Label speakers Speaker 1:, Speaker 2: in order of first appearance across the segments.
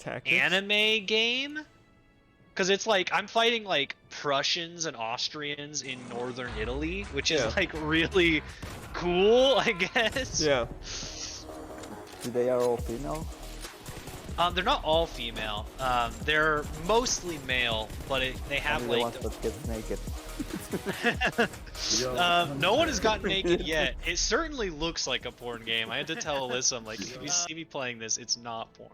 Speaker 1: anime game. Because it's like, I'm fighting like Prussians and Austrians in northern Italy, which is like really cool, I guess.
Speaker 2: Yeah.
Speaker 3: They are all female?
Speaker 1: They're not all female. They're mostly male, but they have
Speaker 3: Only
Speaker 1: like
Speaker 3: the ones that get naked.
Speaker 1: no one has gotten naked yet. It certainly looks like a porn game. I had to tell Alyssa, I'm like, if you see me playing this, it's not porn.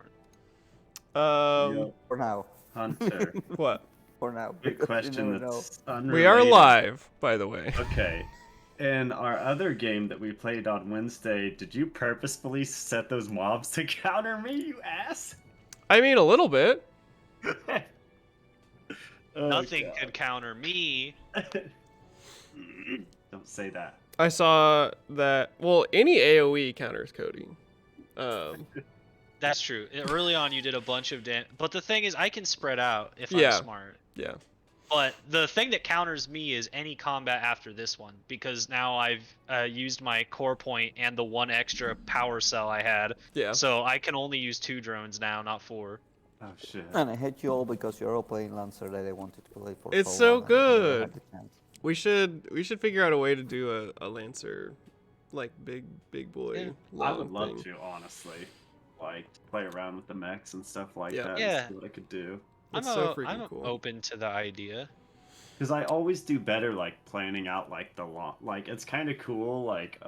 Speaker 3: For now.
Speaker 4: Hunter.
Speaker 2: What?
Speaker 3: For now.
Speaker 4: Big question that's unrelated.
Speaker 2: We are live, by the way.
Speaker 4: Okay. In our other game that we played on Wednesday, did you purposefully set those mobs to counter me, you ass?
Speaker 2: I mean, a little bit.
Speaker 1: Nothing could counter me.
Speaker 4: Don't say that.
Speaker 2: I saw that. Well, any AoE counters Cody.
Speaker 1: That's true. Early on, you did a bunch of damage. But the thing is, I can spread out if I'm smart.
Speaker 2: Yeah.
Speaker 1: But the thing that counters me is any combat after this one, because now I've used my core point and the one extra power cell I had.
Speaker 2: Yeah.
Speaker 1: So I can only use 2 drones now, not 4.
Speaker 4: Oh shit.
Speaker 3: And I hate you all because you're all playing Lancer that I wanted to play for.
Speaker 2: It's so good. We should figure out a way to do a Lancer, like big boy.
Speaker 4: I would love to, honestly. Like play around with the mechs and stuff like that.
Speaker 1: Yeah.
Speaker 4: And see what I could do.
Speaker 1: I'm
Speaker 2: cool.
Speaker 1: open to the idea.
Speaker 4: Because I always do better like planning out like the long, like it's kind of cool like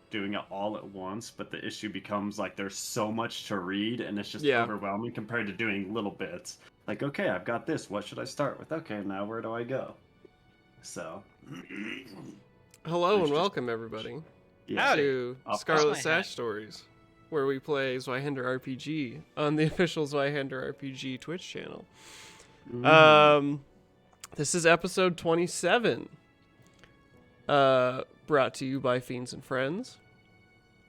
Speaker 4: doing it all at once, but the issue becomes like there's so much to read and it's just overwhelming compared to doing little bits. Like, okay, I've got this, what should I start with? Okay, now where do I go? So
Speaker 2: hello and welcome everybody to Scarlet Sash Stories, where we play ZweihanderRPG on the official ZweihanderRPG Twitch channel. This is episode 27, brought to you by Fiends and Friends.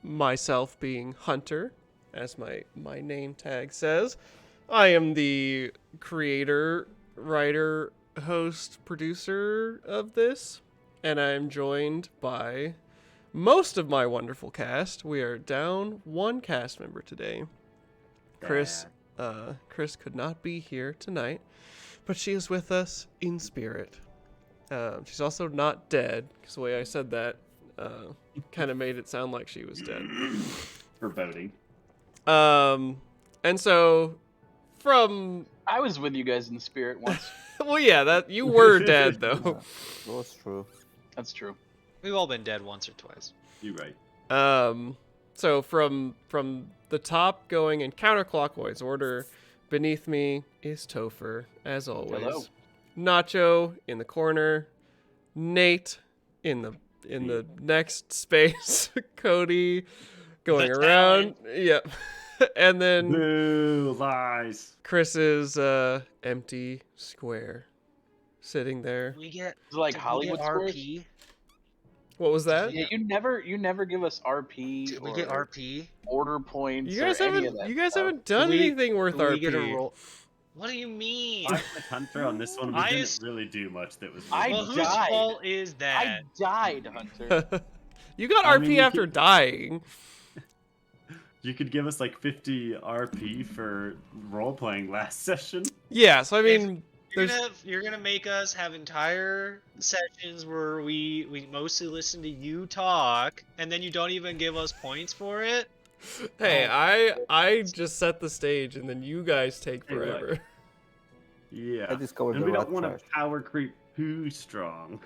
Speaker 2: Myself being Hunter, as my name tag says. I am the creator, writer, host, producer of this, and I am joined by most of my wonderful cast. We are down one cast member today. Chris could not be here tonight, but she is with us in spirit. She's also not dead, because the way I said that kind of made it sound like she was dead.
Speaker 4: Foreboding.
Speaker 2: And so from...
Speaker 5: I was with you guys in the spirit once.
Speaker 2: Well, yeah, that you were dead, though.
Speaker 3: Yeah, that's true.
Speaker 5: That's true.
Speaker 1: We've all been dead once or twice.
Speaker 4: You're right.
Speaker 2: So from the top going in counterclockwise order, beneath me is Topher, as always.
Speaker 5: Hello.
Speaker 2: Nacho in the corner, Nate in the next space, Cody going around. Yep. And then
Speaker 4: Boo, lies.
Speaker 2: Chris's empty square sitting there.
Speaker 1: We get
Speaker 5: Like Hollywood squares?
Speaker 1: RP.
Speaker 2: What was that?
Speaker 5: Yeah, you never give us RP.
Speaker 1: Did we
Speaker 5: or
Speaker 1: get RP?
Speaker 5: order points.
Speaker 2: You guys
Speaker 5: or any of that stuff.
Speaker 2: haven't done anything worth RP.
Speaker 1: What do you mean?
Speaker 4: I went Hunter on this one. We didn't really do much that was.
Speaker 1: Well, whose fault is that?
Speaker 5: I died, Hunter.
Speaker 2: You got RP after dying.
Speaker 4: You could give us like 50 RP for role playing last session.
Speaker 2: Yeah, so I mean,
Speaker 1: you're gonna make us have entire sessions where we mostly listen to you talk, and then you don't even give us points for it.
Speaker 2: Hey, I just set the stage, and then you guys take forever.
Speaker 4: Yeah,
Speaker 3: I discovered
Speaker 4: and
Speaker 3: the
Speaker 4: we don't
Speaker 3: rat
Speaker 4: want
Speaker 3: trash.
Speaker 4: to power creep too strong.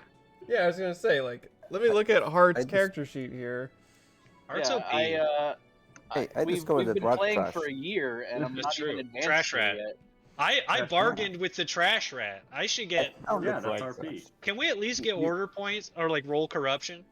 Speaker 2: Yeah, I was gonna say, like, let me look at Hart's character sheet here.
Speaker 1: Heart's OP.
Speaker 3: I
Speaker 5: we've
Speaker 3: discovered
Speaker 5: been
Speaker 3: that rat
Speaker 5: playing
Speaker 3: trash.
Speaker 5: for a year, and I'm
Speaker 1: That's
Speaker 5: not
Speaker 1: true.
Speaker 5: even advanced
Speaker 1: Trash rat.
Speaker 5: yet.
Speaker 1: I bargained with the trash rat. I should get.
Speaker 3: Oh,
Speaker 4: Yeah, that's
Speaker 3: rat
Speaker 4: RP.
Speaker 3: trash.
Speaker 1: Can we at least get order points or like roll corruption?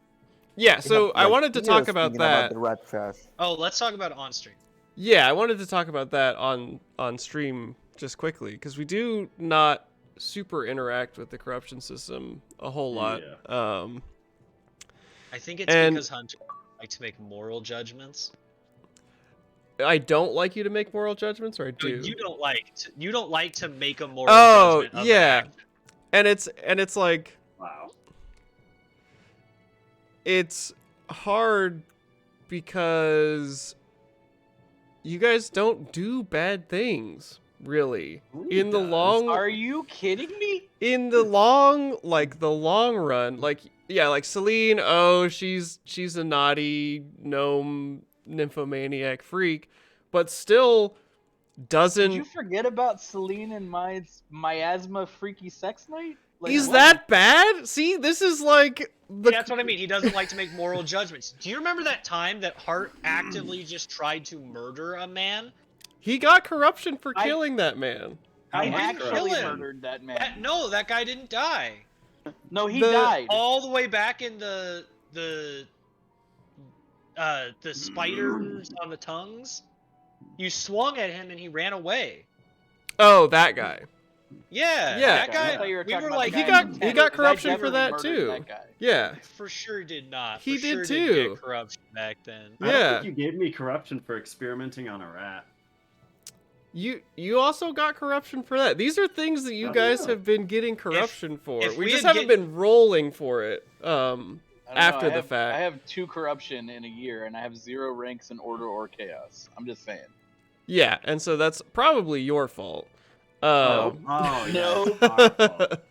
Speaker 2: Yeah, so I wanted to talk about that.
Speaker 3: The rat trash.
Speaker 1: Oh, let's talk about it on stream.
Speaker 2: Yeah, I wanted to talk about that on stream just quickly, because we do not super interact with the corruption system a whole lot.
Speaker 4: Yeah.
Speaker 1: I think it's because Hunter like to make moral judgments.
Speaker 2: I don't like you to make moral judgments, or I do.
Speaker 1: No, you don't like to make a moral judgment. Of
Speaker 2: yeah,
Speaker 1: an
Speaker 2: and it's like,
Speaker 4: Wow.
Speaker 2: it's hard because you guys don't do bad things, really.
Speaker 4: Lee
Speaker 2: In the
Speaker 4: does.
Speaker 2: long
Speaker 5: Are you kidding me?
Speaker 2: in the long run, like yeah, like Celine, oh, she's a naughty gnome nymphomaniac freak, but still
Speaker 5: Did you
Speaker 2: doesn't.
Speaker 5: forget about Celine and my miasma freaky sex night? Like,
Speaker 2: Is
Speaker 5: what?
Speaker 2: that bad? See, this is like the
Speaker 1: That's what I mean. He doesn't like to make moral judgments. Do you remember that time that Hart actively just tried to murder a man?
Speaker 2: he got corruption for
Speaker 5: I-
Speaker 2: killing that man.
Speaker 5: I
Speaker 1: didn't
Speaker 5: actually
Speaker 1: kill him.
Speaker 5: murdered that man.
Speaker 1: No, that guy didn't die.
Speaker 5: No, he
Speaker 2: The-
Speaker 5: died.
Speaker 1: All the way back in the spiders on the tongues. You swung at him and he ran away.
Speaker 2: Oh, that guy.
Speaker 1: Yeah,
Speaker 2: Yeah.
Speaker 1: that
Speaker 5: I
Speaker 1: guy.
Speaker 5: thought you were
Speaker 1: We
Speaker 5: talking
Speaker 1: were
Speaker 5: about
Speaker 1: like,
Speaker 5: the
Speaker 2: He
Speaker 5: guy
Speaker 2: got-
Speaker 5: in
Speaker 2: he
Speaker 5: Texas,
Speaker 2: got
Speaker 5: 'cause I
Speaker 2: corruption for
Speaker 5: definitely
Speaker 2: that,
Speaker 5: murdered
Speaker 2: too.
Speaker 5: That guy.
Speaker 2: Yeah.
Speaker 1: for sure did not.
Speaker 2: He
Speaker 1: For sure
Speaker 2: did
Speaker 1: didn't
Speaker 2: too.
Speaker 1: Get corruption back then.
Speaker 4: I don't
Speaker 2: Yeah.
Speaker 4: think you gave me corruption for experimenting on a rat.
Speaker 2: You also got corruption for that. These are things that you
Speaker 4: Oh,
Speaker 2: guys
Speaker 4: yeah.
Speaker 2: have been getting corruption for.
Speaker 1: if
Speaker 2: We
Speaker 1: we
Speaker 2: just
Speaker 1: had
Speaker 2: haven't
Speaker 1: get-
Speaker 2: been rolling for it.
Speaker 5: I don't
Speaker 2: After
Speaker 5: know,
Speaker 2: the fact.
Speaker 5: I have 2 corruption in a year, and I have 0 ranks in order or chaos. I'm just saying.
Speaker 2: Yeah, and so that's probably your fault.
Speaker 4: Oh, yeah.
Speaker 5: No.
Speaker 4: it's our fault.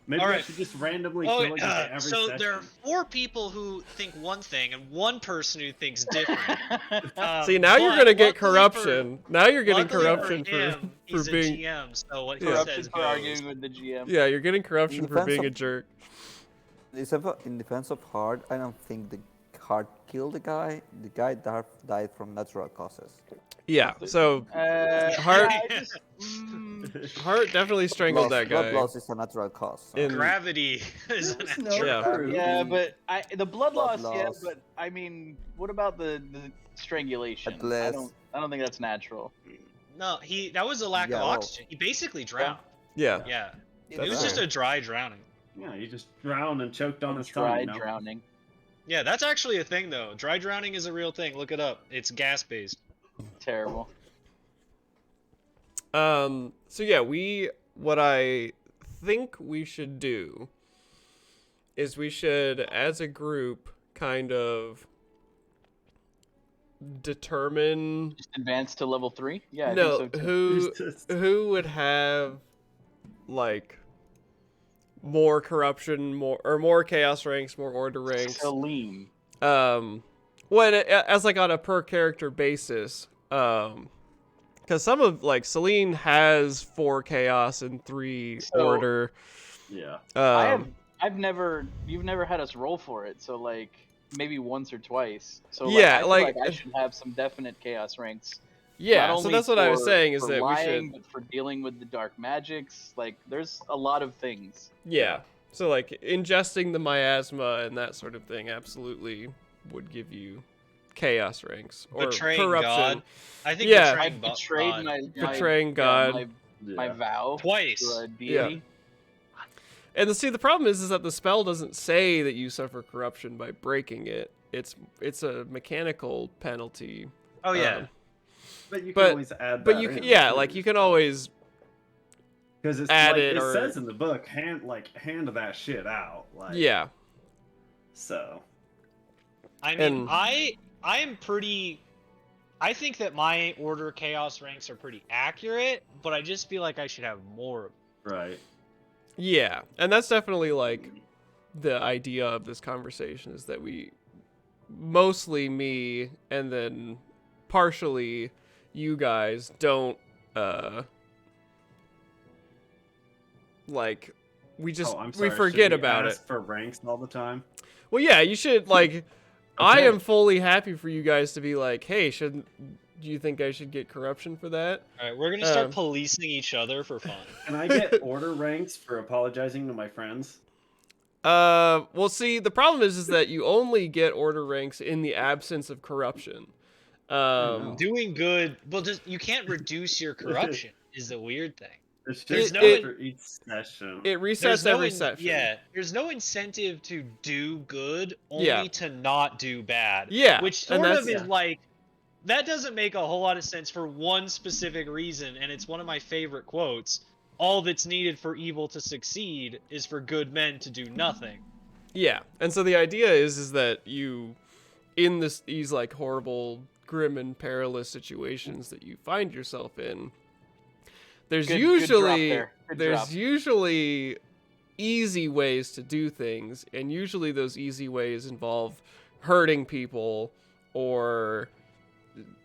Speaker 4: Maybe I
Speaker 1: Alright.
Speaker 4: should just randomly
Speaker 1: Oh,
Speaker 4: kill a guy every
Speaker 1: so
Speaker 4: session.
Speaker 1: there are 4 people who think one thing and 1 person who thinks different.
Speaker 2: See, now you're
Speaker 1: But
Speaker 2: gonna get
Speaker 1: luckily
Speaker 2: corruption. Now you're getting
Speaker 1: luckily
Speaker 2: corruption
Speaker 1: for him,
Speaker 2: for
Speaker 1: he's
Speaker 2: being.
Speaker 1: a GM, so what he
Speaker 5: Corruption
Speaker 1: says
Speaker 5: for
Speaker 1: goes.
Speaker 5: arguing with the GM.
Speaker 2: Yeah, you're getting corruption for
Speaker 3: Defense
Speaker 2: being a
Speaker 3: of-
Speaker 2: jerk.
Speaker 3: In defense of Hard, I don't think the Hard killed the guy. The guy died from natural causes.
Speaker 2: Yeah, so
Speaker 5: Heart.
Speaker 2: Heart- Hart definitely strangled that guy.
Speaker 3: Blood loss is a natural cause. So.
Speaker 2: In-
Speaker 1: Gravity is an
Speaker 4: There's no
Speaker 1: actual.
Speaker 2: Yeah.
Speaker 4: proof.
Speaker 5: Yeah, but the blood
Speaker 3: Blood
Speaker 5: loss, yeah,
Speaker 3: loss.
Speaker 5: but I mean, what about the strangulation?
Speaker 3: At least.
Speaker 5: I don't think that's natural.
Speaker 1: No, that was a lack
Speaker 3: Yeah,
Speaker 1: of
Speaker 3: well-
Speaker 1: oxygen. He basically drowned.
Speaker 2: Yeah.
Speaker 1: Yeah, it
Speaker 3: That's
Speaker 1: was just
Speaker 3: right.
Speaker 1: a dry drowning.
Speaker 4: Yeah, he just drowned and choked on his tongue.
Speaker 5: Dry
Speaker 4: You know?
Speaker 5: drowning.
Speaker 1: Yeah, that's actually a thing though. Dry drowning is a real thing. Look it up. It's gas based.
Speaker 5: Terrible.
Speaker 2: So yeah, what I think we should do is we should, as a group, kind of determine
Speaker 5: Just advance to level 3? Yeah, I
Speaker 2: no
Speaker 5: think so too.
Speaker 2: who would have like more corruption, more chaos ranks, more order ranks.
Speaker 5: Celine.
Speaker 2: As like on a per character basis. Because some of like Celine has 4 chaos and 3
Speaker 5: So-
Speaker 2: order.
Speaker 4: Yeah.
Speaker 5: You've never had us roll for it, so like maybe once or twice. So
Speaker 2: Yeah,
Speaker 5: I feel
Speaker 2: like-
Speaker 5: I should have some definite chaos ranks.
Speaker 2: Yeah,
Speaker 5: Not
Speaker 2: so
Speaker 5: only
Speaker 2: that's what I was
Speaker 5: for-
Speaker 2: saying is
Speaker 5: for
Speaker 2: that
Speaker 5: lying,
Speaker 2: we should.
Speaker 5: but for dealing with the dark magics. Like, there's a lot of things.
Speaker 2: Yeah. So like ingesting the miasma and that sort of thing absolutely would give you chaos ranks or
Speaker 1: Betraying
Speaker 2: corruption.
Speaker 1: God. I think
Speaker 2: Yeah.
Speaker 5: I
Speaker 1: betraying
Speaker 5: betrayed
Speaker 1: God.
Speaker 2: Betraying God.
Speaker 5: my
Speaker 4: Yeah.
Speaker 5: vow
Speaker 1: Twice.
Speaker 5: to a deity.
Speaker 2: And the problem is that the spell doesn't say that you suffer corruption by breaking it. It's a mechanical penalty.
Speaker 1: Oh yeah.
Speaker 4: But you can
Speaker 2: But-
Speaker 4: always add
Speaker 2: But
Speaker 4: that
Speaker 2: you
Speaker 4: in.
Speaker 2: like you can always
Speaker 4: Because it's
Speaker 2: add
Speaker 4: like
Speaker 2: it
Speaker 4: it
Speaker 2: or-
Speaker 4: says in the book, hand that shit out. Like,
Speaker 2: yeah.
Speaker 4: So.
Speaker 1: I mean,
Speaker 2: And-
Speaker 1: I am pretty. I think that my order chaos ranks are pretty accurate, but I just feel like I should have more.
Speaker 4: Right.
Speaker 2: Yeah, and that's definitely like the idea of this conversation is that we mostly me and then partially you guys don't like we just
Speaker 4: Oh, I'm
Speaker 2: we
Speaker 4: sorry.
Speaker 2: forget
Speaker 4: Should we
Speaker 2: about it.
Speaker 4: ask for ranks all the time.
Speaker 2: Well, yeah, you should like I
Speaker 4: Okay.
Speaker 2: am fully happy for you guys to be like, "Hey, do you think I should get corruption for that?"
Speaker 1: All right, we're gonna start
Speaker 2: Um,
Speaker 1: policing each other for fun.
Speaker 4: Can I get order ranks for apologizing to my friends?
Speaker 2: Well, see, the problem is that you only get order ranks in the absence of corruption.
Speaker 4: know.
Speaker 1: Doing good, well, just you can't reduce your corruption. Is the weird thing.
Speaker 4: It's
Speaker 1: There's
Speaker 4: just
Speaker 1: no-
Speaker 4: after each session.
Speaker 2: It resets
Speaker 1: There's no
Speaker 2: every
Speaker 1: in-
Speaker 2: session.
Speaker 1: Yeah, there's no incentive to do good, only
Speaker 2: Yeah.
Speaker 1: to not do bad.
Speaker 2: Yeah,
Speaker 1: Which
Speaker 2: and
Speaker 1: sort of
Speaker 2: that's-
Speaker 1: is like, that doesn't make a whole lot of sense for one specific reason, and it's one of my favorite quotes. All that's needed for evil to succeed is for good men to do nothing.
Speaker 2: Yeah, and so the idea is that you, in these like horrible grim and perilous situations that you find yourself in, there's
Speaker 5: Good
Speaker 2: usually
Speaker 5: drop there. Good
Speaker 2: there's
Speaker 5: drop.
Speaker 2: usually easy ways to do things, and usually those easy ways involve hurting people or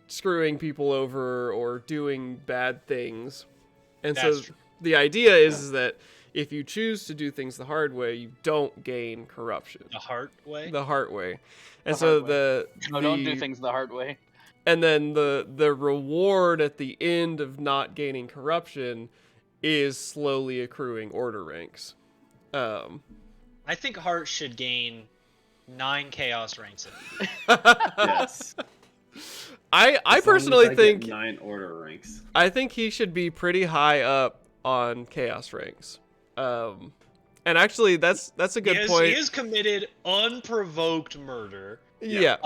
Speaker 2: screwing people over or doing bad things. And
Speaker 1: That's
Speaker 2: so
Speaker 1: true.
Speaker 2: the idea is that if you choose to do things the hard way, you don't gain corruption.
Speaker 1: The heart way.
Speaker 2: The hard way. And
Speaker 5: The
Speaker 2: so
Speaker 5: hard way.
Speaker 2: the
Speaker 5: No, don't do things the hard way.
Speaker 2: and then the reward at the end of not gaining corruption is slowly accruing order ranks.
Speaker 1: I think heart should gain 9 chaos ranks.
Speaker 4: Yes.
Speaker 2: I
Speaker 4: As long as
Speaker 2: personally
Speaker 4: I get
Speaker 2: think
Speaker 4: 9 order ranks.
Speaker 2: I think he should be pretty high up on chaos ranks. And actually that's a good point.
Speaker 1: He has committed unprovoked murder.
Speaker 2: Yeah.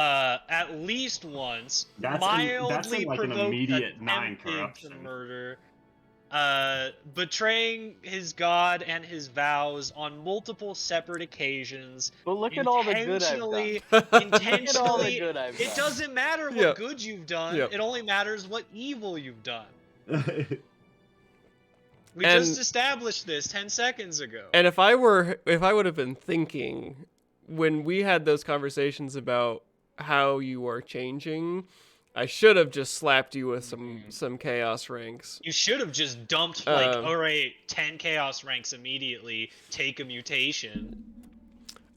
Speaker 1: At least once.
Speaker 4: That's
Speaker 1: mildly
Speaker 4: in like an
Speaker 1: provoked
Speaker 4: immediate 9
Speaker 1: attempted
Speaker 4: corruption.
Speaker 1: murder. Betraying his god and his vows on multiple separate occasions.
Speaker 5: But look at all the good I've done.
Speaker 1: Intentionally,
Speaker 5: Look at all the
Speaker 1: intentionally.
Speaker 5: good I've done.
Speaker 1: It doesn't matter what
Speaker 2: Yep.
Speaker 1: good you've done.
Speaker 2: Yep.
Speaker 1: It only matters what evil you've done. We
Speaker 2: And-
Speaker 1: just established this 10 seconds ago.
Speaker 2: And if I would have been thinking when we had those conversations about how you are changing, I should have just slapped you with some chaos ranks.
Speaker 1: You should have just dumped, like,
Speaker 2: Um,
Speaker 1: alright, 10 chaos ranks immediately, take a mutation.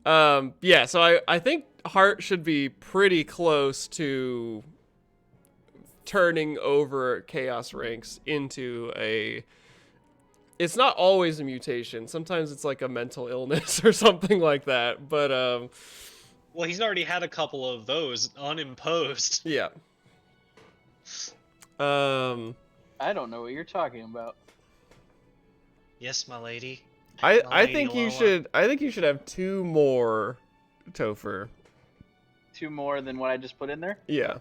Speaker 2: Yeah, so I think Heart should be pretty close to turning over chaos ranks into a... It's not always a mutation. Sometimes it's like a mental illness or something like that. But,
Speaker 1: Well, he's already had a couple of those unimposed.
Speaker 2: yeah.
Speaker 5: I don't know what you're talking about.
Speaker 1: Yes, my lady.
Speaker 2: I
Speaker 1: Lady
Speaker 2: think you
Speaker 1: Loa.
Speaker 2: should have 2 more Topher.
Speaker 5: 2 more than what I just put in there?
Speaker 2: Yeah.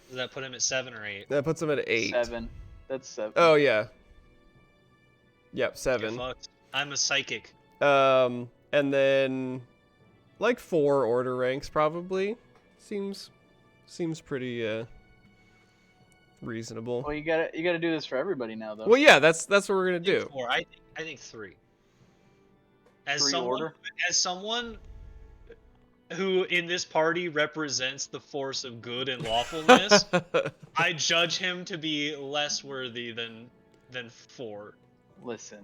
Speaker 1: Does that put him at 7 or 8?
Speaker 2: That puts him at 8.
Speaker 5: 7. That's 7.
Speaker 2: Oh yeah. Yep,
Speaker 1: Get
Speaker 2: 7.
Speaker 1: fucked. I'm a psychic.
Speaker 2: And then like 4 order ranks probably. Seems pretty reasonable.
Speaker 5: Well, you gotta do this for everybody now, though.
Speaker 2: Well, yeah, that's what we're gonna do.
Speaker 1: 4. I think 3. As
Speaker 5: 3
Speaker 1: someone who in this party represents the force of good and lawfulness, I judge him to be less worthy than 4.
Speaker 5: Listen.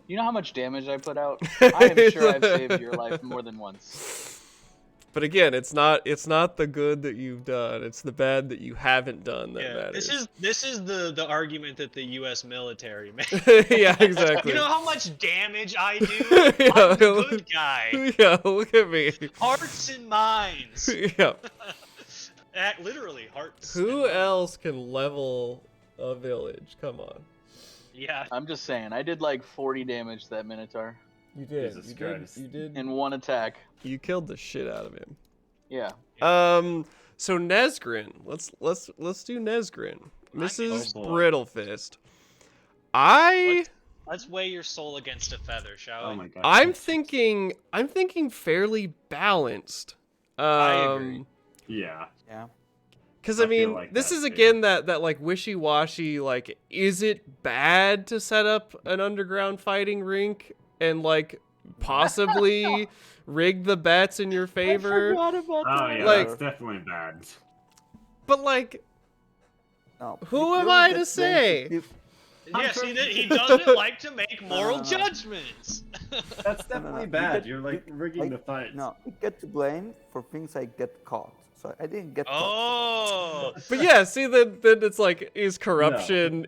Speaker 5: You know how much damage I put out? I am sure I've saved your life more than once.
Speaker 2: But again, it's not the good that you've done; it's the bad that you haven't done that
Speaker 1: Yeah,
Speaker 2: matters.
Speaker 1: this is the argument that the U.S. military made.
Speaker 2: Yeah, exactly.
Speaker 1: You know how much damage I do?
Speaker 2: Yeah,
Speaker 1: I'm the good guy.
Speaker 2: Yeah, look at me.
Speaker 1: Hearts and minds.
Speaker 2: Yeah.
Speaker 1: Literally, hearts.
Speaker 2: Who
Speaker 1: and
Speaker 2: else can level a village? Come on.
Speaker 1: Yeah.
Speaker 5: I'm just saying, I did like 40 damage to that Minotaur
Speaker 2: You did.
Speaker 4: Jesus
Speaker 2: You did.
Speaker 4: Christ.
Speaker 2: You did.
Speaker 5: in one attack.
Speaker 2: You killed the shit out of him.
Speaker 5: Yeah.
Speaker 2: So Nez Grin. Let's do Nez Grin. Mrs.
Speaker 4: Oh, boy.
Speaker 2: Brittlefist.
Speaker 1: Let's weigh your soul against a feather, shall we?
Speaker 4: Oh my god.
Speaker 2: I'm thinking fairly balanced.
Speaker 1: I agree.
Speaker 4: Yeah.
Speaker 3: Yeah.
Speaker 2: Because
Speaker 4: I
Speaker 2: I mean,
Speaker 4: feel like
Speaker 2: this
Speaker 4: that,
Speaker 2: is
Speaker 4: too.
Speaker 2: again that like wishy-washy. Like, is it bad to set up an underground fighting rink and like possibly rig the bets in your favor?
Speaker 5: I forgot about
Speaker 4: Oh
Speaker 5: that.
Speaker 4: yeah,
Speaker 2: Like-
Speaker 4: that's definitely bad.
Speaker 2: But like,
Speaker 3: No.
Speaker 2: Who
Speaker 3: you
Speaker 2: am
Speaker 3: don't
Speaker 2: I
Speaker 3: get
Speaker 2: to
Speaker 3: blamed
Speaker 2: say?
Speaker 3: if-
Speaker 1: Yes, he doesn't like to make moral
Speaker 3: no.
Speaker 1: judgments.
Speaker 4: That's
Speaker 3: no,
Speaker 4: definitely
Speaker 3: you
Speaker 4: bad.
Speaker 3: get-
Speaker 4: You're like rigging the fight.
Speaker 3: No, I get to blame for things I get caught. So I didn't get caught.
Speaker 1: Oh.
Speaker 2: but yeah, see then it's like, is corruption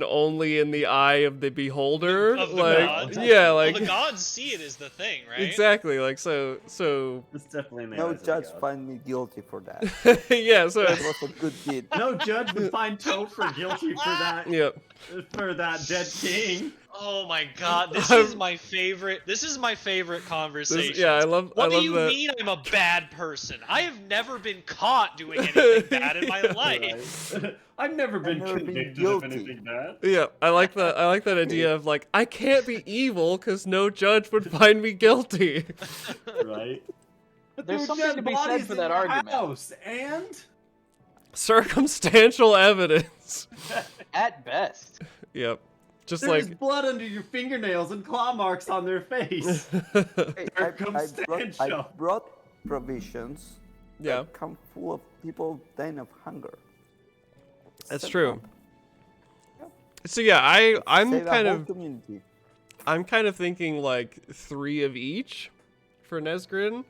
Speaker 2: only in the eye of the beholder?
Speaker 1: Of the
Speaker 2: like,
Speaker 1: gods?
Speaker 2: yeah,
Speaker 1: Well,
Speaker 2: like
Speaker 1: the gods see it as the thing, right?
Speaker 2: exactly. Like so
Speaker 4: It's definitely in the
Speaker 3: No
Speaker 4: eyes of the
Speaker 3: judge
Speaker 4: gods.
Speaker 3: find me guilty for that.
Speaker 2: yeah. So
Speaker 3: That was a good deed.
Speaker 4: No judge would find Topher guilty for that.
Speaker 2: yeah.
Speaker 4: For that dead king.
Speaker 1: Oh my god, this is my favorite. This is my favorite conversation.
Speaker 2: This, yeah, I love.
Speaker 1: What
Speaker 2: I
Speaker 1: do
Speaker 2: love
Speaker 1: you
Speaker 2: that.
Speaker 1: mean I'm a bad person? I have never been caught doing anything bad in my
Speaker 2: Yeah.
Speaker 1: life.
Speaker 4: Right. I've never been
Speaker 3: never been
Speaker 4: convicted
Speaker 3: guilty.
Speaker 4: of anything bad.
Speaker 2: Yeah, I like that. I like that idea of like, I can't be evil because no judge would find me guilty.
Speaker 4: Right? But
Speaker 5: There's
Speaker 4: there were
Speaker 5: something
Speaker 4: dead
Speaker 5: to be said
Speaker 4: bodies
Speaker 5: for
Speaker 4: in
Speaker 5: that
Speaker 4: your
Speaker 5: argument.
Speaker 4: house, and
Speaker 2: Circumstantial evidence.
Speaker 5: At best.
Speaker 2: Yep. Just
Speaker 4: there's
Speaker 2: like.
Speaker 4: blood under your fingernails and claw marks on their face.
Speaker 3: Hey,
Speaker 4: Circumstantial.
Speaker 3: I brought provisions
Speaker 2: Yeah.
Speaker 3: that come full of people dying of hunger.
Speaker 2: That's
Speaker 3: Set
Speaker 2: true.
Speaker 3: up.
Speaker 2: So yeah, I'm
Speaker 3: Save a
Speaker 2: kind
Speaker 3: whole
Speaker 2: of
Speaker 3: community.
Speaker 2: I'm kind of thinking like 3 of each for Nez Grin.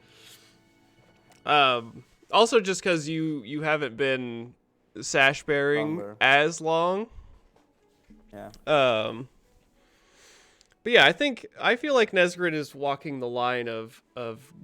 Speaker 2: Also just because you haven't been sash bearing
Speaker 3: Longer.
Speaker 2: as long.
Speaker 3: Yeah.
Speaker 2: But yeah, I feel like Nez Grin is walking the line of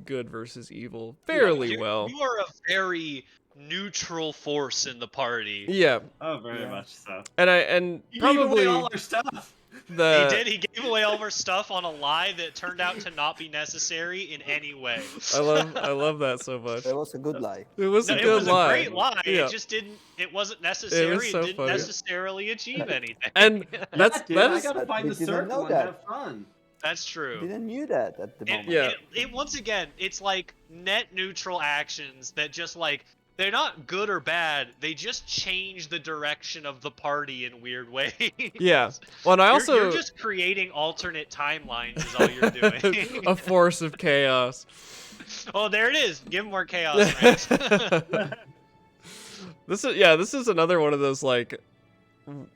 Speaker 2: good versus evil fairly well.
Speaker 1: You are a very neutral force in the party.
Speaker 2: Yeah,
Speaker 4: Oh, very
Speaker 3: Yeah.
Speaker 4: much so.
Speaker 2: and
Speaker 4: He gave
Speaker 2: probably
Speaker 4: away all our stuff.
Speaker 1: He
Speaker 2: the
Speaker 1: did. He gave away all of our stuff on a lie that turned out to not be necessary in any way.
Speaker 2: I love that so much.
Speaker 3: That was a good lie.
Speaker 2: It was
Speaker 1: No,
Speaker 2: a
Speaker 1: it
Speaker 2: good
Speaker 1: was
Speaker 2: lie.
Speaker 1: a great lie.
Speaker 2: Yeah.
Speaker 1: It just didn't. It wasn't necessary.
Speaker 2: so
Speaker 1: It didn't
Speaker 2: funny.
Speaker 1: necessarily achieve anything.
Speaker 2: And that's
Speaker 4: Dude,
Speaker 2: that
Speaker 4: I
Speaker 2: is
Speaker 4: gotta find
Speaker 3: we
Speaker 4: the
Speaker 3: didn't
Speaker 4: circle
Speaker 3: know
Speaker 4: and
Speaker 3: that.
Speaker 4: have fun.
Speaker 1: That's true.
Speaker 3: Didn't knew that at the moment.
Speaker 2: Yeah.
Speaker 1: It once again, it's like net neutral actions that just like they're not good or bad. They just change the direction of the party in weird ways.
Speaker 2: yeah. Well, and I also
Speaker 1: You're just creating alternate timelines is all you're doing.
Speaker 2: a force of chaos.
Speaker 1: Oh, there it is. Give him more chaos. Rants.
Speaker 2: This is another one of those like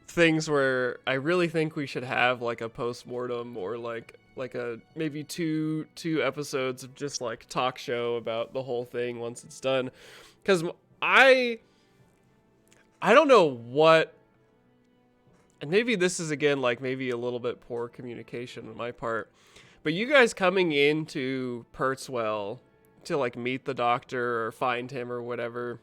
Speaker 2: things where I really think we should have like a post-mortem or like a maybe two episodes of just like talk show about the whole thing once it's done, because I don't know what, and maybe this is again like maybe a little bit poor communication on my part, but you guys coming into Pertzwell to like meet the doctor or find him or whatever,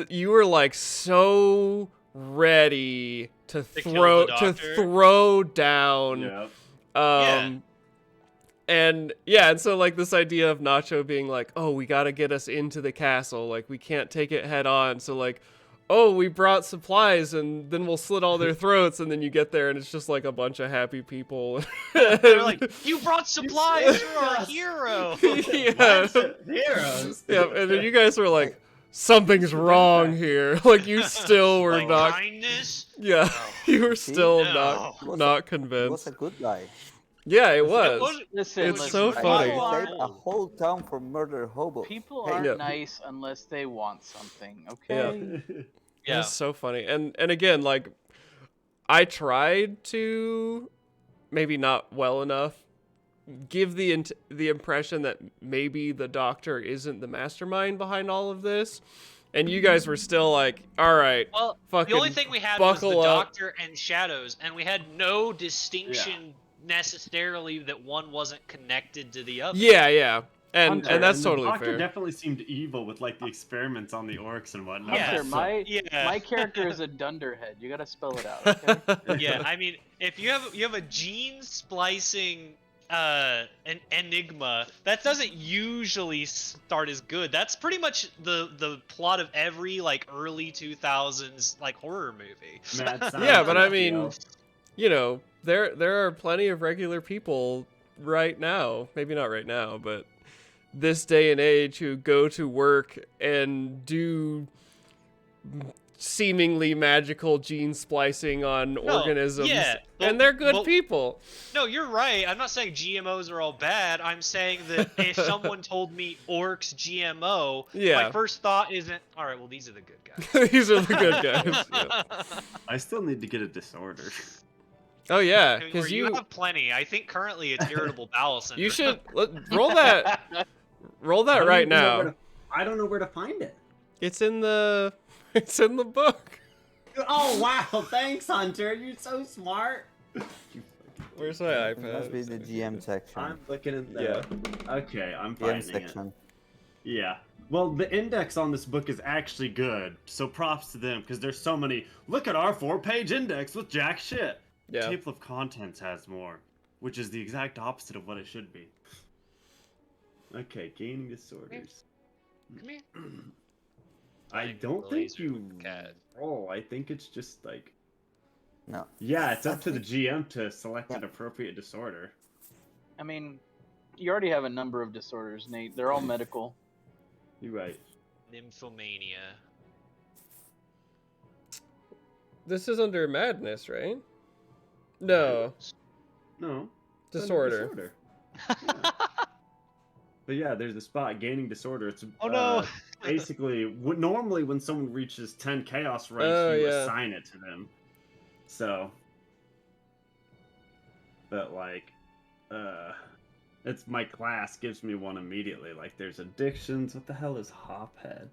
Speaker 2: you were like so ready to
Speaker 1: kill the doctor.
Speaker 2: throw down.
Speaker 4: Yeah.
Speaker 2: And so like this idea of Nacho being like, oh, we got to get us into the castle, like we can't take it head on, so like, oh, we brought supplies and then we'll slit all their throats, and then you get there and it's just like a bunch of happy people.
Speaker 1: They're like, you brought supplies. You're our hero.
Speaker 2: Yeah.
Speaker 4: Heroes.
Speaker 2: Yeah, and then you guys were like, something's wrong here. Like you still were
Speaker 1: Like
Speaker 2: not.
Speaker 1: kindness.
Speaker 2: Yeah, you were still
Speaker 1: No.
Speaker 2: not
Speaker 3: It was
Speaker 2: convinced.
Speaker 3: a good lie.
Speaker 2: Yeah, it
Speaker 1: It
Speaker 2: was.
Speaker 1: wasn't-
Speaker 5: Listen,
Speaker 2: It's
Speaker 5: listen,
Speaker 2: so
Speaker 5: people
Speaker 2: funny.
Speaker 3: I
Speaker 5: aren't-
Speaker 3: saved a whole town from murder hobos.
Speaker 5: People
Speaker 3: Hey,
Speaker 5: aren't
Speaker 2: Yeah.
Speaker 5: nice unless they want something, okay?
Speaker 1: Yeah.
Speaker 2: It's so funny. And again, like I tried to, maybe not well enough, give the impression that maybe the doctor isn't the mastermind behind all of this. And you guys were still like, all right,
Speaker 1: Well,
Speaker 2: fucking
Speaker 1: the only thing we had was the
Speaker 2: buckle up.
Speaker 1: Doctor and Shadows, and we had no distinction necessarily that one wasn't connected to the other.
Speaker 2: Yeah. And
Speaker 4: Hunter,
Speaker 2: that's
Speaker 4: the
Speaker 2: totally
Speaker 4: doctor
Speaker 2: fair.
Speaker 4: definitely seemed evil with like the experiments on the orcs and whatnot.
Speaker 1: Yeah.
Speaker 5: Hunter, my
Speaker 1: Yeah.
Speaker 5: character is a dunderhead. You gotta spell it out, okay?
Speaker 1: Yeah, I mean, if you have a gene splicing an enigma, that doesn't usually start as good. That's pretty much the plot of every like early 2000s like horror movie.
Speaker 4: Mad scientist,
Speaker 2: Yeah, but I
Speaker 4: you know.
Speaker 2: mean, you know, there are plenty of regular people right now, maybe not right now, but this day and age, who go to work and do seemingly magical gene splicing on organisms,
Speaker 1: yeah, but-
Speaker 2: and they're good
Speaker 1: but-
Speaker 2: people.
Speaker 1: No, you're right. I'm not saying GMOs are all bad. I'm saying that if someone told me orcs GMO,
Speaker 2: Yeah.
Speaker 1: my first thought isn't, all right, well, these are the good guys.
Speaker 2: These are the good guys. Yeah.
Speaker 4: I still need to get a disorder.
Speaker 2: Oh yeah,
Speaker 1: Or
Speaker 2: because
Speaker 1: you have plenty. I think currently it's irritable bowel syndrome.
Speaker 2: you should roll that right now.
Speaker 4: I don't know where to find it.
Speaker 2: It's in the book.
Speaker 4: Oh wow! Thanks, Hunter. You're so smart.
Speaker 2: Where's my
Speaker 3: It must be
Speaker 2: iPad?
Speaker 3: the GM section.
Speaker 4: I'm looking at
Speaker 2: Yeah.
Speaker 4: that. Okay, I'm
Speaker 3: GM
Speaker 4: finding it.
Speaker 3: section.
Speaker 4: Yeah. Well, the index on this book is actually good, so props to them, because there's so many. Look at our 4-page index with jack shit.
Speaker 2: Yeah.
Speaker 4: Table of Contents has more, which is the exact opposite of what it should be. Okay, gaining disorders.
Speaker 1: Come here.
Speaker 4: I don't think
Speaker 1: Laser
Speaker 4: you
Speaker 1: with the cat.
Speaker 4: roll. I think it's just like.
Speaker 3: No.
Speaker 4: Yeah, it's
Speaker 3: I
Speaker 4: up to the
Speaker 3: think-
Speaker 4: GM to select an
Speaker 3: Yeah.
Speaker 4: appropriate disorder.
Speaker 5: I mean, you already have a number of disorders, Nate. They're all medical.
Speaker 4: You're right.
Speaker 1: Nymphomania.
Speaker 2: This is under madness, right? No.
Speaker 4: No.
Speaker 2: Disorder.
Speaker 4: Yeah. But yeah, there's a spot, gaining disorder. It's
Speaker 1: Oh no!
Speaker 4: basically normally when someone reaches 10 chaos ranks,
Speaker 2: Oh,
Speaker 4: you
Speaker 2: yeah.
Speaker 4: assign it to them. So, but like, it's my class gives me one immediately. Like, there's addictions. What the hell is Hophead?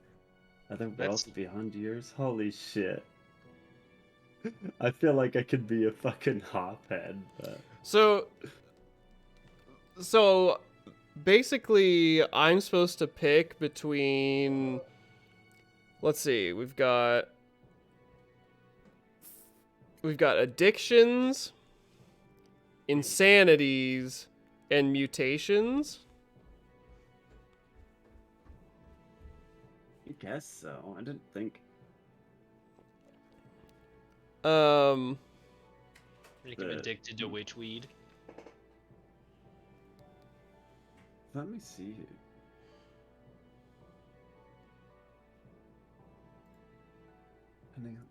Speaker 4: Other wealth beyond years. Holy shit! I feel like I could be a fucking Hophead. But...
Speaker 2: So basically, I'm supposed to pick between. Let's see. We've got addictions, insanities, and mutations.
Speaker 4: I guess so. I didn't think.
Speaker 1: Make him addicted to witchweed.
Speaker 4: Let me see. Depending on...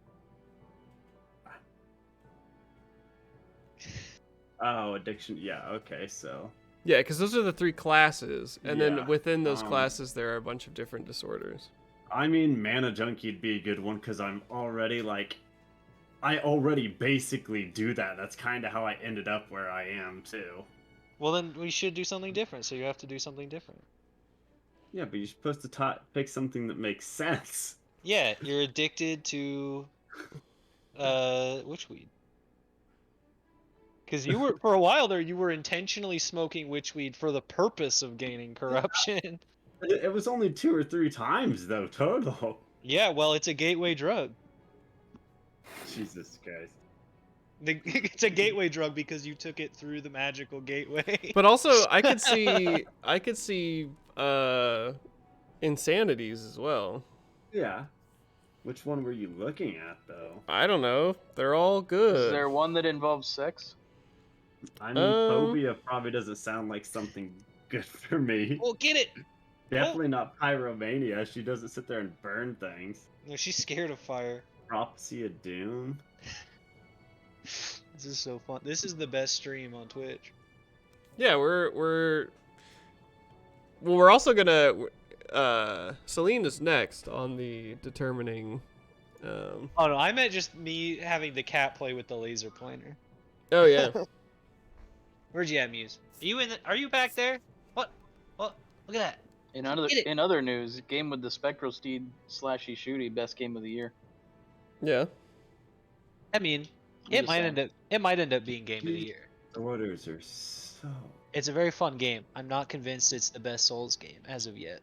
Speaker 4: Oh, addiction. Yeah. Okay. So.
Speaker 2: Yeah, because those are the 3 classes, and
Speaker 4: Yeah,
Speaker 2: then within those classes, there are a bunch of different disorders.
Speaker 4: I mean, Mana Junkie'd be a good one because I'm already like, I already basically do that. That's kind of how I ended up where I am too.
Speaker 1: Well, then we should do something different. So you have to do something different.
Speaker 4: Yeah, but you're supposed to pick something that makes sense.
Speaker 1: Yeah, you're addicted to witchweed. Because you were, for a while there, you were intentionally smoking witchweed for the purpose of gaining corruption.
Speaker 4: It was only 2 or 3 times though, total.
Speaker 1: Yeah, well, it's a gateway drug.
Speaker 4: Jesus Christ.
Speaker 1: It's a gateway drug because you took it through the magical gateway.
Speaker 2: But also, I could see insanities as well.
Speaker 4: Yeah. Which one were you looking at though?
Speaker 2: I don't know. They're all good.
Speaker 5: Is there one that involves sex?
Speaker 4: I mean, phobia probably doesn't sound like something good for me.
Speaker 1: Well, get it!
Speaker 4: Definitely not pyromania. She doesn't sit there and burn things.
Speaker 1: No, she's scared of fire.
Speaker 4: Prophecy of Doom.
Speaker 1: This is so fun. This is the best stream on Twitch.
Speaker 2: Yeah, we're also gonna. Celine is next on the determining.
Speaker 1: Oh no, I meant just me having the cat play with the laser pointer.
Speaker 2: Oh yeah.
Speaker 1: Where'd you at, Muse? Are you in? Are you back there? What? Look at that.
Speaker 5: In other news, game with the Spectral Steed slashy shooty, best game of the year.
Speaker 2: Yeah.
Speaker 1: I mean, it might end up being game of the year.
Speaker 4: Orders are so.
Speaker 1: It's a very fun game. I'm not convinced it's the best Souls game as of yet.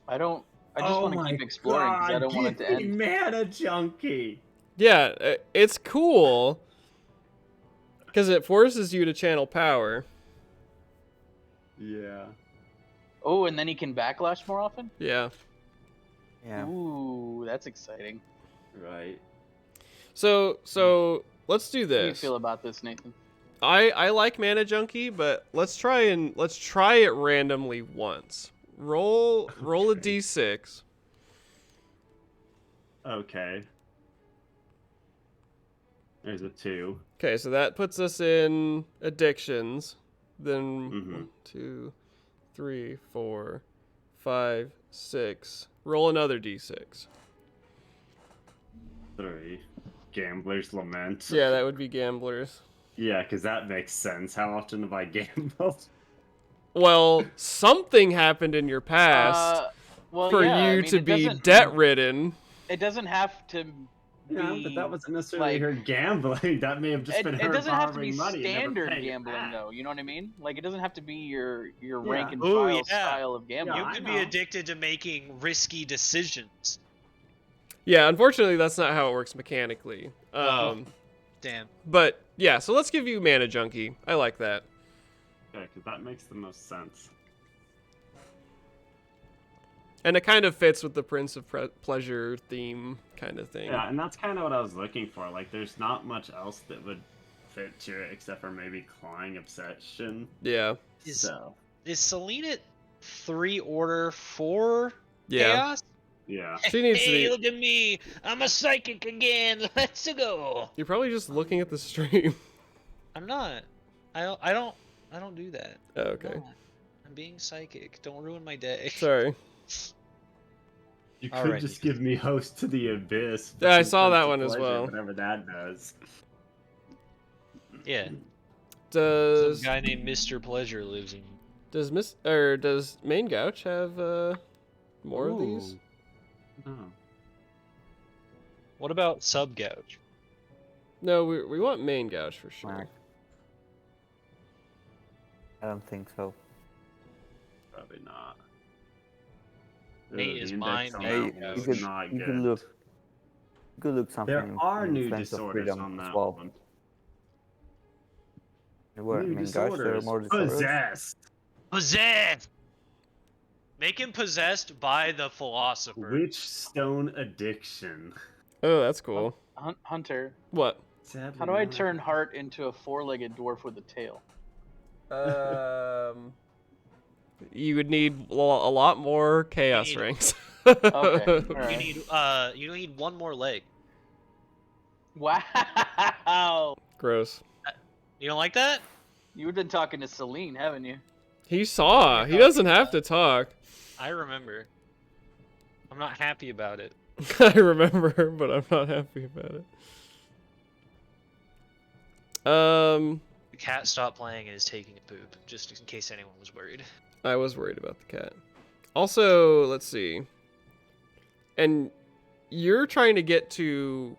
Speaker 5: I just want to keep exploring because I don't want it to end.
Speaker 4: Mana Junkie.
Speaker 2: Yeah, it's cool because it forces you to channel power.
Speaker 4: Yeah.
Speaker 5: Oh, and then he can backlash more often?
Speaker 2: Yeah.
Speaker 3: Yeah.
Speaker 5: Ooh, that's exciting.
Speaker 4: Right.
Speaker 2: So let's do
Speaker 5: How do you
Speaker 2: this.
Speaker 5: feel about this, Nathan?
Speaker 2: I like Mana Junkie, but let's try it randomly once. Roll a d6.
Speaker 4: Okay. There's a 2.
Speaker 2: Okay, so that puts us in addictions. Then
Speaker 4: Mhm.
Speaker 2: 1, 2, 3, 4, 5, 6. Roll another d6.
Speaker 4: 3. Gambler's Lament.
Speaker 2: Yeah, that would be gamblers.
Speaker 4: Yeah, because that makes sense. How often have I gambled?
Speaker 2: Well, something happened in your past for you to be debt-ridden.
Speaker 5: It doesn't have to be...
Speaker 4: Yeah, but that wasn't necessarily her gambling. That may have just been her
Speaker 5: It doesn't have to be
Speaker 4: borrowing money and never
Speaker 5: standard
Speaker 4: paying it
Speaker 5: gambling,
Speaker 4: back.
Speaker 5: though. You know what I mean? Like, it doesn't have to be your rank and
Speaker 1: Ooh,
Speaker 5: file
Speaker 1: yeah.
Speaker 5: style of gambling.
Speaker 1: You
Speaker 4: I
Speaker 1: could
Speaker 4: know.
Speaker 1: be addicted to making risky decisions.
Speaker 2: Yeah, unfortunately, that's not how it works mechanically.
Speaker 1: Damn.
Speaker 2: But yeah, so let's give you Mana Junkie. I like that.
Speaker 4: Yeah, because that makes the most sense.
Speaker 2: And it kind of fits with the Prince of Pleasure theme kind of thing.
Speaker 4: Yeah, and that's kind of what I was looking for. Like, there's not much else that would fit to it except for maybe clawing obsession.
Speaker 2: Yeah.
Speaker 4: So
Speaker 1: Is Celine at 3 order 4
Speaker 2: Yeah.
Speaker 1: chaos?
Speaker 4: yeah.
Speaker 2: She needs to
Speaker 1: Hey,
Speaker 2: be.
Speaker 1: look at me! I'm a psychic again. Let's go.
Speaker 2: You're probably just looking at the stream.
Speaker 1: I'm not. I don't do that.
Speaker 2: Oh, okay.
Speaker 1: I'm not. I'm being psychic. Don't ruin my day.
Speaker 2: Sorry.
Speaker 4: You could
Speaker 1: Alright.
Speaker 4: just give me host to the abyss.
Speaker 2: Yeah, I
Speaker 4: which
Speaker 2: saw that
Speaker 4: inflicts
Speaker 2: one as
Speaker 4: pleasure,
Speaker 2: well.
Speaker 4: Whatever that does.
Speaker 1: Yeah.
Speaker 2: Does
Speaker 1: Some guy named Mr. Pleasure lives in.
Speaker 2: does Main Gouch have more of these?
Speaker 4: Oh.
Speaker 1: What about Sub Gouch?
Speaker 2: No, we want Main Gouch for sure.
Speaker 3: Mark. I don't think so.
Speaker 4: Probably not.
Speaker 1: Nate
Speaker 4: The
Speaker 1: is
Speaker 4: index
Speaker 1: mine,
Speaker 4: on
Speaker 1: Nate.
Speaker 4: that one
Speaker 3: You
Speaker 4: was
Speaker 3: could,
Speaker 4: not
Speaker 3: you
Speaker 4: good.
Speaker 3: could look. You could look something.
Speaker 4: There are
Speaker 3: in
Speaker 4: new
Speaker 3: Friends of
Speaker 4: disorders
Speaker 3: Freedom
Speaker 4: on
Speaker 3: as
Speaker 4: that
Speaker 3: well.
Speaker 4: one.
Speaker 3: There were,
Speaker 4: New
Speaker 3: I mean, gosh, there are more disorders.
Speaker 4: Possessed.
Speaker 1: Possessed! Make him possessed by the philosopher.
Speaker 4: Witch stone addiction.
Speaker 2: Oh, that's cool.
Speaker 5: Hunter,
Speaker 2: What?
Speaker 4: Sadly,
Speaker 5: how do I
Speaker 4: none of
Speaker 5: turn
Speaker 4: it-
Speaker 5: Hart into a 4-legged dwarf with a tail?
Speaker 2: You would need a lot more chaos
Speaker 1: need-
Speaker 2: rings.
Speaker 5: Okay.
Speaker 1: You need one more leg.
Speaker 5: Wow!
Speaker 2: Gross.
Speaker 1: You don't like that?
Speaker 5: You've been talking to Celine, haven't you?
Speaker 2: He saw. He doesn't have to talk.
Speaker 1: I remember. I'm not happy about it.
Speaker 2: I remember, but I'm not happy about it.
Speaker 1: The cat stopped playing and is taking a poop, just in case anyone was worried.
Speaker 2: I was worried about the cat. Also, let's see. And you're trying to get to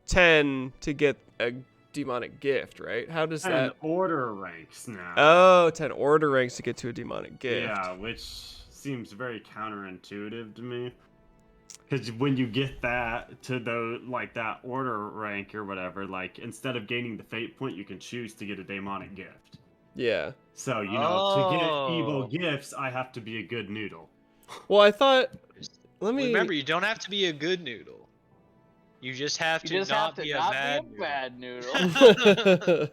Speaker 2: 10 to get a demonic gift, right? How does
Speaker 4: 10
Speaker 2: that...
Speaker 4: order ranks now.
Speaker 2: Oh, 10 order ranks to get to a demonic gift.
Speaker 4: Yeah, which seems very counterintuitive to me. Because when you get that to the that order rank or whatever, instead of gaining the fate point, you can choose to get a demonic gift.
Speaker 2: Yeah.
Speaker 4: So to get evil
Speaker 1: Oh.
Speaker 4: gifts, I have to be a good noodle.
Speaker 2: Well, I thought... Let me...
Speaker 1: Remember, you don't have to be a good noodle. You just have
Speaker 5: You
Speaker 1: to
Speaker 5: just
Speaker 1: not
Speaker 5: have to
Speaker 1: be
Speaker 5: not
Speaker 1: a
Speaker 5: be
Speaker 1: bad
Speaker 5: a
Speaker 1: noodle.
Speaker 5: bad noodle.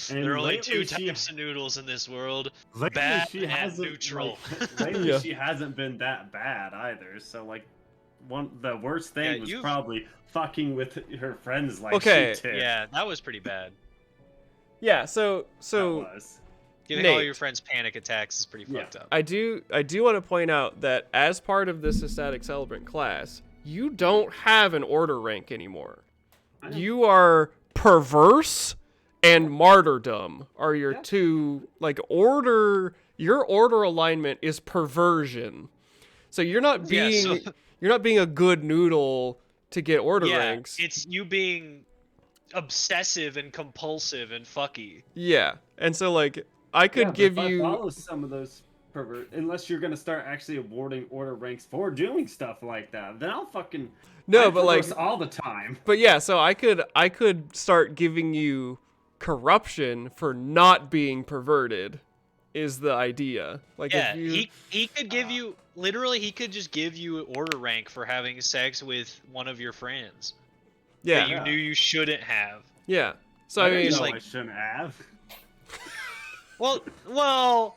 Speaker 4: And
Speaker 1: There are only
Speaker 4: lately
Speaker 1: 2 types of noodles in this world.
Speaker 4: Lately,
Speaker 1: bad
Speaker 4: she
Speaker 1: and
Speaker 4: hasn't,
Speaker 1: neutral.
Speaker 4: lately,
Speaker 2: Yeah.
Speaker 4: she hasn't been that bad either. So the worst thing
Speaker 1: Yeah,
Speaker 4: was
Speaker 1: you've-
Speaker 4: probably fucking with her friends
Speaker 2: Okay,
Speaker 4: she did.
Speaker 1: Yeah, that was pretty bad.
Speaker 2: Yeah, so
Speaker 4: That was.
Speaker 1: Giving all
Speaker 2: Nate.
Speaker 1: your friends panic attacks is pretty
Speaker 4: Yeah.
Speaker 1: fucked up.
Speaker 2: I do want to point out that as part of this Ecstatic Celebrant class, you don't have an order rank anymore.
Speaker 4: I know.
Speaker 2: You are perverse and martyrdom are your
Speaker 4: Yeah.
Speaker 2: two order. Your order alignment is perversion. So you're not
Speaker 1: Yeah,
Speaker 2: being
Speaker 1: so-
Speaker 2: you're not being a good noodle to get order
Speaker 1: Yeah,
Speaker 2: ranks.
Speaker 1: it's you being obsessive and compulsive and fucky.
Speaker 2: Yeah. And so I could
Speaker 4: but
Speaker 2: give
Speaker 4: if
Speaker 2: you
Speaker 4: I follow some of those unless you're gonna start actually awarding order ranks for doing stuff like that, then I'll fucking
Speaker 2: No,
Speaker 4: I
Speaker 2: but
Speaker 4: perverse all the time.
Speaker 2: But yeah, so I could start giving you corruption for not being perverted is the idea.
Speaker 1: Yeah,
Speaker 2: if you
Speaker 1: he could give you literally he could just give you an order rank for having sex with one of your friends
Speaker 2: yeah.
Speaker 1: that you knew you shouldn't have.
Speaker 2: Yeah. So I
Speaker 4: didn't
Speaker 2: mean
Speaker 4: know
Speaker 1: like-
Speaker 4: I shouldn't have.
Speaker 1: Well,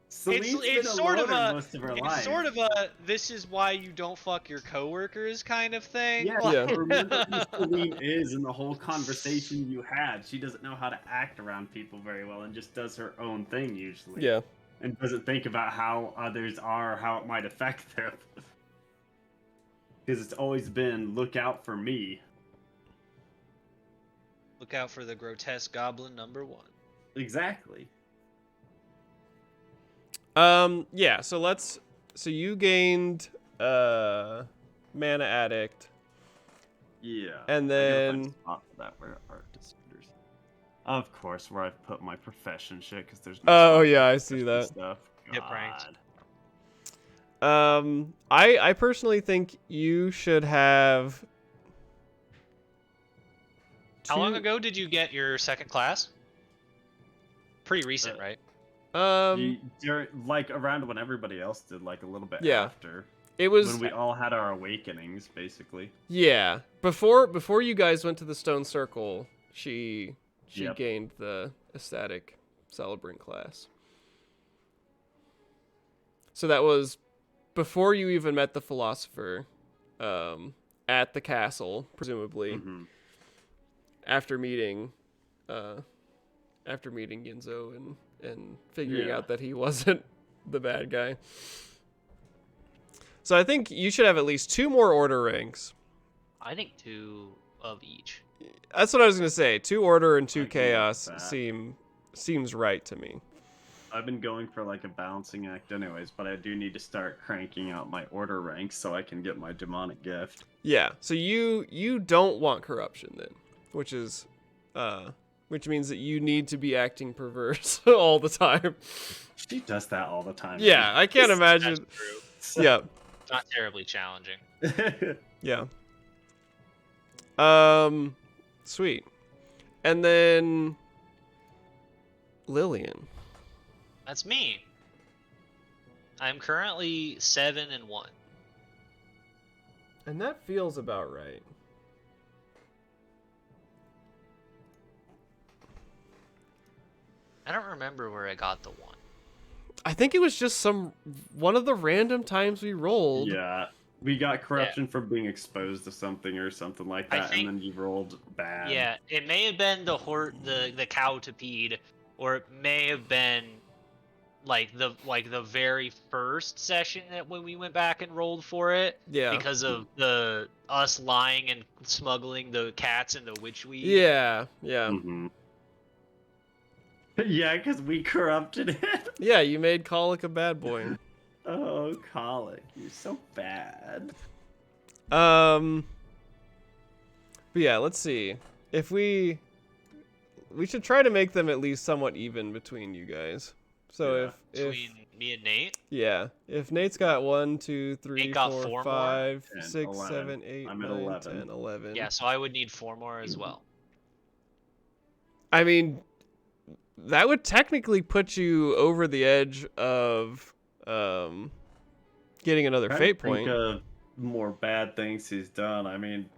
Speaker 4: Celine's been
Speaker 1: it's
Speaker 4: a
Speaker 1: sort of
Speaker 4: loner
Speaker 1: a
Speaker 4: most of her
Speaker 1: it's
Speaker 4: life.
Speaker 1: sort of a this is why you don't fuck your coworkers kind of thing.
Speaker 4: Yeah,
Speaker 2: Yeah.
Speaker 4: but remember who Celine is in the whole conversation you had. She doesn't know how to act around people very well and just does her own thing usually.
Speaker 2: yeah.
Speaker 4: And doesn't think about how others are, how it might affect them. Because it's always been, look out for me.
Speaker 1: Look out for the grotesque goblin number 1.
Speaker 4: Exactly.
Speaker 2: Yeah, so you gained Mana Addict.
Speaker 4: Yeah.
Speaker 2: And
Speaker 4: I gotta find
Speaker 2: then-
Speaker 4: a spot for that where art disorders. Of course, where I've put my profession shit, because there's no
Speaker 2: Oh
Speaker 4: spot
Speaker 2: yeah,
Speaker 4: for
Speaker 2: I see
Speaker 4: profession
Speaker 2: that.
Speaker 4: Stuff.
Speaker 1: Get pranked.
Speaker 4: God.
Speaker 2: I personally think you should have
Speaker 1: How long
Speaker 2: two-
Speaker 1: ago did you get your second class? Pretty recent, right?
Speaker 4: You're, around when everybody else did, a little bit
Speaker 2: yeah.
Speaker 4: after.
Speaker 2: It was
Speaker 4: when we all had our awakenings, basically.
Speaker 2: Yeah. Before you guys went to the Stone Circle, she
Speaker 4: Yep.
Speaker 2: gained the ecstatic celebrant class. So that was before you even met the philosopher, at the castle, presumably.
Speaker 4: Mm-hmm.
Speaker 2: After meeting Yinzo and figuring out that he wasn't the bad guy. So I think you should have at least 2 more order ranks.
Speaker 6: I think 2 of each.
Speaker 2: That's what I was gonna say. 2 order and 2
Speaker 4: I can
Speaker 2: chaos
Speaker 4: like that.
Speaker 2: seems right to me.
Speaker 4: I've been going for like a balancing act anyways, but I do need to start cranking out my order ranks so I can get my demonic gift.
Speaker 2: Yeah. So you don't want corruption then, which means that you need to be acting perverse all the time.
Speaker 4: She does that all the time.
Speaker 2: Yeah, I can't imagine.
Speaker 6: That's true.
Speaker 2: Yeah.
Speaker 6: Not terribly challenging.
Speaker 2: Yeah. Sweet. And then Lillian.
Speaker 6: That's me. I'm currently 7 and 1.
Speaker 2: And that feels about right.
Speaker 6: I don't remember where I got the 1.
Speaker 2: I think it was just one of the random times we rolled.
Speaker 4: Yeah. We got corruption from being exposed to something or something like
Speaker 6: I
Speaker 4: that,
Speaker 6: think-
Speaker 4: and then you rolled bad.
Speaker 6: Yeah, it may have been the cow tapede, or it may have been like the very first session that when we went back and rolled for it.
Speaker 2: Yeah.
Speaker 6: Because of us lying and smuggling the cats into witchweed.
Speaker 2: Yeah. Yeah.
Speaker 4: Mm-hmm. Yeah, because we corrupted it.
Speaker 2: Yeah, you made Colic a bad boy.
Speaker 4: Oh, Colic, you're so bad.
Speaker 2: But yeah, let's see. If we should try to make them at least somewhat even between you guys. So
Speaker 4: Yeah.
Speaker 2: if
Speaker 6: Between me and Nate.
Speaker 2: yeah, if Nate's got 1, 2, 3,
Speaker 6: Nate got
Speaker 2: 4,
Speaker 6: 4 more?
Speaker 2: 5,
Speaker 4: 10,
Speaker 2: 6,
Speaker 4: 11.
Speaker 2: 7, 8,
Speaker 4: I'm at
Speaker 2: 9,
Speaker 4: 11.
Speaker 2: 10, 11.
Speaker 6: Yeah, so I would need 4 more as well.
Speaker 2: I mean, that would technically put you over the edge of getting another
Speaker 4: Trying
Speaker 2: fate
Speaker 4: to think
Speaker 2: point.
Speaker 4: of more bad things he's done. I mean,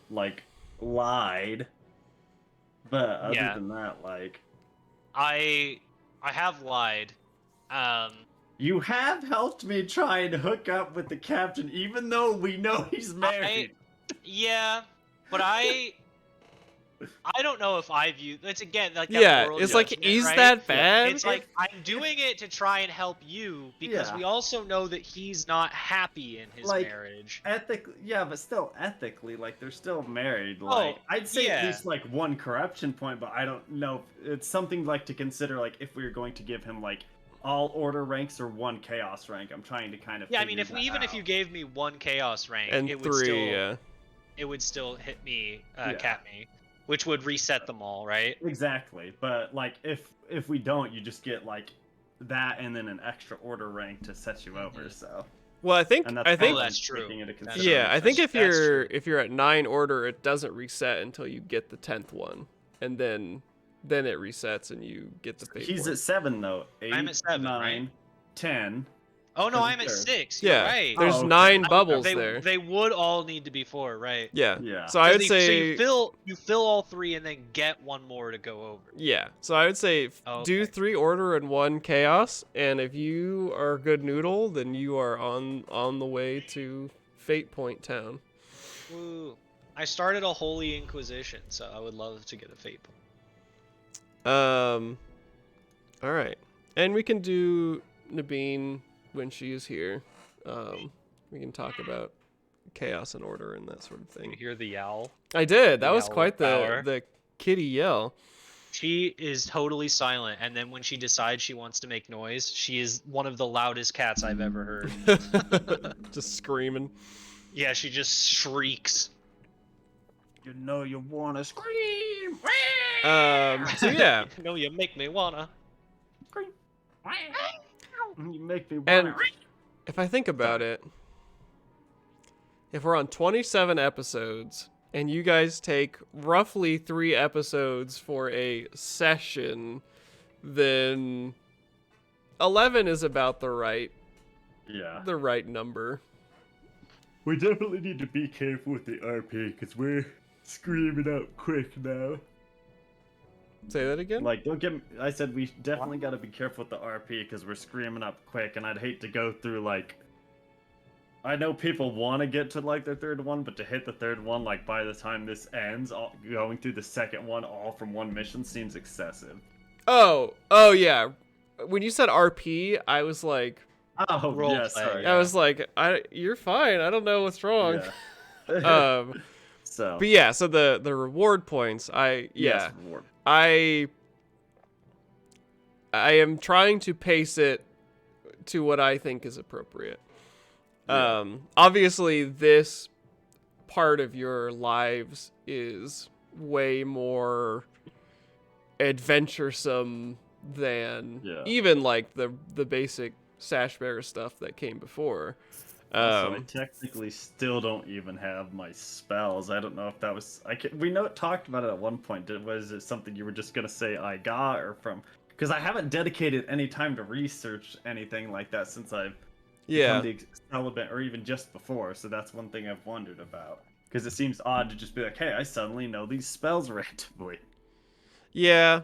Speaker 4: like, lied. But other
Speaker 6: Yeah.
Speaker 4: than that, like...
Speaker 6: I have lied.
Speaker 4: You have helped me try and hook up with the captain, even though we know he's married.
Speaker 6: Yeah, but I don't know if I view it's again like that
Speaker 2: Yeah,
Speaker 6: moral
Speaker 2: it's like,
Speaker 6: judgment,
Speaker 2: is
Speaker 6: right?
Speaker 2: that bad?
Speaker 6: It's like I'm doing it to try and help you because
Speaker 4: Yeah.
Speaker 6: we also know that he's not happy in his
Speaker 4: Like,
Speaker 6: marriage.
Speaker 4: Ethically, yeah, but still ethically, like, they're still married. Like, I'd say
Speaker 6: yeah.
Speaker 4: at least, like, 1 corruption point, but I don't know. It's something, like, to consider, like, if we were going to give him, like, all order ranks or 1 chaos rank. I'm trying to kind of
Speaker 6: Yeah, I mean,
Speaker 4: figure
Speaker 6: if
Speaker 4: that
Speaker 6: you
Speaker 4: out.
Speaker 6: gave me 1 chaos rank,
Speaker 2: And
Speaker 6: it would
Speaker 2: 3,
Speaker 6: still
Speaker 2: yeah.
Speaker 6: it would still hit me,
Speaker 4: Yeah.
Speaker 6: cap me, which would reset them all, right?
Speaker 4: Exactly, but, like, if we don't, you just get, like, that and then an extra order rank to set you over, so...
Speaker 2: Well, I think
Speaker 4: And
Speaker 2: I
Speaker 4: that's
Speaker 2: think
Speaker 6: Oh, that's true.
Speaker 4: taking into
Speaker 6: That's-
Speaker 4: consideration.
Speaker 2: yeah, I think
Speaker 6: That's
Speaker 2: if
Speaker 6: true.
Speaker 2: you're at 9 order, it doesn't reset until you get the 10th one, and then it resets and you get the fate
Speaker 4: He's
Speaker 2: point.
Speaker 4: at 7, though. 8,
Speaker 6: I'm at 7,
Speaker 4: 9,
Speaker 6: right?
Speaker 4: 10.
Speaker 6: Oh no,
Speaker 4: As a
Speaker 6: I'm at
Speaker 4: third.
Speaker 6: 6. You're
Speaker 2: Yeah,
Speaker 6: right.
Speaker 2: there's
Speaker 4: Oh, okay.
Speaker 2: 9 bubbles
Speaker 6: they,
Speaker 2: there.
Speaker 6: They would all need to be 4, right?
Speaker 2: Yeah.
Speaker 4: Yeah.
Speaker 2: So I would
Speaker 6: So
Speaker 2: say
Speaker 6: you fill all 3 and then get 1 more to go over.
Speaker 2: yeah. So I would say
Speaker 6: Oh,
Speaker 2: do
Speaker 6: okay.
Speaker 2: 3 order and 1 chaos, and if you are a good noodle, then you are on the way to Fate Point Town.
Speaker 6: Woo. I started a Holy Inquisition, so I would love to get a fate point.
Speaker 2: All right, and we can do Nabin when she is here. We can talk about chaos and order and that sort of
Speaker 6: You
Speaker 2: thing.
Speaker 6: hear the owl?
Speaker 2: I did. That was
Speaker 6: Owl
Speaker 2: quite
Speaker 6: power.
Speaker 2: the kitty yell.
Speaker 6: She is totally silent, and then when she decides she wants to make noise, she is one of the loudest cats I've ever heard.
Speaker 2: Just screaming.
Speaker 6: Yeah, she just shrieks.
Speaker 4: You know you want to scream.
Speaker 2: So yeah,
Speaker 6: No, you make me wanna.
Speaker 4: Scream. You make me
Speaker 2: and
Speaker 4: want
Speaker 2: if I think about it, if we're on 27 episodes and you guys take roughly 3 episodes for a session, then 11 is about the right
Speaker 4: Yeah.
Speaker 2: number.
Speaker 4: We definitely need to be careful with the RP because we're screaming out quick now.
Speaker 2: Say that again?
Speaker 4: Like, don't get me, I said we definitely got to be careful with the RP because we're screaming up quick, and I'd hate to go through, like... I know people want to get to, like, their third one, but to hit the third one, like, by the time this ends, going through the second one all from one mission seems excessive.
Speaker 2: Oh, yeah. When you said RP, I was like...
Speaker 4: Oh,
Speaker 6: Role
Speaker 4: yeah,
Speaker 6: play,
Speaker 4: sorry.
Speaker 2: I was like, you're fine. I don't know what's wrong.
Speaker 4: Yeah. So.
Speaker 2: But yeah, so the reward points,
Speaker 4: Yes, reward.
Speaker 2: I am trying to pace it to what I think is appropriate.
Speaker 4: Yeah.
Speaker 2: Obviously this part of your lives is way more adventuresome than even like the basic Sash Bearer stuff that came before.
Speaker 4: So I technically still don't even have my spells. I don't know if that was we talked about it at one point. Was it something you were just gonna say I got or from? Because I haven't dedicated any time to research anything like that since I've become the celibate, or even just before. So that's one thing I've wondered about. Because it seems odd to just be like, hey, I suddenly know these spells randomly.
Speaker 2: Yeah.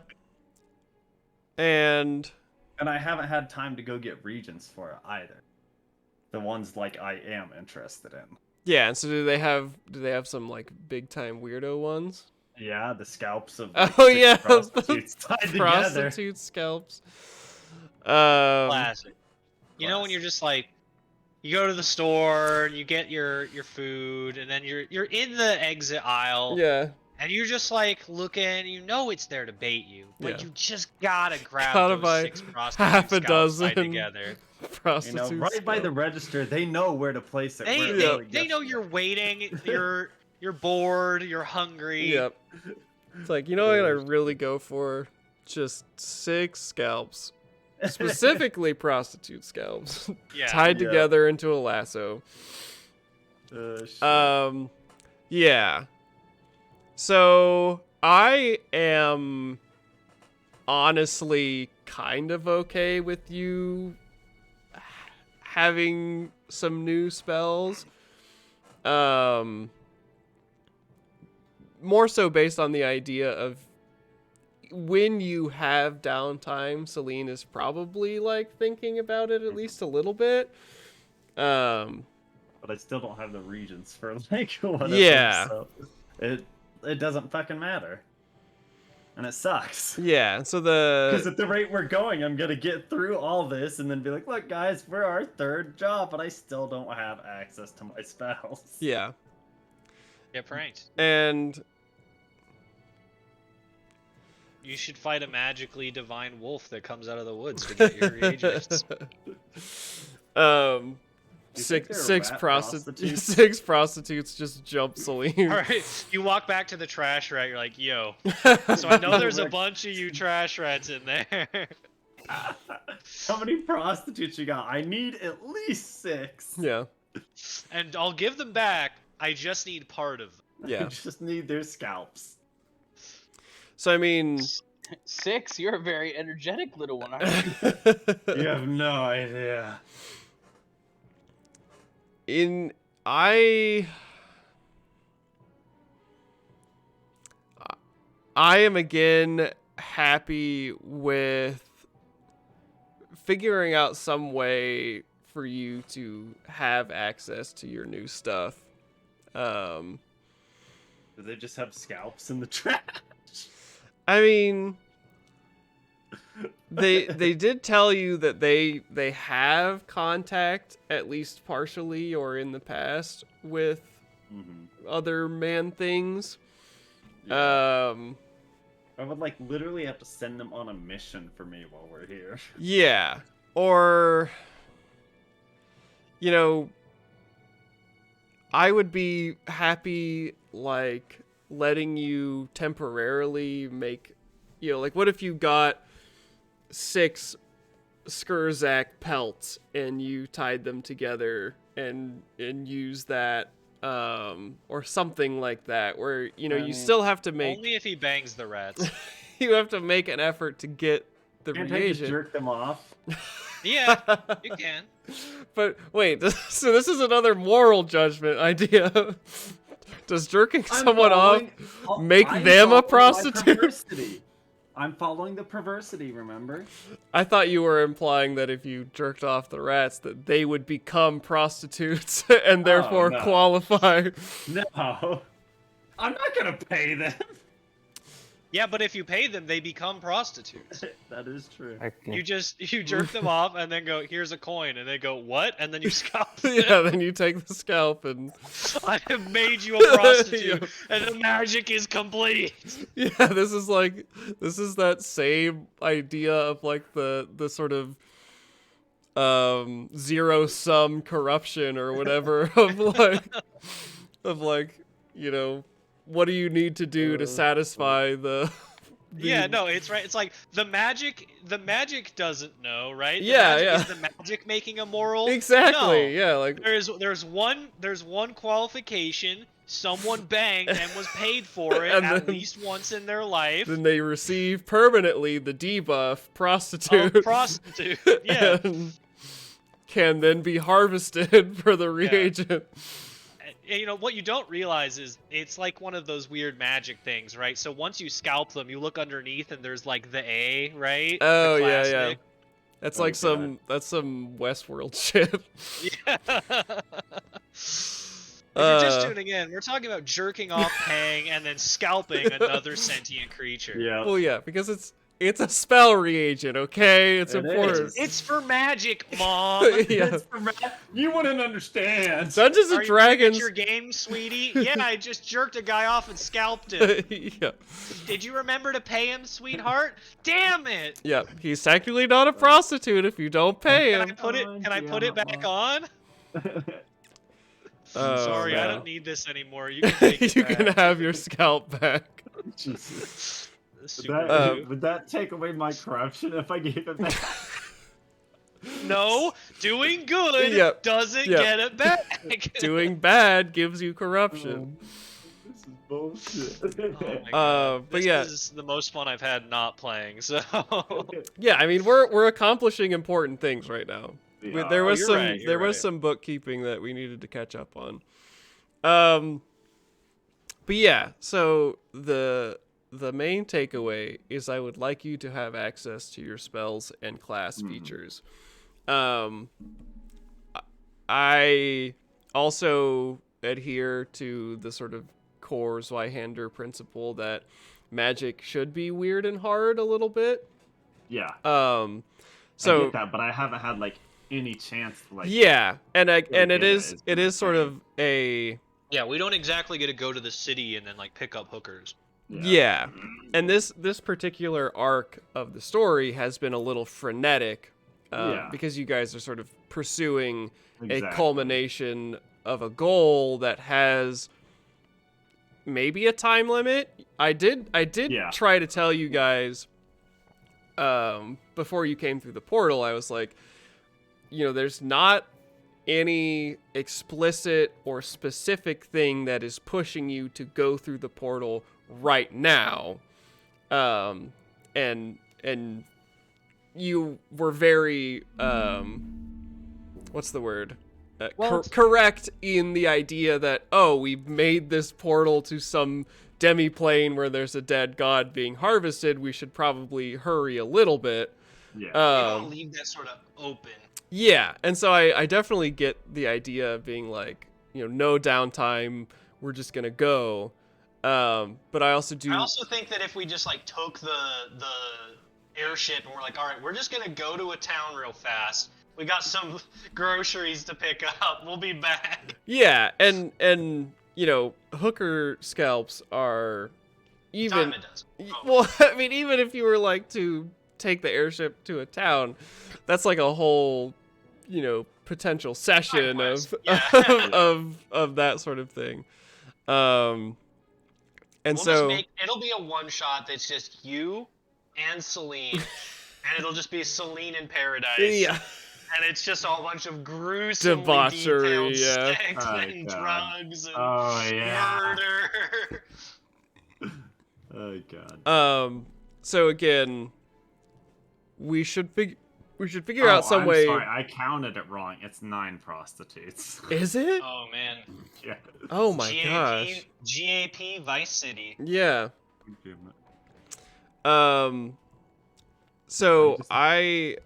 Speaker 2: And
Speaker 4: I haven't had time to go get regions for it either. The ones like I am interested in.
Speaker 2: Yeah, and so do they have some like big time weirdo ones?
Speaker 4: Yeah, the scalps of like, prostitutes tied together.
Speaker 2: Prostitute scalps.
Speaker 6: Classic. You know when you're just like, you go to the store and you get your food, and then you're in the exit aisle.
Speaker 2: Yeah.
Speaker 6: And you're just like looking, you know it's there to bait you, but you just gotta grab
Speaker 2: Gotta
Speaker 6: those
Speaker 2: buy
Speaker 6: 6 prostitutes
Speaker 2: half a dozen
Speaker 6: tied together.
Speaker 2: Prostitutes.
Speaker 4: You know, right by the register, they know where to place it.
Speaker 6: They know you're waiting, you're bored, you're hungry.
Speaker 2: Yep. It's like, you know what I really go for? Just 6 scalps. Specifically prostitute scalps. Tied together into a lasso. Yeah. So, I am honestly kind of okay with you having some new spells. More so based on the idea of when you have downtime, Celine is probably like thinking about it at least a little bit.
Speaker 4: But I still don't have the regions for like one of them, so it doesn't fucking matter. And it sucks.
Speaker 2: Yeah, so
Speaker 4: because at the rate we're going, I'm gonna get through all this and then be like, look guys, we're our 3rd job, but I still don't have access to my spells.
Speaker 2: Yeah.
Speaker 6: Get pranked.
Speaker 2: And
Speaker 6: you should fight a magically divine wolf that comes out of the woods to get your reagents.
Speaker 2: Six prostitutes just jump Celine.
Speaker 6: All right, you walk back to the trash rat. You're like, yo. So I know there's a bunch of you trash rats in there.
Speaker 4: How many prostitutes you got? I need at least 6.
Speaker 2: Yeah.
Speaker 6: And I'll give them back. I just need part of them.
Speaker 2: Yeah.
Speaker 4: I just need their scalps.
Speaker 2: So I mean,
Speaker 5: 6? You're a very energetic little one, aren't you?
Speaker 4: You have no idea.
Speaker 2: I am again happy with figuring out some way for you to have access to your new stuff.
Speaker 4: Do they just have scalps in the trash?
Speaker 2: I mean, they did tell you that they have contact, at least partially or in the past, with other man things.
Speaker 4: Yeah. I would like literally have to send them on a mission for me while we're here.
Speaker 2: Yeah. Or, you know, I would be happy like letting you temporarily make, you know, like what if you got 6 Skurzak pelts and you tied them together and use that or something like that, where you know you still have to make
Speaker 6: only if he bangs the rats.
Speaker 2: You have to make an effort to get the
Speaker 4: Can't I
Speaker 2: reagent.
Speaker 4: just jerk them off?
Speaker 6: Yeah, you can.
Speaker 2: But wait, so this is another moral judgment idea. Does jerking someone off make them a prostitute?
Speaker 4: I'm following the perversity, remember?
Speaker 2: I thought you were implying that if you jerked off the rats, that they would become prostitutes and therefore
Speaker 4: no.
Speaker 2: qualify.
Speaker 4: No. I'm not gonna pay them.
Speaker 1: Yeah, but if you pay them, they become prostitutes.
Speaker 4: That is true.
Speaker 3: Okay.
Speaker 1: You jerk them off and then go, here's a coin, and they go, what? And then you scalp them.
Speaker 2: Yeah, then you take the scalp and
Speaker 1: I have made you a prostitute, and the magic is complete.
Speaker 2: yeah, this is that same idea of like the sort of zero sum corruption or whatever of like you know, what do you need to do to satisfy the
Speaker 1: Yeah, no, it's right. It's like the magic doesn't know, right? The
Speaker 2: Yeah,
Speaker 1: magic
Speaker 2: yeah.
Speaker 1: Is the magic making a moral?
Speaker 2: exactly,
Speaker 1: No.
Speaker 2: yeah, like
Speaker 1: There's one qualification. Someone banged and was paid for it
Speaker 2: And
Speaker 1: at
Speaker 2: then-
Speaker 1: least once in their life.
Speaker 2: then they receive permanently the debuff prostitute.
Speaker 1: Of prostitute. Yeah.
Speaker 2: And can then be harvested for the reagent.
Speaker 1: And, you know what you don't realize is it's like one of those weird magic things, right? So once you scalp them, you look underneath and there's like the A, right?
Speaker 2: Oh
Speaker 1: The
Speaker 2: yeah, yeah.
Speaker 1: classic.
Speaker 2: That's
Speaker 4: Oh,
Speaker 2: like
Speaker 4: God.
Speaker 2: that's some Westworld shit.
Speaker 1: Yeah. If you're just
Speaker 2: Uh,
Speaker 1: tuning in, we're talking about jerking off Pang and then scalping another sentient creature.
Speaker 4: Yeah.
Speaker 2: Well, yeah, because it's a spell reagent, okay? It's
Speaker 4: It
Speaker 2: important.
Speaker 4: is.
Speaker 1: It's for magic, Mom.
Speaker 2: Yeah.
Speaker 4: You wouldn't understand.
Speaker 2: Dungeons
Speaker 1: Are
Speaker 2: and
Speaker 1: you gonna get
Speaker 2: Dragons.
Speaker 1: your game, sweetie? Yeah, I just jerked a guy off and scalped him.
Speaker 2: Yeah,
Speaker 1: Did you remember to pay him, sweetheart? Damn it!
Speaker 2: yeah. He's technically not a prostitute if you don't pay
Speaker 1: Can I
Speaker 2: him.
Speaker 1: put it? Can I put it back on?
Speaker 2: Oh,
Speaker 1: Sorry, I
Speaker 2: no.
Speaker 1: don't need this anymore. You can take it
Speaker 2: You
Speaker 1: back.
Speaker 2: can have your scalp back.
Speaker 4: Jesus.
Speaker 1: Super
Speaker 4: Would that take away my corruption if I gave it back?
Speaker 1: No, doing good
Speaker 2: Yep,
Speaker 1: doesn't
Speaker 2: yep.
Speaker 1: get it back.
Speaker 2: Doing bad gives you corruption.
Speaker 4: This is bullshit.
Speaker 1: Oh my God.
Speaker 2: But
Speaker 1: This
Speaker 2: yeah.
Speaker 1: is the most fun I've had not playing. So
Speaker 2: Yeah, I mean we're accomplishing important things right now.
Speaker 4: Yeah.
Speaker 2: There was
Speaker 1: you're
Speaker 2: some
Speaker 1: right, you're
Speaker 2: there was
Speaker 1: right.
Speaker 2: some bookkeeping that we needed to catch up on. But yeah, so the main takeaway is I would like you to have access to your spells and class features. I also adhere to the sort of core Zweihander principle that magic should be weird and hard a little bit.
Speaker 4: Yeah.
Speaker 2: So
Speaker 4: I get that, but I haven't had like any chance to like.
Speaker 2: yeah, and it
Speaker 4: get
Speaker 2: is
Speaker 4: it.
Speaker 2: it is sort of a
Speaker 1: yeah, we don't exactly get to go to the city and then like pick up hookers.
Speaker 2: yeah. And this particular arc of the story has been a little frenetic because you guys are sort of pursuing
Speaker 4: Exactly.
Speaker 2: a culmination of a goal that has maybe a time limit. I did
Speaker 4: Yeah.
Speaker 2: try to tell you guys before you came through the portal. I was like, you know, there's not any explicit or specific thing that is pushing you to go through the portal right now. And you were very what's the word? Correct in the idea that, oh, we've made this portal to some demi-plane where there's a dead god being harvested. We should probably hurry a little bit.
Speaker 4: Yeah.
Speaker 1: You don't leave that sort of open.
Speaker 2: Yeah, and so I definitely get the idea of being like, you know, no downtime. We're just gonna go. But I also do.
Speaker 1: I also think that if we just like took the airship and we're like, all right, we're just gonna go to a town real fast. We got some groceries to pick up. We'll be back.
Speaker 2: Yeah, and you know, hooker scalps are even.
Speaker 1: Time it does.
Speaker 2: Well, I mean, even if you were like to take the airship to a town, that's like a whole, you know, potential session
Speaker 1: quest,
Speaker 2: of
Speaker 1: yeah.
Speaker 2: of that sort of thing. And
Speaker 1: We'll
Speaker 2: so
Speaker 1: it'll be a one shot that's just you and Celine, and it'll just be Celine in paradise.
Speaker 2: yeah.
Speaker 1: And it's just all a bunch of gruesome
Speaker 2: Debauchery,
Speaker 1: detailed
Speaker 2: yeah.
Speaker 1: sex
Speaker 4: Oh,
Speaker 1: and
Speaker 4: God.
Speaker 1: drugs and
Speaker 4: Oh yeah.
Speaker 1: murder.
Speaker 4: Oh god.
Speaker 2: So again, we should We should figure out some
Speaker 4: I'm
Speaker 2: way.
Speaker 4: Sorry, I counted it wrong. It's 9 prostitutes.
Speaker 2: Is it?
Speaker 1: Oh man.
Speaker 4: Yeah.
Speaker 2: Oh my gosh.
Speaker 1: GAP Vice City.
Speaker 2: Yeah. So I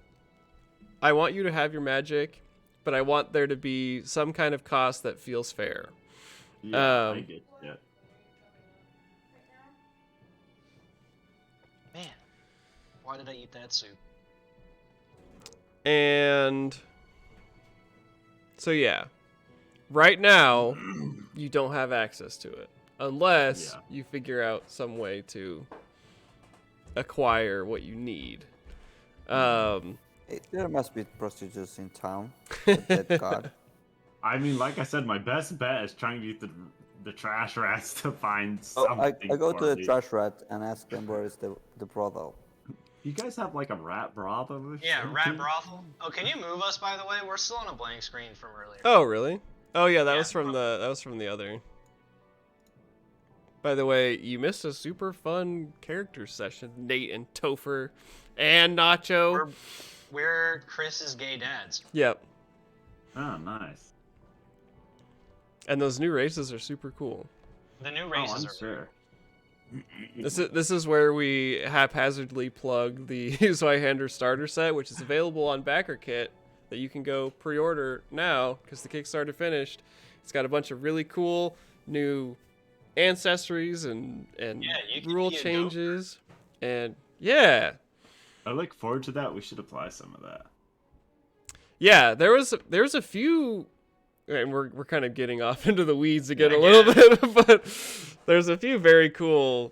Speaker 2: want you to have your magic, but I want there to be some kind of cost that feels fair.
Speaker 4: Yeah, I get it.
Speaker 1: Man, why did I eat that soup?
Speaker 2: And so yeah, right now you don't have access to it unless you figure out some way to acquire what you need.
Speaker 3: There must be prostitutes in town. That God.
Speaker 4: I mean, like I said, my best bet is trying to get the trash rats to find
Speaker 3: Oh,
Speaker 4: something.
Speaker 3: I go to the
Speaker 4: me.
Speaker 3: trash rat and ask them where is the brothel.
Speaker 4: You guys have like a rat brothel? Or
Speaker 1: Yeah,
Speaker 4: something?
Speaker 1: rat brothel. Oh, can you move us, by the way? We're still on a blank screen from earlier.
Speaker 2: Oh really? Oh yeah, that
Speaker 1: Yeah,
Speaker 2: was from the other. By the way, you missed a super fun character session. Nate and Topher and Nacho.
Speaker 1: We're Chris's gay dads.
Speaker 2: Yep.
Speaker 4: Oh, nice.
Speaker 2: And those new races are super cool.
Speaker 1: The new
Speaker 4: Oh,
Speaker 1: races
Speaker 4: I'm
Speaker 1: are.
Speaker 4: sure.
Speaker 2: This is where we haphazardly plug the Zweihander starter set, which is available on BackerKit that you can go pre-order now because the Kickstarter finished. It's got a bunch of really cool new ancestries and
Speaker 1: you can
Speaker 2: rule
Speaker 1: be a
Speaker 2: changes. And yeah.
Speaker 4: I look forward to that. We should apply some of that.
Speaker 2: Yeah, there's a few, and we're kind of getting off into the weeds again a little bit, but there's a few very cool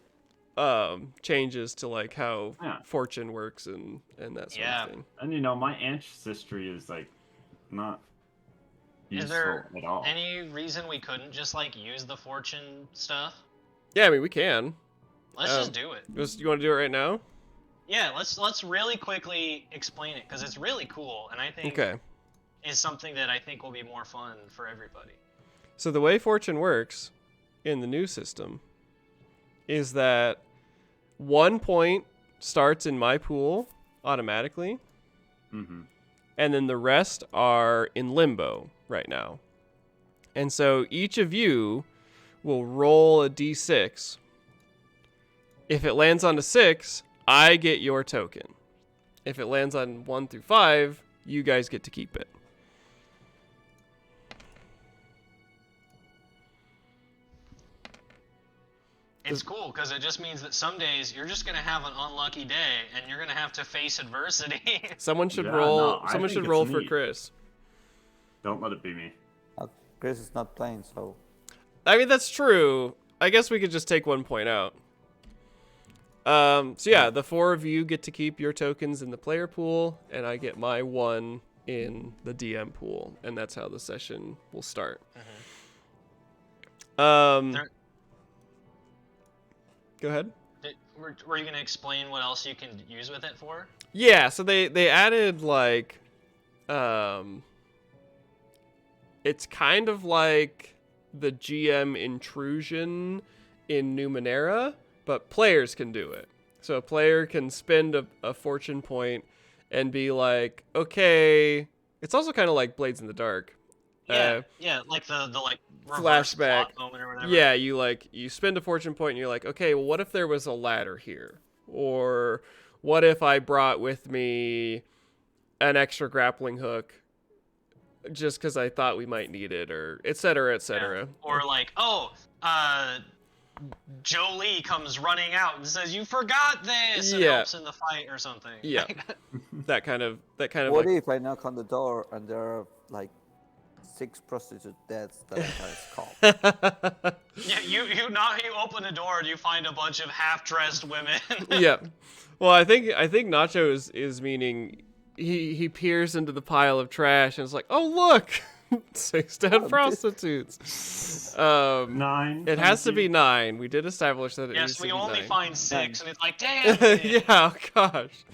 Speaker 2: changes to like how fortune works and that sort of thing.
Speaker 4: And my ancestry is like not
Speaker 1: Is
Speaker 4: useful
Speaker 1: there
Speaker 4: at all.
Speaker 1: any reason we couldn't just like use the fortune stuff?
Speaker 2: Yeah, I mean we can.
Speaker 1: Let's just do it.
Speaker 2: You want to do it right now?
Speaker 1: Yeah, let's really quickly explain it because it's really cool, and I think is something that I think will be more fun for everybody.
Speaker 2: So the way fortune works in the new system is that 1 point starts in my pool automatically, and then the rest are in limbo right now. And so each of you will roll a d6. If it lands on a 6, I get your token. If it lands on 1 through 5, you guys get to keep it.
Speaker 1: It's cool because it just means that some days you're just gonna have an unlucky day and you're gonna have to face adversity.
Speaker 2: Someone should
Speaker 4: Yeah,
Speaker 2: roll.
Speaker 4: no, I
Speaker 2: someone
Speaker 4: think
Speaker 2: should
Speaker 4: it's
Speaker 2: roll for
Speaker 4: neat.
Speaker 2: Chris.
Speaker 4: Don't let it be me.
Speaker 3: Chris is not playing, so
Speaker 2: I mean that's true. I guess we could just take 1 point out. So yeah, the 4 of you get to keep your tokens in the player pool, and I get my 1 in the DM pool, and that's how the session will start. Go ahead.
Speaker 1: Were you gonna explain what else you can use with it for?
Speaker 2: Yeah, so they added like, it's kind of like the GM intrusion in Numenera, but players can do it. So a player can spend a fortune point and be like, okay, it's also kind of like Blades in the Dark.
Speaker 1: Yeah, like the like reverse
Speaker 2: flashback
Speaker 1: plot moment or whatever.
Speaker 2: Yeah, you spend a fortune point and you're like, okay, well, what if there was a ladder here? Or what if I brought with me an extra grappling hook just because I thought we might need it, or et cetera, et cetera.
Speaker 1: Yeah. Or like, Jolie comes running out and says, "You forgot this," and helps in the fight or something.
Speaker 2: Yeah, that kind of.
Speaker 3: What if I knock on the door and there are like 6 prostitute deaths that I can't call?
Speaker 1: Yeah, you open the door and you find a bunch of half-dressed women.
Speaker 2: Yeah, well, I think Nacho is meaning he peers into the pile of trash and is like, oh look, 6 dead prostitutes.
Speaker 4: 9.
Speaker 2: It has to be 9. We did establish that it needs
Speaker 1: Yes,
Speaker 2: to
Speaker 1: we
Speaker 2: be
Speaker 1: only
Speaker 2: 9.
Speaker 1: find 6, and it's like, damn.
Speaker 2: Yeah, oh gosh.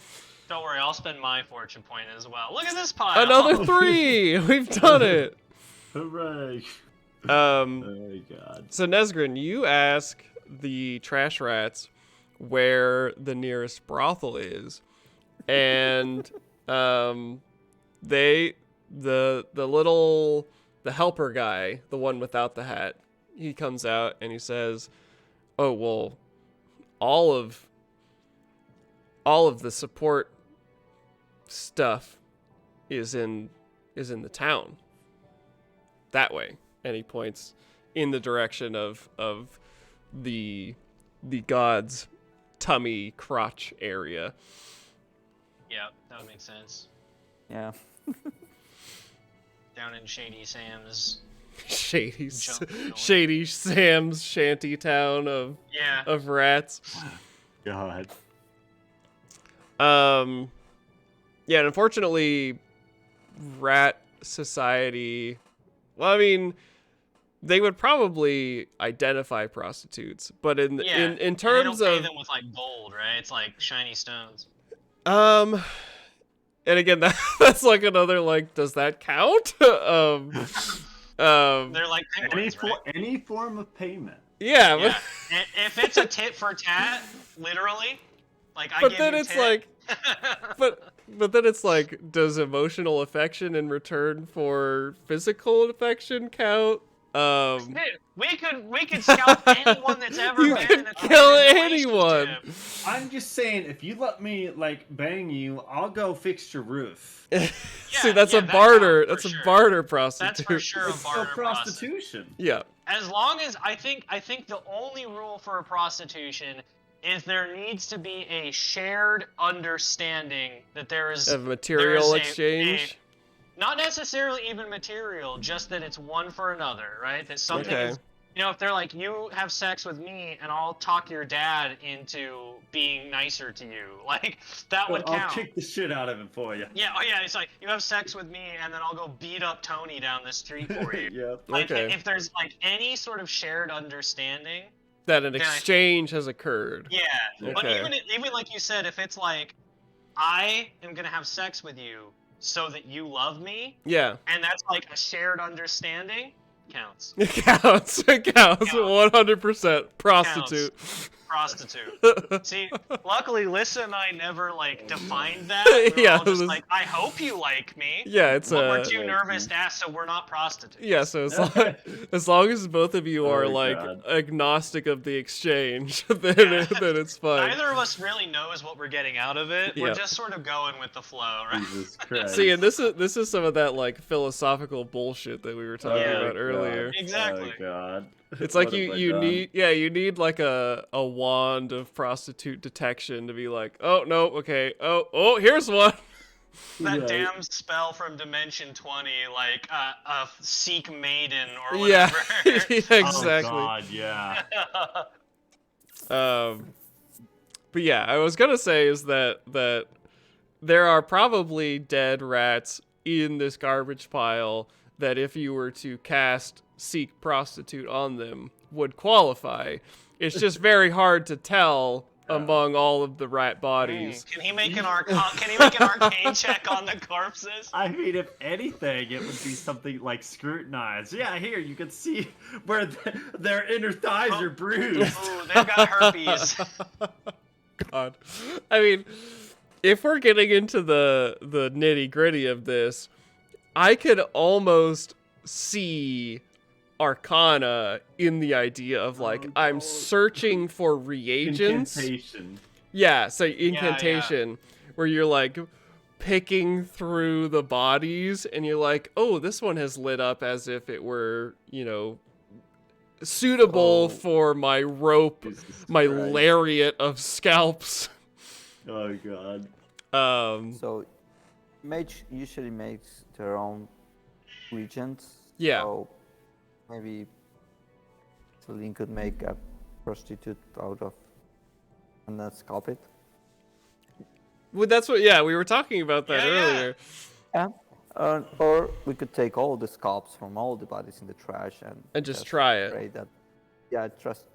Speaker 1: Don't worry, I'll spend my fortune point as well. Look at this pile.
Speaker 2: Another 3. We've done it.
Speaker 4: Hooray!
Speaker 2: Oh
Speaker 4: God.
Speaker 2: So Nez Grin, you ask the trash rats where the nearest brothel is, and the helper guy, the one without the hat, he comes out and he says, "Oh well, all of the support stuff is in the town. That way." And he points in the direction of the god's tummy crotch area.
Speaker 6: Yeah, that would make sense.
Speaker 3: Yeah.
Speaker 6: Down in Shady Sam's.
Speaker 2: Shady
Speaker 6: Junk
Speaker 2: Sam's shanty town of rats.
Speaker 4: God.
Speaker 2: Yeah, and unfortunately, rat society. Well, I mean, they would probably identify prostitutes, but in terms
Speaker 6: they don't pay
Speaker 2: of
Speaker 6: them with like gold, right? It's like shiny stones.
Speaker 2: and again, that's like another like, does that count?
Speaker 6: They're like penguins, right?
Speaker 4: Any form of payment.
Speaker 2: Yeah,
Speaker 6: Yeah. If it's a tit for tat, literally, like I
Speaker 2: but
Speaker 6: give
Speaker 2: then
Speaker 6: you
Speaker 2: it's
Speaker 6: tit.
Speaker 2: like, but then it's like, does emotional affection in return for physical affection count?
Speaker 6: Dude, we could scalp anyone that's ever
Speaker 2: You
Speaker 6: been
Speaker 2: could
Speaker 6: in a
Speaker 2: kill
Speaker 6: committed
Speaker 2: anyone.
Speaker 6: relationship.
Speaker 4: I'm just saying, if you let me like bang you, I'll go fix your roof.
Speaker 2: See, that's a
Speaker 6: that
Speaker 2: barter.
Speaker 6: counts for
Speaker 2: That's a
Speaker 6: sure.
Speaker 2: barter prostitute.
Speaker 6: That's for sure a
Speaker 4: It's still
Speaker 6: barter
Speaker 4: prostitution.
Speaker 2: Yeah.
Speaker 6: As long as I think the only rule for a prostitution is there needs to be a shared understanding that there is
Speaker 2: Of material
Speaker 6: there's
Speaker 2: exchange.
Speaker 6: not necessarily even material, just that it's one for another, right? That something
Speaker 2: Okay.
Speaker 6: is, if they're like, you have sex with me and I'll talk your dad into being nicer to you, like that would
Speaker 4: I'll
Speaker 6: count.
Speaker 4: kick the shit out of him for you.
Speaker 6: Yeah, oh yeah, it's like, you have sex with me and then I'll go beat up Tony down the street for you.
Speaker 4: Yep.
Speaker 6: Like,
Speaker 2: Okay.
Speaker 6: if there's like any sort of shared understanding,
Speaker 2: That an
Speaker 6: then I-
Speaker 2: exchange has occurred.
Speaker 6: yeah. But
Speaker 2: Okay.
Speaker 6: even like you said, if it's like, I am gonna have sex with you so that you love me,
Speaker 2: Yeah.
Speaker 6: and that's like a shared understanding, counts.
Speaker 2: It counts. It counts. 100%. Prostitute.
Speaker 6: Prostitute. See, luckily, Lissa and I never like defined that. We were
Speaker 2: Yeah,
Speaker 6: all just
Speaker 2: this-
Speaker 6: like, I hope you like me.
Speaker 2: Yeah, it's
Speaker 6: But we're
Speaker 2: a.
Speaker 6: too nervous to ask, so we're not prostitutes.
Speaker 2: Yeah, so as long as both of you are
Speaker 4: Oh,
Speaker 2: like
Speaker 4: God.
Speaker 2: agnostic of the exchange, then it's fine.
Speaker 6: Neither of us really knows what we're getting out of it. We're
Speaker 2: Yeah.
Speaker 6: just sort of going with the flow, right?
Speaker 4: Jesus Christ.
Speaker 2: See, and this is some of that like philosophical bullshit that we were talking
Speaker 6: Yeah.
Speaker 2: about earlier.
Speaker 6: Exactly.
Speaker 4: Oh God.
Speaker 2: It's like
Speaker 4: What have I
Speaker 2: you
Speaker 4: done?
Speaker 2: need like a wand of prostitute detection to be like, oh no, okay, oh here's one.
Speaker 6: That
Speaker 4: Right.
Speaker 6: damn spell from Dimension 20, like a Seek Maiden or
Speaker 2: Yeah,
Speaker 6: whatever.
Speaker 2: yeah,
Speaker 4: Oh
Speaker 2: exactly.
Speaker 4: God, yeah.
Speaker 2: But yeah, I was gonna say is that there are probably dead rats in this garbage pile that if you were to cast Seek Prostitute on them would qualify. It's just very hard to tell among all of the rat bodies.
Speaker 6: Can he make an arcane check on the corpses?
Speaker 4: I mean, if anything, it would be something like scrutinized. Yeah, here you can see where their inner thighs are bruised.
Speaker 6: Ooh, they've got herpes.
Speaker 2: God. I mean, if we're getting into the nitty-gritty of this, I could almost see Arcana in the idea of like,
Speaker 4: Oh,
Speaker 2: I'm
Speaker 4: no.
Speaker 2: searching for reagents.
Speaker 4: Incantation.
Speaker 2: Yeah, so incantation, where you're like picking through the bodies and you're like, oh, this one has lit up as if it were, suitable
Speaker 4: Oh.
Speaker 2: for my rope,
Speaker 4: Jesus
Speaker 2: my
Speaker 4: Christ.
Speaker 2: lariat of scalps.
Speaker 4: Oh God.
Speaker 3: So, mage usually makes their own regents.
Speaker 2: Yeah.
Speaker 3: So maybe Celine could make a prostitute out of and then scalp it.
Speaker 2: well, that's what, we were talking about that
Speaker 6: Yeah, yeah.
Speaker 2: earlier.
Speaker 3: Yeah. Or we could take all the scalps from all the bodies in the trash
Speaker 2: And just try it.
Speaker 3: pray that. Yeah, trust.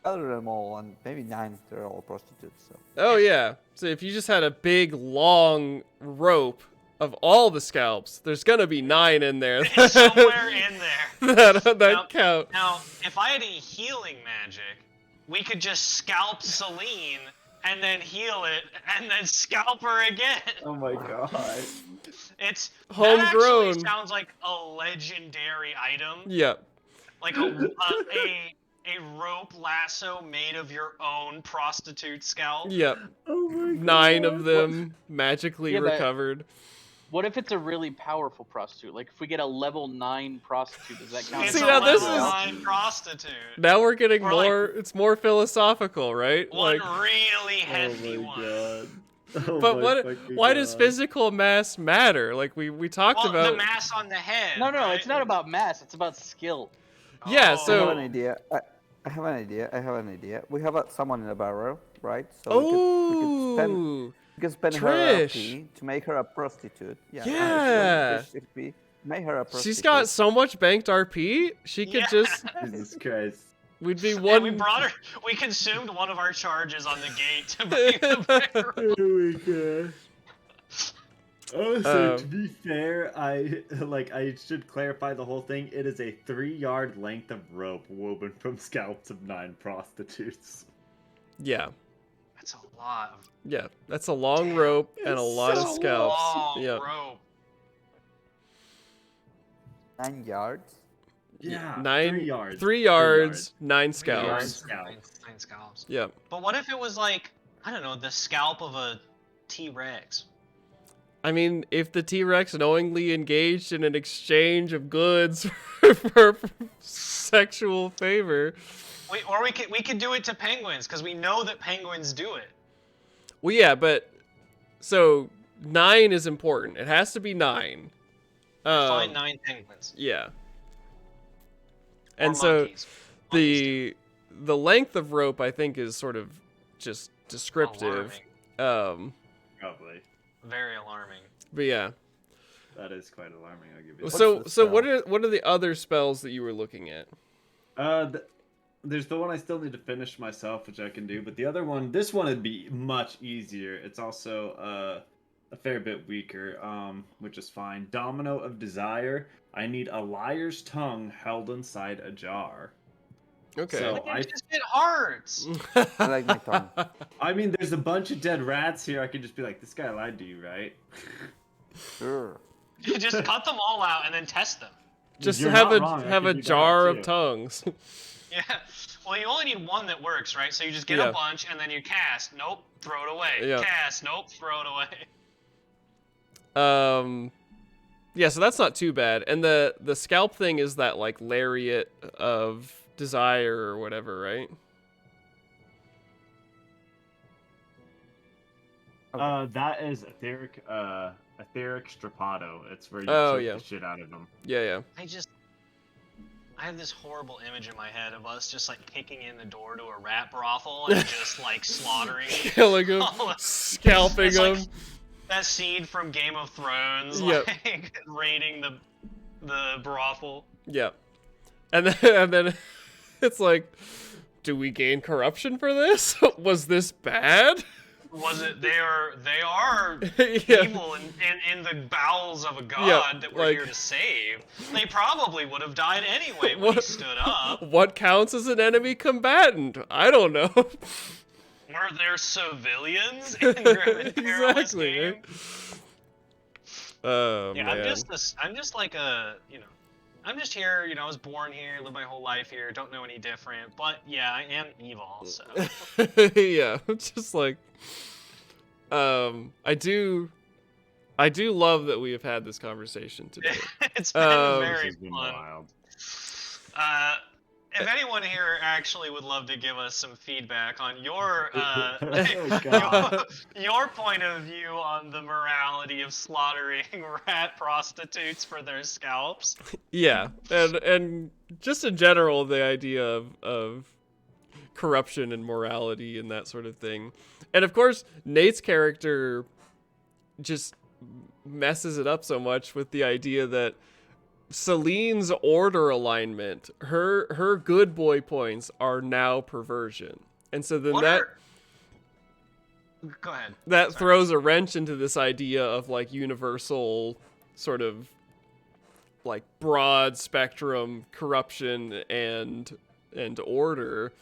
Speaker 3: Gather them all, and maybe 9 they're all prostitutes. So.
Speaker 2: Oh, yeah. So if you just had a big, long rope of all the scalps, there's going to be 9 in there.
Speaker 6: It's somewhere in there.
Speaker 2: that
Speaker 6: Now-
Speaker 2: count.
Speaker 6: Now, if I had any healing magic, we could just scalp Celine
Speaker 1: and then heal it, and then scalp her again.
Speaker 4: Oh my god.
Speaker 1: It's that
Speaker 2: Homegrown.
Speaker 1: actually sounds like a legendary item,
Speaker 2: Yeah.
Speaker 1: like a rope lasso made of your own prostitute scalp.
Speaker 2: Yep.
Speaker 4: Oh my god.
Speaker 2: 9 of them magically
Speaker 5: Yeah, but-
Speaker 2: recovered.
Speaker 5: What if it's a really powerful prostitute? Like if we get a level 9 prostitute, does that count?
Speaker 1: It's
Speaker 2: See,
Speaker 1: a
Speaker 2: now this
Speaker 1: level
Speaker 2: is-
Speaker 1: 9 prostitute.
Speaker 2: Now we're getting
Speaker 1: Or, like,
Speaker 2: more. It's more philosophical, right?
Speaker 1: One
Speaker 2: Like,
Speaker 1: really
Speaker 4: Oh
Speaker 1: hefty
Speaker 4: my
Speaker 1: one.
Speaker 4: god. Oh
Speaker 2: but
Speaker 4: my
Speaker 2: what?
Speaker 4: fucking
Speaker 2: Why does
Speaker 4: God.
Speaker 2: physical mass matter? Like we talked
Speaker 1: Well,
Speaker 2: about.
Speaker 1: the mass on the head.
Speaker 5: No,
Speaker 1: right?
Speaker 5: it's not about mass. It's about skill.
Speaker 2: Yeah,
Speaker 3: I
Speaker 2: so-
Speaker 3: have an idea. I have an idea. We have someone in a barrel, right? So
Speaker 2: Oh.
Speaker 3: we can spend her
Speaker 2: Trish.
Speaker 3: RP to make her a prostitute.
Speaker 2: Yeah.
Speaker 3: Trish XP, make her a prostitute.
Speaker 2: She's got so much banked RP. She could
Speaker 1: Yeah.
Speaker 2: just.
Speaker 4: Jesus Christ.
Speaker 2: We'd be
Speaker 1: And
Speaker 2: one.
Speaker 1: we brought her. We consumed one of our charges on the gate to bring the barrel.
Speaker 4: Oh my god. Oh, so
Speaker 2: Um,
Speaker 4: to be fair, I should clarify the whole thing. It is a 3-yard length of rope woven from scalps of 9 prostitutes.
Speaker 2: Yeah.
Speaker 1: That's a lot of
Speaker 2: Yeah. That's a long rope and a lot of
Speaker 4: so
Speaker 2: scalps.
Speaker 1: long
Speaker 2: Yeah.
Speaker 1: rope.
Speaker 3: 9 yards.
Speaker 4: Yeah,
Speaker 2: 9
Speaker 4: 3 yards.
Speaker 2: 3 yards, 9
Speaker 1: Nine
Speaker 2: scalps.
Speaker 4: scalps.
Speaker 1: Nine scalps.
Speaker 2: Yeah.
Speaker 1: But what if it was like, I don't know, the scalp of a T-Rex?
Speaker 2: I mean, if the T-Rex knowingly engaged in an exchange of goods for sexual favor.
Speaker 1: Or we could do it to penguins because we know that penguins do it.
Speaker 2: Well, yeah, but so 9 is important. It has to be 9.
Speaker 1: Find 9 penguins.
Speaker 2: Yeah.
Speaker 1: Or
Speaker 2: And so
Speaker 1: monkeys. Monkeys
Speaker 2: the length of rope, I think, is sort of just descriptive.
Speaker 1: Alarming.
Speaker 4: Probably.
Speaker 1: Very alarming.
Speaker 2: But yeah.
Speaker 4: That is quite alarming, I'll give you that.
Speaker 2: So
Speaker 3: the
Speaker 2: so
Speaker 3: spell?
Speaker 2: what are the other spells that you were looking at?
Speaker 4: There's the one I still need to finish myself, which I can do, but the other one, this one would be much easier. It's also a fair bit weaker, which is fine. Domino of Desire. I need a liar's tongue held inside a jar.
Speaker 2: Okay.
Speaker 4: So-
Speaker 1: But then just get hearts.
Speaker 3: I like my tongue.
Speaker 4: I mean, there's a bunch of dead rats here. I could just be like, this guy lied to you, right?
Speaker 3: Sure.
Speaker 1: You just cut them all out and then test them.
Speaker 2: Just
Speaker 4: You're
Speaker 2: have
Speaker 4: not
Speaker 2: a
Speaker 4: wrong, I
Speaker 2: have
Speaker 4: could
Speaker 2: a
Speaker 4: do that
Speaker 2: jar of
Speaker 4: too.
Speaker 2: tongues.
Speaker 1: Yeah. Well, you only need one that works, right? So you just get
Speaker 2: Yeah.
Speaker 1: a bunch and then you cast. Nope. Throw it away.
Speaker 2: Yeah.
Speaker 1: Cast. Nope. Throw it away.
Speaker 2: Yeah, so that's not too bad. And the scalp thing is that like lariat of desire or whatever, right?
Speaker 4: That is etheric strapato. It's where you
Speaker 2: Oh,
Speaker 4: choke
Speaker 2: yeah.
Speaker 4: the shit out of them.
Speaker 2: Yeah.
Speaker 1: I have this horrible image in my head of us just like kicking in the door to a rat brothel and just like slaughtering.
Speaker 2: Killing him,
Speaker 1: Oh,
Speaker 2: scalping
Speaker 1: it's like
Speaker 2: him.
Speaker 1: that scene from Game of Thrones,
Speaker 2: Yep.
Speaker 1: like raiding the brothel.
Speaker 2: Yeah. And then it's like, do we gain corruption for this? Was this bad?
Speaker 1: Was it they are
Speaker 2: Yeah.
Speaker 1: evil in the bowels of a god that we're
Speaker 2: like-
Speaker 1: here to save. They probably would have died anyway when he
Speaker 2: What-
Speaker 1: stood up.
Speaker 2: What counts as an enemy combatant? I don't know.
Speaker 1: Were there civilians in Grim and Perilous
Speaker 2: Exactly,
Speaker 1: game?
Speaker 2: right? Oh,
Speaker 1: Yeah,
Speaker 2: man.
Speaker 1: I'm just like a, I'm just here, I was born here, lived my whole life here, don't know any different, but yeah, I am evil, so.
Speaker 2: Yeah, just like, I do love that we have had this conversation today.
Speaker 1: It's been
Speaker 2: Um,
Speaker 4: This
Speaker 1: very
Speaker 4: has been
Speaker 1: fun.
Speaker 4: wild.
Speaker 1: If anyone here actually would love to give us some feedback on your
Speaker 4: Oh, God.
Speaker 1: your point of view on the morality of slaughtering rat prostitutes for their scalps,
Speaker 2: Yeah, and just in general, the idea of corruption and morality and that sort of thing. And of course, Nate's character just messes it up so much with the idea that Celine's order alignment, her good boy points are now perversion. And so then
Speaker 1: Go ahead.
Speaker 2: that
Speaker 1: Sorry.
Speaker 2: throws a wrench into this idea of like universal sort of like broad spectrum corruption and order.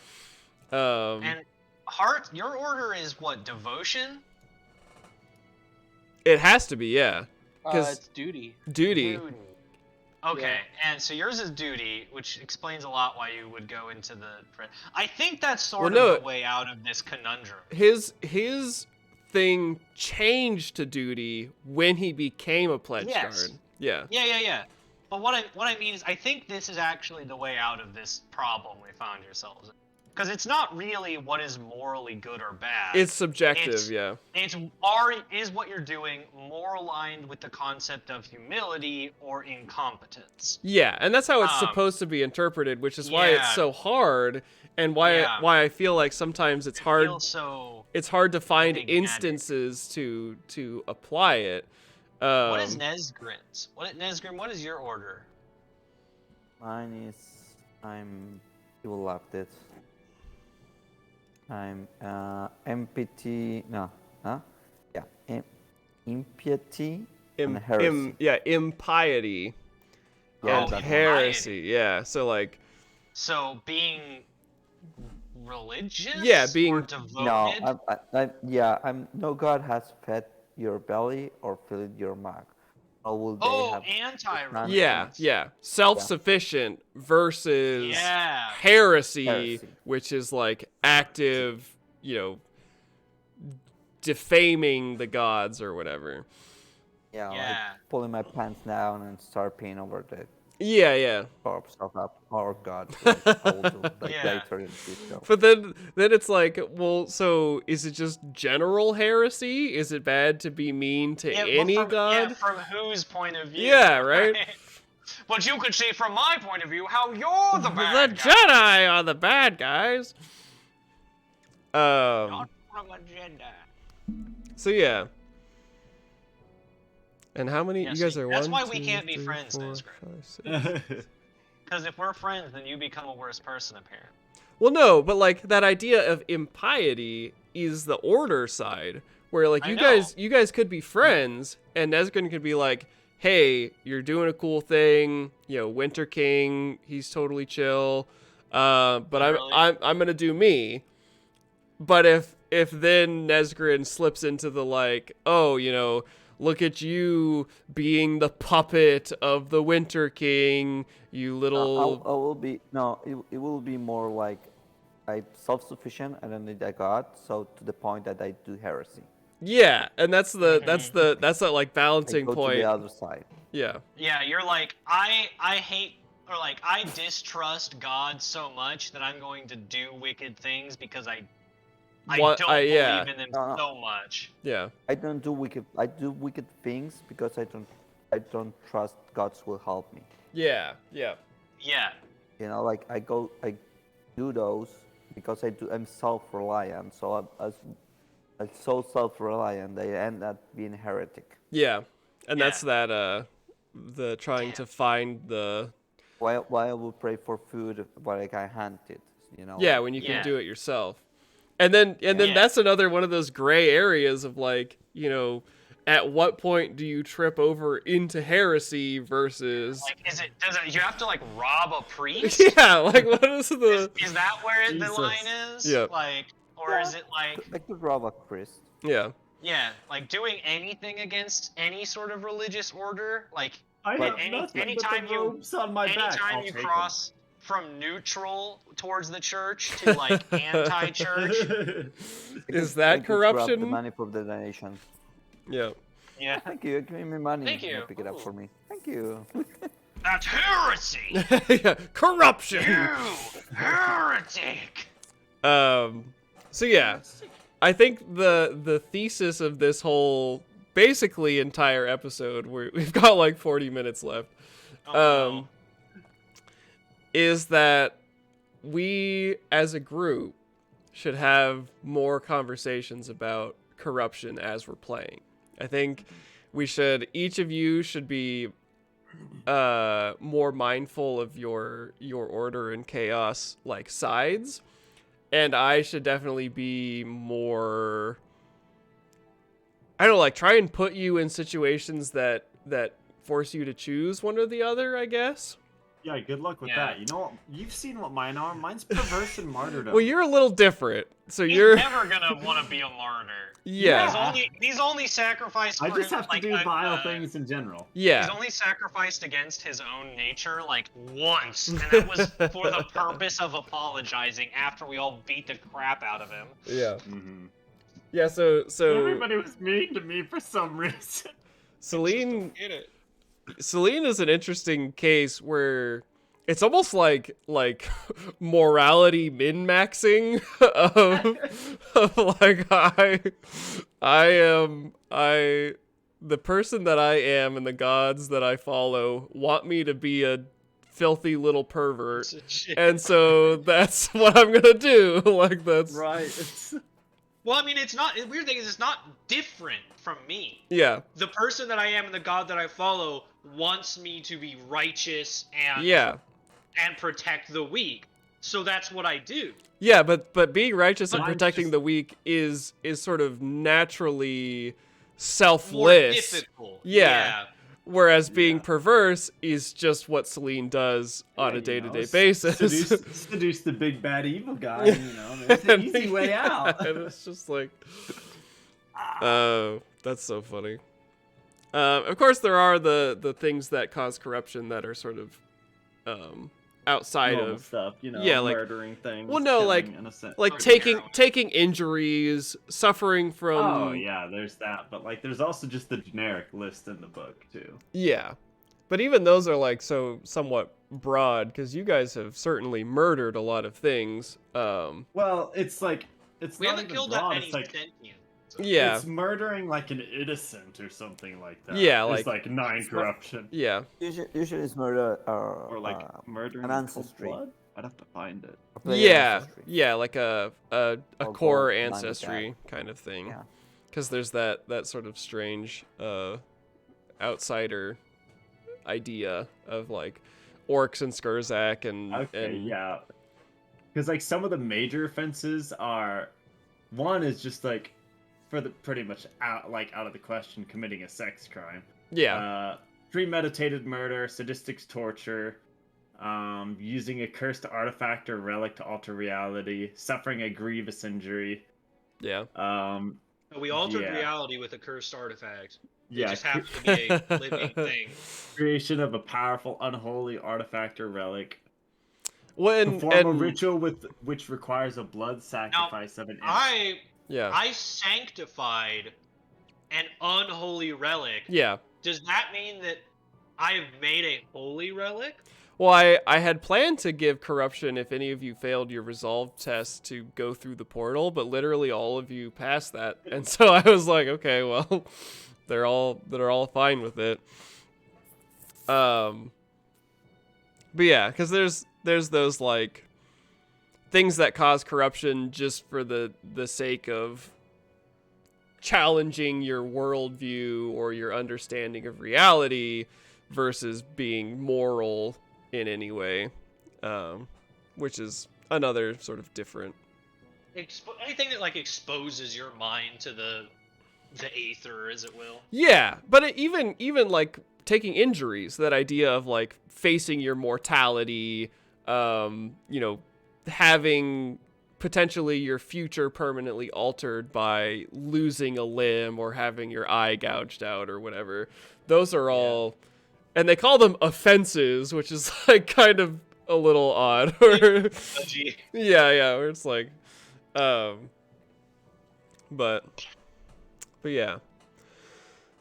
Speaker 1: And
Speaker 6: Heart, your order is what, devotion?
Speaker 2: It has to be, yeah. Because
Speaker 5: It's duty.
Speaker 2: duty.
Speaker 6: Okay, and so yours is duty, which explains a lot why you would go into the... I think that's sort of the way out of this conundrum.
Speaker 2: His thing changed to duty when he became a pledge guard. Yeah.
Speaker 6: Yeah. But what I mean is, I think this is actually the way out of this problem we found yourselves in. Because it's not really what is morally good or bad.
Speaker 2: It's subjective, yeah.
Speaker 6: Is what you're doing more aligned with the concept of humility or incompetence?
Speaker 2: Yeah, and that's how it's supposed to be interpreted, which is why it's so hard, and why I feel like sometimes it's hard. It's hard to find instances to apply it.
Speaker 6: What is Nez Grin's? Nez Grin, what is your order?
Speaker 3: Mine is you will love this. I'm MPT. No, huh? Yeah, impiety and heresy.
Speaker 2: Impiety and heresy. Yeah, so like.
Speaker 6: So being religious.
Speaker 2: Yeah, being
Speaker 6: or devoted.
Speaker 3: No, no God has fed your belly or filled your mouth. Or will they have
Speaker 6: anti-religious.
Speaker 2: Yeah. Self-sufficient versus heresy, which is like active, defaming the gods or whatever.
Speaker 3: Yeah. Like pulling my pants down and start peeing over the corpse of our god.
Speaker 2: But then it's like, well, so is it just general heresy? Is it bad to be mean to any god?
Speaker 6: Yeah, from whose point of view?
Speaker 2: Yeah, right?
Speaker 6: But you could see from my point of view how you're the bad
Speaker 2: guy. The Jedi are the bad guys.
Speaker 6: Not from a Jedi.
Speaker 2: So yeah. And how many? You guys are
Speaker 6: that's
Speaker 2: 1,
Speaker 6: why
Speaker 2: 2,
Speaker 6: we can't be
Speaker 2: 3,
Speaker 6: friends,
Speaker 2: 4,
Speaker 6: Nez
Speaker 2: 5, 6.
Speaker 6: Because if we're friends, then you become a worse person, apparently.
Speaker 2: Well, no, but like that idea of impiety is the order side, where like you guys could be friends, and Nez Grin could be like, "Hey, you're doing a cool thing, Winter King, he's totally chill, but I'm gonna do me." But if then Nez Grin slips into the like, oh, look at you being the puppet of the Winter King, you little...
Speaker 3: It will be more like I'm self-sufficient, I don't need a god, so to the point that I do heresy.
Speaker 2: Yeah, and that's that like balancing
Speaker 3: I go
Speaker 2: point.
Speaker 3: To the other side.
Speaker 2: Yeah.
Speaker 6: Yeah, you're like, I hate, or like, I distrust God so much that I'm going to do wicked things because I don't believe in them so much.
Speaker 2: Yeah.
Speaker 3: I do wicked things because I don't trust gods will help me.
Speaker 2: Yeah.
Speaker 3: Like I do those because I'm self-reliant. So I'm so self-reliant I end up being heretic.
Speaker 2: Yeah. And that's that the trying to find the
Speaker 3: why I will pray for food but I can hunt it,
Speaker 2: Yeah, when you can do it yourself. And then that's another one of those gray areas of like, at what point do you trip over into heresy versus
Speaker 6: like you have to like rob a priest?
Speaker 2: Yeah, like what is the
Speaker 6: is that where the line is?
Speaker 2: Yeah.
Speaker 6: Like or is it like
Speaker 3: to rob a priest?
Speaker 2: Yeah.
Speaker 6: Yeah, like doing anything against any sort of religious order, like
Speaker 4: anytime
Speaker 6: you cross from neutral towards the church to like anti-church.
Speaker 2: Is that corruption?
Speaker 3: The money from the donation.
Speaker 2: Yeah.
Speaker 6: Yeah.
Speaker 3: Thank you. Give me money.
Speaker 6: Thank you.
Speaker 3: Pick it up for me. Thank you.
Speaker 6: That's heresy.
Speaker 2: Yeah. Corruption.
Speaker 6: You heretic.
Speaker 2: So yeah, I think the thesis of this whole basically entire episode, we've got like 40 minutes left. Is that we as a group should have more conversations about corruption as we're playing. I think each of you should be more mindful of your order and chaos like sides, and I should definitely be more, I don't know, like try and put you in situations that force you to choose one or the other, I guess.
Speaker 4: Yeah, good luck with
Speaker 1: Yeah.
Speaker 4: that. You know what? You've seen what mine are. Mine's perverse and martyrdom.
Speaker 2: Well, you're a little different. So
Speaker 1: He's
Speaker 2: you're
Speaker 1: never gonna want to be a martyr.
Speaker 2: yeah.
Speaker 1: He's only sacrificed.
Speaker 4: I
Speaker 1: for
Speaker 4: just
Speaker 1: him,
Speaker 4: have to
Speaker 1: like,
Speaker 4: do vile things in general.
Speaker 2: Yeah.
Speaker 1: He's only sacrificed against his own nature like once, and that was for the purpose of apologizing after we all beat the crap out of him.
Speaker 2: Yeah.
Speaker 4: Mm-hmm.
Speaker 2: Yeah, so
Speaker 4: Everybody was mean to me for some reason.
Speaker 2: Celine
Speaker 1: Get it?
Speaker 2: Celine is an interesting case where it's almost like morality min-maxing of like the person that I am and the gods that I follow want me to be a filthy little pervert, and so that's what I'm gonna do. Like that's
Speaker 4: Right. It's...
Speaker 1: Well, I mean, it's not. The weird thing is, it's not different from me.
Speaker 2: yeah.
Speaker 1: The person that I am and the god that I follow wants me to be righteous and and protect the weak. So that's what I do.
Speaker 2: Yeah, but being righteous and
Speaker 4: But I'm
Speaker 2: protecting
Speaker 4: just-
Speaker 2: the weak is sort of naturally
Speaker 1: More
Speaker 2: selfless.
Speaker 1: difficult.
Speaker 2: Yeah. Whereas being
Speaker 4: Yeah.
Speaker 2: perverse is just what Celine does on
Speaker 4: Yeah,
Speaker 2: a day-to-day
Speaker 4: you know,
Speaker 2: basis.
Speaker 4: Seduce the big bad evil guy, you know. It's an easy way out.
Speaker 2: And it's just like, oh, that's so funny. Of course, there are the things that cause corruption that are sort of outside
Speaker 4: Normal
Speaker 2: of
Speaker 4: stuff, you know,
Speaker 2: yeah, like-
Speaker 4: murdering things.
Speaker 2: well, no, like-
Speaker 4: killing innocent-
Speaker 2: like
Speaker 1: Okay,
Speaker 2: taking injuries, suffering from
Speaker 4: Oh yeah, there's that, but like there's also just the generic list in the book too.
Speaker 2: yeah. But even those are like so somewhat broad because you guys have certainly murdered a lot of things.
Speaker 4: Well, it's like it's
Speaker 1: We
Speaker 4: not
Speaker 1: haven't
Speaker 4: even
Speaker 1: killed
Speaker 4: broad.
Speaker 1: that many
Speaker 4: It's like
Speaker 1: sentient.
Speaker 2: Yeah.
Speaker 4: it's murdering like an innocent or something like that.
Speaker 2: Yeah,
Speaker 4: There's
Speaker 2: like-
Speaker 4: like 9 corruption
Speaker 2: Yeah.
Speaker 3: Usually it's murder
Speaker 4: or like murdering
Speaker 3: an
Speaker 4: in cold
Speaker 3: ancestry.
Speaker 4: blood? I'd have to find it.
Speaker 3: a player
Speaker 2: Yeah.
Speaker 3: ancestry.
Speaker 2: Yeah, like a
Speaker 3: Or
Speaker 2: core
Speaker 3: go along with
Speaker 2: ancestry kind of thing.
Speaker 3: Yeah.
Speaker 2: Because there's that sort of strange outsider idea of like orcs and Skurzak and
Speaker 4: Okay,
Speaker 2: and
Speaker 4: yeah. Because like some of the major offenses are, one is just like for the pretty much out of the question committing a sex crime.
Speaker 2: yeah.
Speaker 4: Premeditated murder, sadistic torture, using a cursed artifact or relic to alter reality, suffering a grievous injury.
Speaker 2: Yeah.
Speaker 1: We altered
Speaker 4: Yeah.
Speaker 1: reality with a cursed artifact. It
Speaker 4: Yeah,
Speaker 1: just happens to be a living thing.
Speaker 4: creation of a powerful unholy artifact or relic.
Speaker 2: When
Speaker 4: Perform a
Speaker 2: and
Speaker 4: ritual which requires a blood sacrifice of an infant.
Speaker 2: yeah.
Speaker 1: I sanctified an unholy relic.
Speaker 2: Yeah.
Speaker 1: Does that mean that I have made a holy relic?
Speaker 2: Well, I had planned to give corruption if any of you failed your resolve test to go through the portal, but literally all of you passed that, and so I was like, okay, well, they're all fine with it. But yeah, because there's those like things that cause corruption just for the sake of challenging your worldview or your understanding of reality versus being moral in any way, which is another sort of different.
Speaker 1: Anything that like exposes your mind to the aether, as it will.
Speaker 2: Yeah, but even like taking injuries, that idea of like facing your mortality, having potentially your future permanently altered by losing a limb or having your eye gouged out or whatever. Those are all, and they call them offenses, which is like kind of a little odd. Yeah, where it's like, but yeah.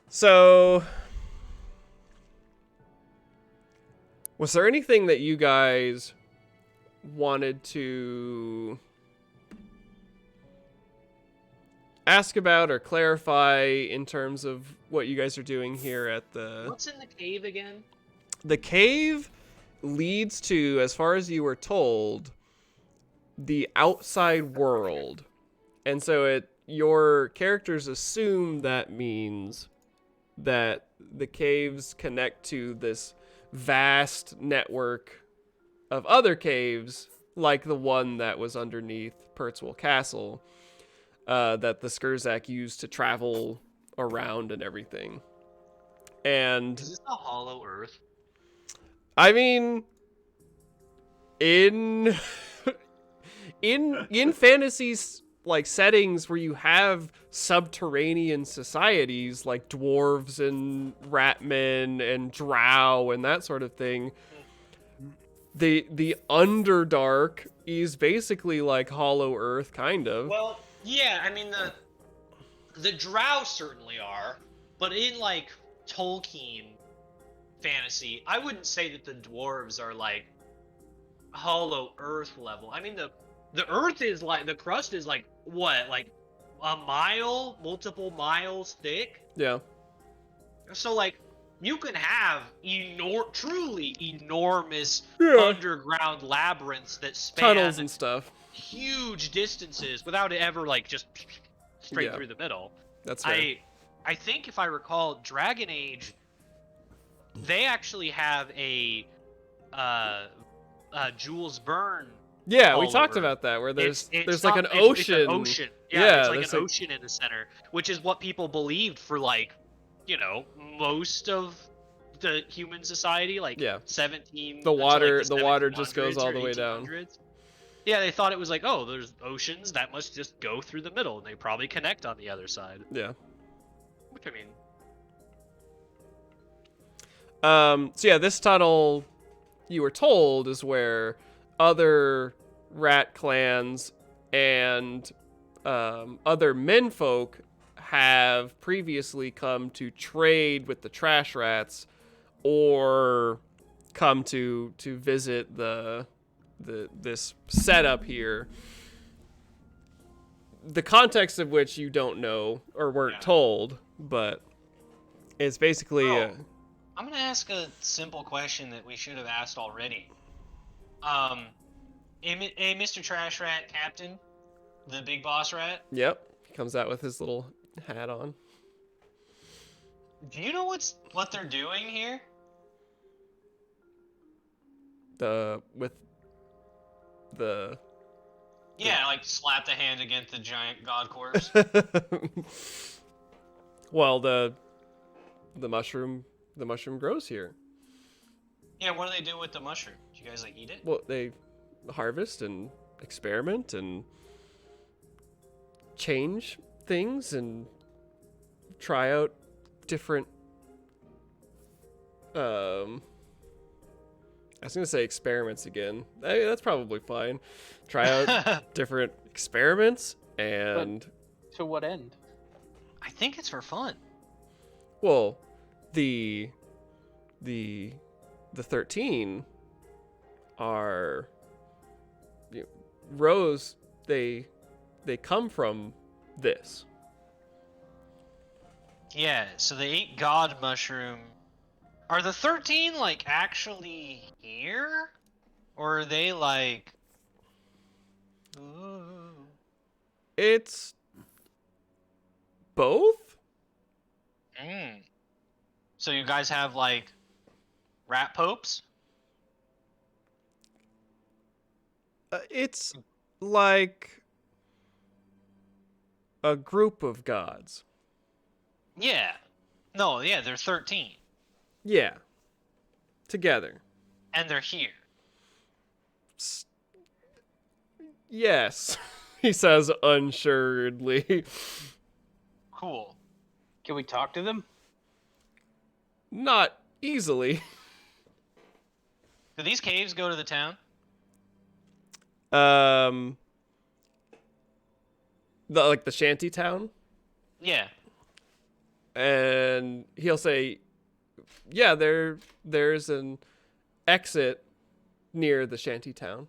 Speaker 2: So, was there anything that you guys wanted to ask about or clarify in terms of what you guys are doing here at the...
Speaker 1: What's in the cave again?
Speaker 2: The cave leads to, as far as you were told, the outside world. And so your characters assume that means that the caves connect to this vast network of other caves, like the one that was underneath Pertzwell Castle, that the Skurzak used to travel around and everything. And
Speaker 1: Is this the Hollow Earth?
Speaker 2: I mean, in in fantasies like settings where you have subterranean societies like dwarves and ratmen and drow and that sort of thing, the Underdark is basically like Hollow Earth, kind of.
Speaker 1: Well, yeah, I mean the drow certainly are, but in like Tolkien fantasy, I wouldn't say that the dwarves are like Hollow Earth level. I mean the Earth is like, the crust is like what, like a mile, multiple miles thick.
Speaker 2: Yeah.
Speaker 1: So like you can have truly enormous
Speaker 2: Yeah.
Speaker 1: underground labyrinths that span
Speaker 2: Tunnels and stuff.
Speaker 1: huge distances without it ever like just straight
Speaker 2: Yeah.
Speaker 1: through the middle.
Speaker 2: That's fair.
Speaker 1: I think if I recall, Dragon Age, they actually have a Jules Verne.
Speaker 2: Yeah, we
Speaker 1: all
Speaker 2: talked
Speaker 1: over.
Speaker 2: about that, where there's
Speaker 1: It's
Speaker 2: like
Speaker 1: not-
Speaker 2: an
Speaker 1: it's-
Speaker 2: ocean.
Speaker 1: It's an ocean. Yeah,
Speaker 2: Yeah,
Speaker 1: it's like
Speaker 2: there's
Speaker 1: an
Speaker 2: like-
Speaker 1: ocean in the center, which is what people believed for like, you know, most of the human society, like
Speaker 2: Yeah.
Speaker 1: 17.
Speaker 2: The
Speaker 1: until,
Speaker 2: water-
Speaker 1: like,
Speaker 2: the water just goes
Speaker 1: 1700s
Speaker 2: all
Speaker 1: or
Speaker 2: the way down.
Speaker 1: 1800s. Yeah, they thought it was like, oh, there's oceans that must just go through the middle, and they probably connect on the other side.
Speaker 2: Yeah.
Speaker 1: Which I mean,
Speaker 2: So yeah, this tunnel, you were told, is where other rat clans and other menfolk have previously come to trade with the trash rats, or come to visit this setup here. The context of which you don't know or weren't
Speaker 1: Yeah.
Speaker 2: told, but it's basically
Speaker 1: Oh. I'm gonna ask a simple question that we should have asked already. Hey, Mr. Trash Rat Captain, the big boss rat.
Speaker 2: Yep. He comes out with his little hat on.
Speaker 1: Do you know what they're doing here?
Speaker 2: With the
Speaker 1: Yeah, like slap the hand against the giant god corpse.
Speaker 2: well, the mushroom grows here.
Speaker 1: Yeah, what do they do with the mushroom? Do you guys like eat it?
Speaker 2: Well, they harvest and experiment and change things and try out different I was gonna say experiments again. I mean, that's probably fine. Try out different experiments and
Speaker 5: To what end?
Speaker 1: I think it's for fun.
Speaker 2: well, the 13 are, you know, Rose. They come from this.
Speaker 1: Yeah, so they ate god mushroom. Are the 13 like actually here? Or are they like ooh.
Speaker 2: It's both.
Speaker 1: So you guys have like rat popes?
Speaker 2: It's like a group of gods.
Speaker 1: Yeah. No, yeah, they're 13.
Speaker 2: Yeah. Together.
Speaker 1: And they're here.
Speaker 2: Yes, he says unsuredly.
Speaker 1: Cool.
Speaker 5: Can we talk to them?
Speaker 2: Not easily.
Speaker 1: Do these caves go to the town?
Speaker 2: The shanty town,
Speaker 1: Yeah.
Speaker 2: and he'll say, "Yeah, there's an exit near the shanty town."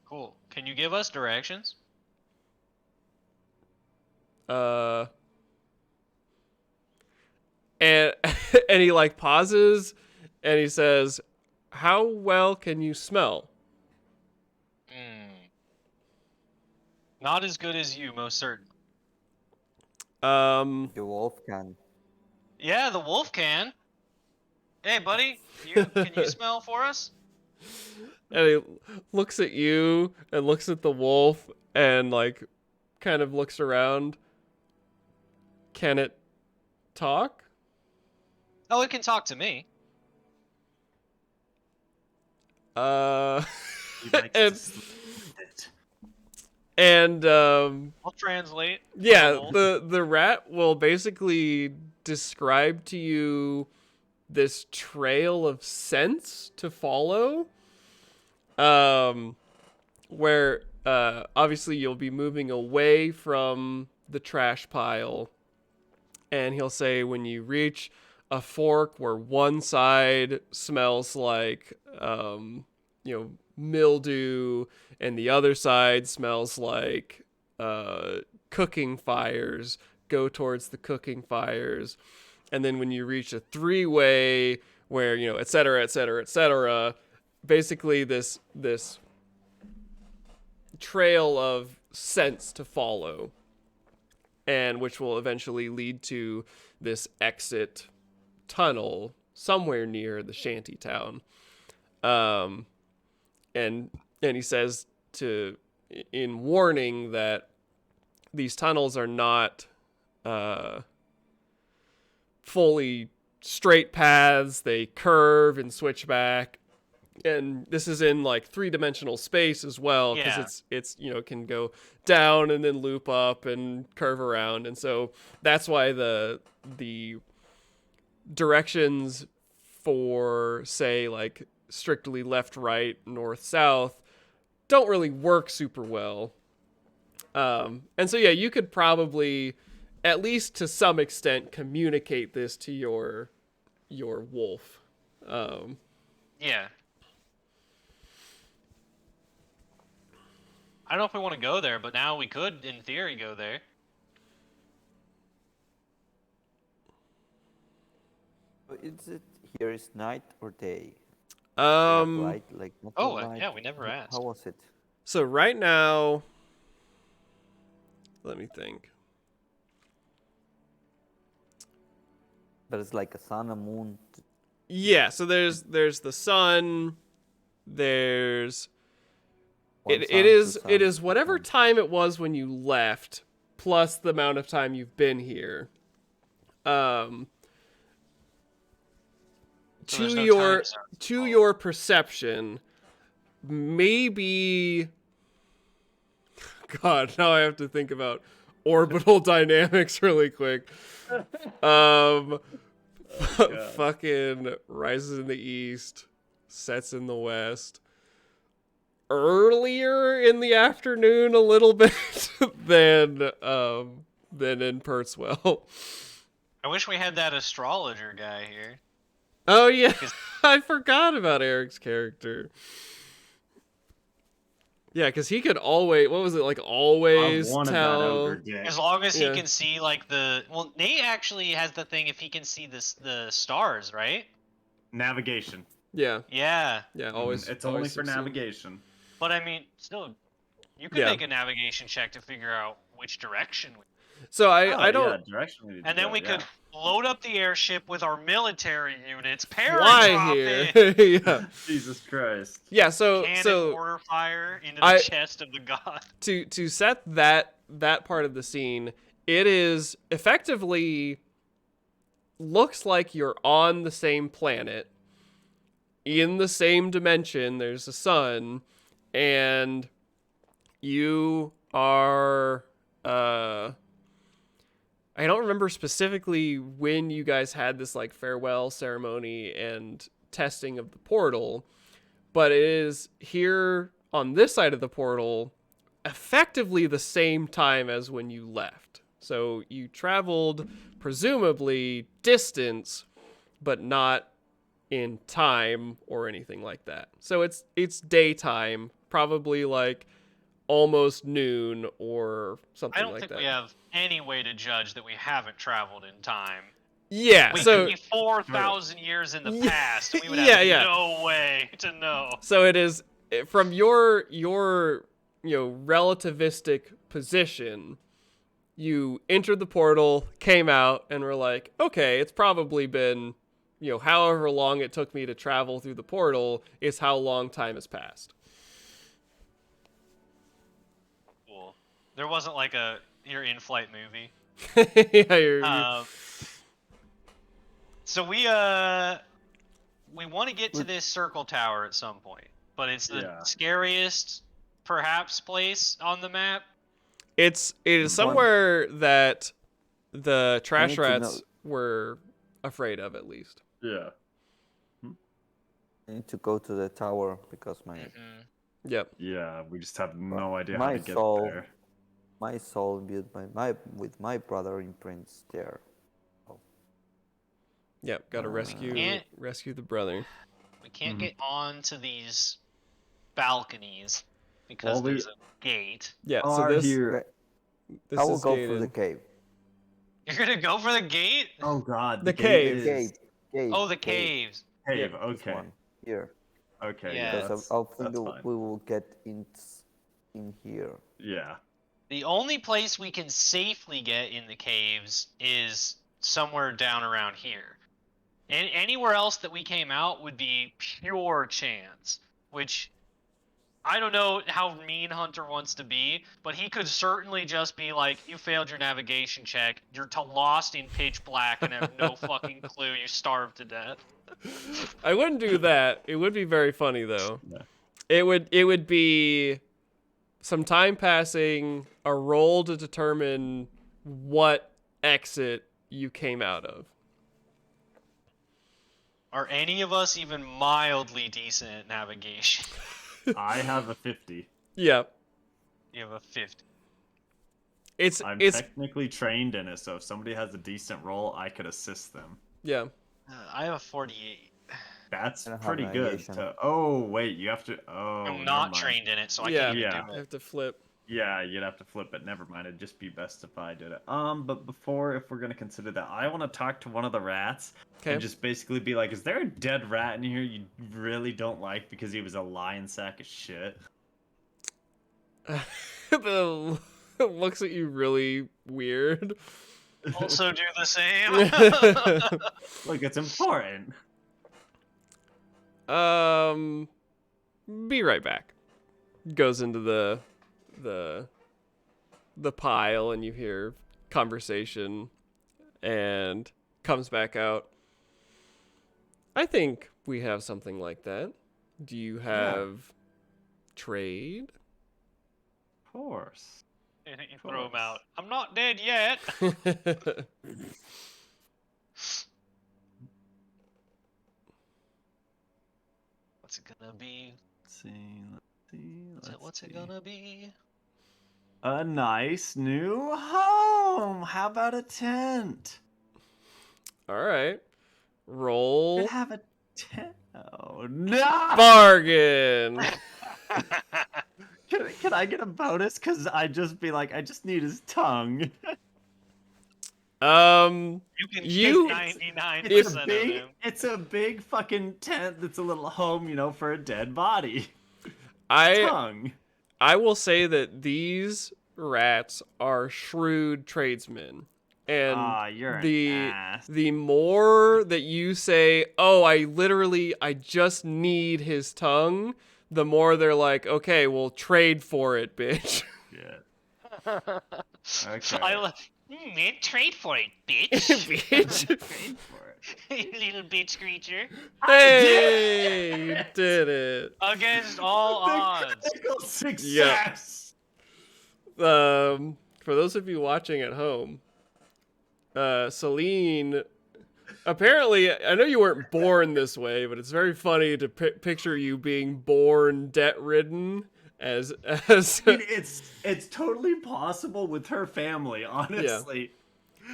Speaker 1: Cool. Can you give us directions?
Speaker 2: And and he like pauses, and he says, "How well can you smell?"
Speaker 1: Not as good as you, most certain.
Speaker 3: The wolf can.
Speaker 1: Yeah, the wolf can. Hey, buddy, can you smell for us?
Speaker 2: And he looks at you and looks at the wolf and like kind of looks around. Can it talk?
Speaker 1: Oh, it can talk to me.
Speaker 4: He likes to sleep with it.
Speaker 2: and
Speaker 6: I'll translate.
Speaker 2: yeah,
Speaker 6: Normal.
Speaker 2: the rat will basically describe to you this trail of scents to follow. Where obviously you'll be moving away from the trash pile, and he'll say when you reach a fork where one side smells like mildew and the other side smells like cooking fires, go towards the cooking fires. And then when you reach a three-way where, et cetera, et cetera, et cetera, basically this trail of scents to follow, and which will eventually lead to this exit tunnel somewhere near the shanty town. And he says in warning that these tunnels are not fully straight paths. They curve and switch back. And this is in like 3-dimensional space as well, because it's it can go down and then loop up and curve around, and so that's why the directions for, say, like strictly left, right, north, south don't really work super well. And so yeah, you could probably, at least to some extent, communicate this to your wolf.
Speaker 6: Yeah. I don't know if we want to go there, but now we could, in theory, go there.
Speaker 3: Is it here is night or day?
Speaker 2: Um.
Speaker 3: Like
Speaker 6: Oh,
Speaker 3: natural light?
Speaker 6: yeah, we never asked.
Speaker 3: How was it?
Speaker 2: So right now, let me think.
Speaker 3: But it's like a sun, a moon.
Speaker 2: Yeah. So there's the sun. There's
Speaker 3: One
Speaker 2: it
Speaker 3: sun,
Speaker 2: is
Speaker 3: two
Speaker 2: it
Speaker 3: suns,
Speaker 2: is whatever
Speaker 3: sun.
Speaker 2: time it was when you left, plus the amount of time you've been here.
Speaker 6: So there's no time zone.
Speaker 2: To your perception, maybe. God, now I have to think about orbital dynamics really quick. Fucking rises in the east, sets in the west. Earlier in the afternoon, a little bit than in Pertzwell.
Speaker 6: I wish we had that astrologer guy here.
Speaker 2: Oh yeah, I forgot about Eric's character. Yeah, because he could always, what was it, like always
Speaker 4: I wanted
Speaker 2: tell.
Speaker 4: that ogre dick.
Speaker 6: As long as he
Speaker 2: Yeah.
Speaker 6: can see, like, well, Nate actually has the thing if he can see the stars, right?
Speaker 4: Navigation.
Speaker 2: Yeah,
Speaker 6: Yeah.
Speaker 2: always.
Speaker 4: It's
Speaker 2: always
Speaker 4: only for
Speaker 2: 16.
Speaker 4: navigation.
Speaker 6: But I mean, still, you could
Speaker 2: Yeah.
Speaker 6: make a navigation check to figure out which direction we...
Speaker 2: So
Speaker 4: Oh,
Speaker 2: I don't.
Speaker 4: Yeah, directionally.
Speaker 6: And then we could load up the airship with our military units,
Speaker 2: Fly
Speaker 6: paradrop
Speaker 2: here.
Speaker 6: it,
Speaker 2: Yeah.
Speaker 4: Jesus Christ.
Speaker 2: Yeah. So
Speaker 6: cannon order fire into the
Speaker 2: I-
Speaker 6: chest of the god.
Speaker 2: to set that part of the scene, it is effectively looks like you're on the same planet, in the same dimension. There's a sun, and you are. I don't remember specifically when you guys had this like farewell ceremony and testing of the portal, but it is here on this side of the portal effectively the same time as when you left. So you traveled presumably distance, but not in time or anything like that. So it's daytime, probably like almost noon or something
Speaker 6: I don't
Speaker 2: like
Speaker 6: think
Speaker 2: that.
Speaker 6: we have any way to judge that we haven't traveled in time.
Speaker 2: Yeah,
Speaker 6: We
Speaker 2: so
Speaker 6: could be 4,000 years in the
Speaker 2: Yeah,
Speaker 6: past, and we would
Speaker 2: yeah,
Speaker 6: have
Speaker 2: yeah.
Speaker 6: no way to know.
Speaker 2: so it is from your relativistic position. You entered the portal, came out, and were like, okay, it's probably been, however long it took me to travel through the portal is how long time has passed.
Speaker 6: Cool. There wasn't like your in-flight movie.
Speaker 2: Yeah, you're
Speaker 6: So we want to get to this circle tower at some point. but it's the
Speaker 4: Yeah.
Speaker 6: scariest, perhaps, place on the map.
Speaker 2: It is somewhere that the trash
Speaker 3: need to
Speaker 2: rats
Speaker 3: know.
Speaker 2: were afraid of, at least.
Speaker 4: Yeah.
Speaker 3: I need to go to the tower because
Speaker 6: Mhm.
Speaker 2: Yep.
Speaker 4: Yeah, we just have no idea how
Speaker 3: my
Speaker 4: to get
Speaker 3: soul,
Speaker 4: there.
Speaker 3: my soul built with my brother imprints there.
Speaker 2: Yep. Got to rescue
Speaker 6: Can't-
Speaker 2: the brother.
Speaker 6: We can't
Speaker 4: Mhm.
Speaker 6: get onto these balconies because
Speaker 4: Well,
Speaker 6: there's a gate.
Speaker 2: Yeah. So
Speaker 4: Are
Speaker 2: this
Speaker 4: here.
Speaker 2: this
Speaker 3: I will
Speaker 2: is
Speaker 3: go
Speaker 2: gated.
Speaker 3: for the cave.
Speaker 6: You're gonna go for the gate?
Speaker 4: Oh God,
Speaker 2: The
Speaker 4: gate
Speaker 2: cave.
Speaker 4: is-
Speaker 3: Cave.
Speaker 6: Oh, the caves.
Speaker 4: Cave.
Speaker 2: Yeah,
Speaker 3: This
Speaker 4: Okay.
Speaker 3: one here.
Speaker 4: Okay.
Speaker 6: Yeah.
Speaker 4: Yeah.
Speaker 3: Because
Speaker 4: That's,
Speaker 3: I think
Speaker 4: that's fine.
Speaker 3: we will get in here.
Speaker 4: Yeah.
Speaker 6: The only place we can safely get in the caves is somewhere down around here. And anywhere else that we came out would be pure chance, which I don't know how mean Hunter wants to be, but he could certainly just be like, you failed your navigation check, you're lost in pitch black and have no fucking clue, you starved to death.
Speaker 2: I wouldn't do that. It would be very funny though.
Speaker 4: Yeah.
Speaker 2: It would be some time passing, a roll to determine what exit you came out of.
Speaker 6: Are any of us even mildly decent at navigation?
Speaker 4: I have a 50.
Speaker 2: Yeah.
Speaker 6: You have a 50.
Speaker 4: I'm
Speaker 2: It's
Speaker 4: technically trained in it, so if somebody has a decent roll, I could assist them.
Speaker 2: yeah.
Speaker 6: I have a 48.
Speaker 4: That's
Speaker 3: I don't have
Speaker 4: pretty good.
Speaker 3: navigation.
Speaker 4: Oh wait, you have to. Oh,
Speaker 6: I'm
Speaker 4: never
Speaker 6: not
Speaker 4: mind.
Speaker 6: trained in it, so I
Speaker 2: Yeah.
Speaker 6: can't even
Speaker 4: Yeah.
Speaker 6: do
Speaker 2: I
Speaker 6: it.
Speaker 2: have to flip.
Speaker 4: Yeah, you'd have to flip it. Never mind. It'd just be best if I did it. But before, if we're gonna consider that, I want to talk to one of the rats
Speaker 2: Okay.
Speaker 4: and just basically be like, "Is there a dead rat in here you really don't like because he was a lying sack of shit?"
Speaker 2: The looks at you really weird.
Speaker 6: Also do the same.
Speaker 4: Look, it's important.
Speaker 2: Be right back. Goes into the pile and you hear conversation and comes back out. I think we have something like that. Do you have trade?
Speaker 4: Of course.
Speaker 6: You throw him out. I'm not dead yet. What's it gonna be?
Speaker 4: Let's see.
Speaker 6: What's it gonna be?
Speaker 4: A nice new home. How about a tent?
Speaker 2: All right.
Speaker 4: You
Speaker 2: Roll
Speaker 4: could have a tent. Oh no!
Speaker 2: bargain.
Speaker 4: Can I get a bonus? Cause I just be like, I just need his tongue.
Speaker 6: You can
Speaker 2: You-
Speaker 6: kiss 99%
Speaker 4: It's
Speaker 6: of
Speaker 4: a big,
Speaker 6: him.
Speaker 4: it's a big fucking tent that's a little home, for a dead body.
Speaker 2: I
Speaker 4: Tongue.
Speaker 2: will say that these rats are shrewd tradesmen. And
Speaker 4: You're
Speaker 2: the
Speaker 4: an ass.
Speaker 2: the more that you say, "Oh, I just need his tongue," the more they're like, "Okay, we'll trade for it, bitch."
Speaker 4: Yeah. Okay.
Speaker 6: Man, trade for it, bitch.
Speaker 2: Bitch.
Speaker 4: Trade for it.
Speaker 6: Little bitch creature.
Speaker 2: Hey, you did it.
Speaker 6: Against all odds.
Speaker 4: Critical success.
Speaker 2: For those of you watching at home, Celine, apparently, I know you weren't born this way, but it's very funny to picture you being born debt-ridden as
Speaker 4: I mean, it's totally possible with her family, honestly.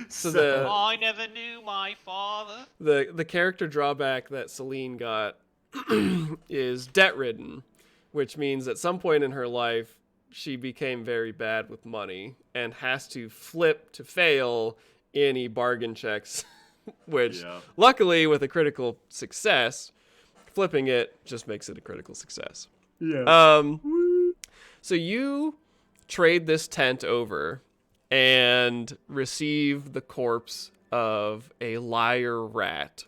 Speaker 2: So
Speaker 6: Oh, I never knew my father.
Speaker 2: the character drawback that Celine got is debt-ridden, which means at some point in her life she became very bad with money and has to flip to fail any bargain checks, which
Speaker 4: Yeah.
Speaker 2: luckily with a critical success, flipping it just makes it a critical success.
Speaker 4: Yeah.
Speaker 2: So you trade this tent over and receive the corpse of a liar rat.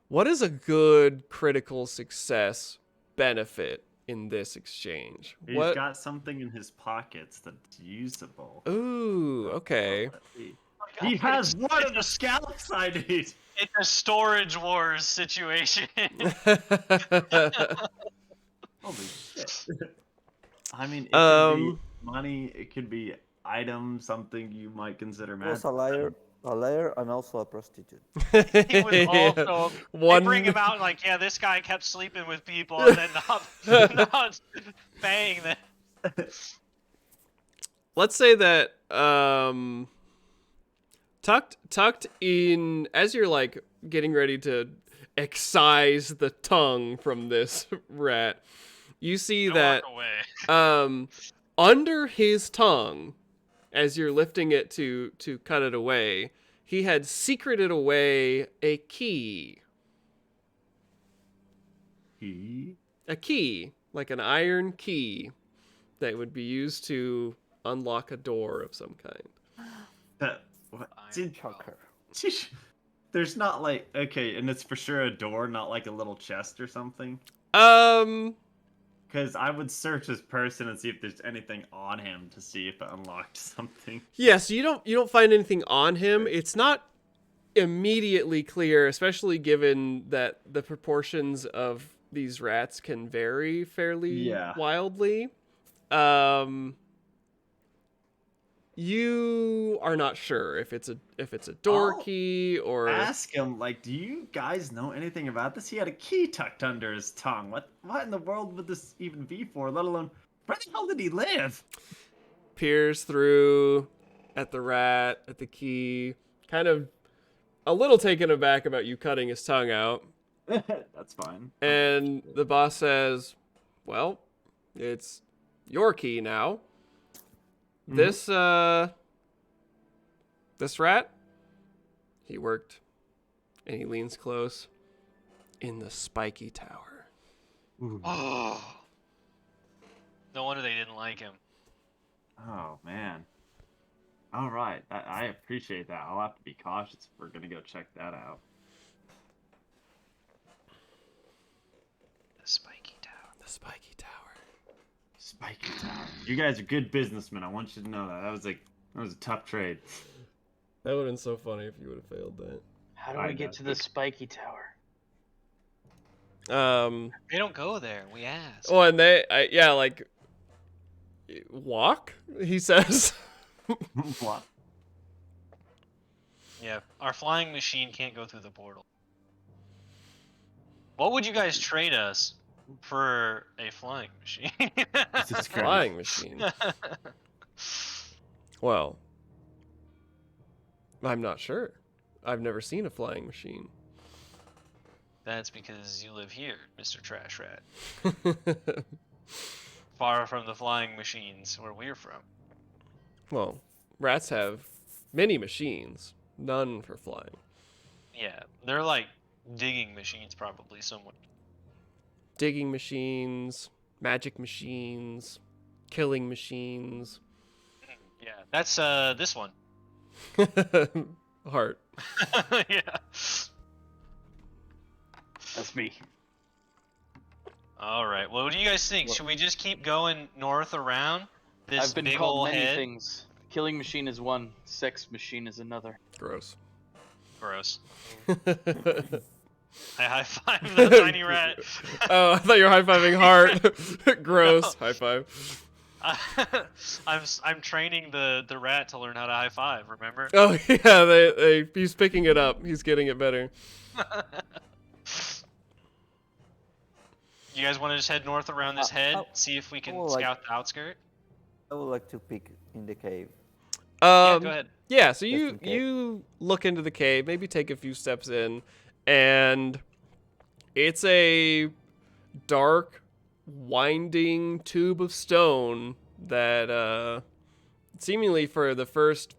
Speaker 2: What is a good critical success benefit in this exchange?
Speaker 4: He's got something in his pockets that's usable.
Speaker 2: Ooh, okay.
Speaker 4: Let's see. He has one of the scallops I need.
Speaker 6: It's a storage wars situation.
Speaker 4: Holy shit. I mean, it could be money, it could be items, something you might consider
Speaker 3: He was
Speaker 4: magic.
Speaker 3: a liar, and also a prostitute.
Speaker 6: He was also they bring him out like, yeah, this guy kept sleeping with people and then not paying them.
Speaker 2: Let's say that tucked in as you're like getting ready to excise the tongue from this rat, you see that
Speaker 6: walk away.
Speaker 2: Under his tongue, as you're lifting it to cut it away, he had secreted away a key. A key, like an iron key that would be used to unlock a door of some kind.
Speaker 3: Choker.
Speaker 4: There's not like, okay, and it's for sure a door, not like a little chest or something. Because I would search his person and see if there's anything on him to see if it unlocked something.
Speaker 2: Yeah, so you don't find anything on him. It's not immediately clear, especially given that the proportions of these rats can vary fairly wildly. You are not sure if it's a door key or
Speaker 4: ask him, like, do you guys know anything about this? He had a key tucked under his tongue. What in the world would this even be for? Let alone, where the hell did he live?
Speaker 2: Peers through at the rat, at the key, kind of a little taken aback about you cutting his tongue out.
Speaker 4: That's fine.
Speaker 2: And the boss says, well, it's your key now. Mm-hmm. This rat, he worked, and he leans close, in the spiky tower.
Speaker 6: Oh. No wonder they didn't like him.
Speaker 4: Oh, man. All right. I appreciate that. I'll have to be cautious if we're going to go check that out.
Speaker 6: The spiky tower.
Speaker 2: The spiky tower.
Speaker 4: Spiky tower. You guys are good businessmen. I want you to know that. That was a tough trade.
Speaker 2: That would have been so funny if you would have failed that.
Speaker 5: How do we get to the spiky tower?
Speaker 6: They don't go there. We asked.
Speaker 2: Oh, and like walk. He says.
Speaker 4: What?
Speaker 6: Yeah, our flying machine can't go through the portal. What would you guys trade us for a flying machine?
Speaker 2: Flying machine. Well, I'm not sure. I've never seen a flying machine.
Speaker 6: That's because you live here, Mr. Trash Rat. Far from the flying machines where we're from.
Speaker 2: Well, rats have many machines, none for flying.
Speaker 6: Yeah, they're like digging machines probably somewhere.
Speaker 2: Digging machines, magic machines, killing machines.
Speaker 6: Yeah, that's this one.
Speaker 2: Heart.
Speaker 6: Yeah.
Speaker 5: That's me.
Speaker 6: All right. Well, what do you guys think? Should we just keep going north around this
Speaker 5: I've been
Speaker 6: big
Speaker 5: called
Speaker 6: old
Speaker 5: many
Speaker 6: head?
Speaker 5: things. Killing machine is one. Sex machine is another.
Speaker 2: Gross.
Speaker 6: Gross. I high five the tiny rat.
Speaker 2: Oh, I thought you were high fiving Heart. Gross. No. High five.
Speaker 6: I'm training the rat to learn how to high five. Remember?
Speaker 2: Oh yeah, he's picking it up. He's getting it better.
Speaker 6: You guys want to just head north around this head, see if we can scout the outskirt?
Speaker 3: I would like to peek in the cave.
Speaker 6: Yeah, go ahead.
Speaker 2: Yeah, so you look into the cave, maybe take a few steps in, and it's a dark, winding tube of stone that seemingly for the first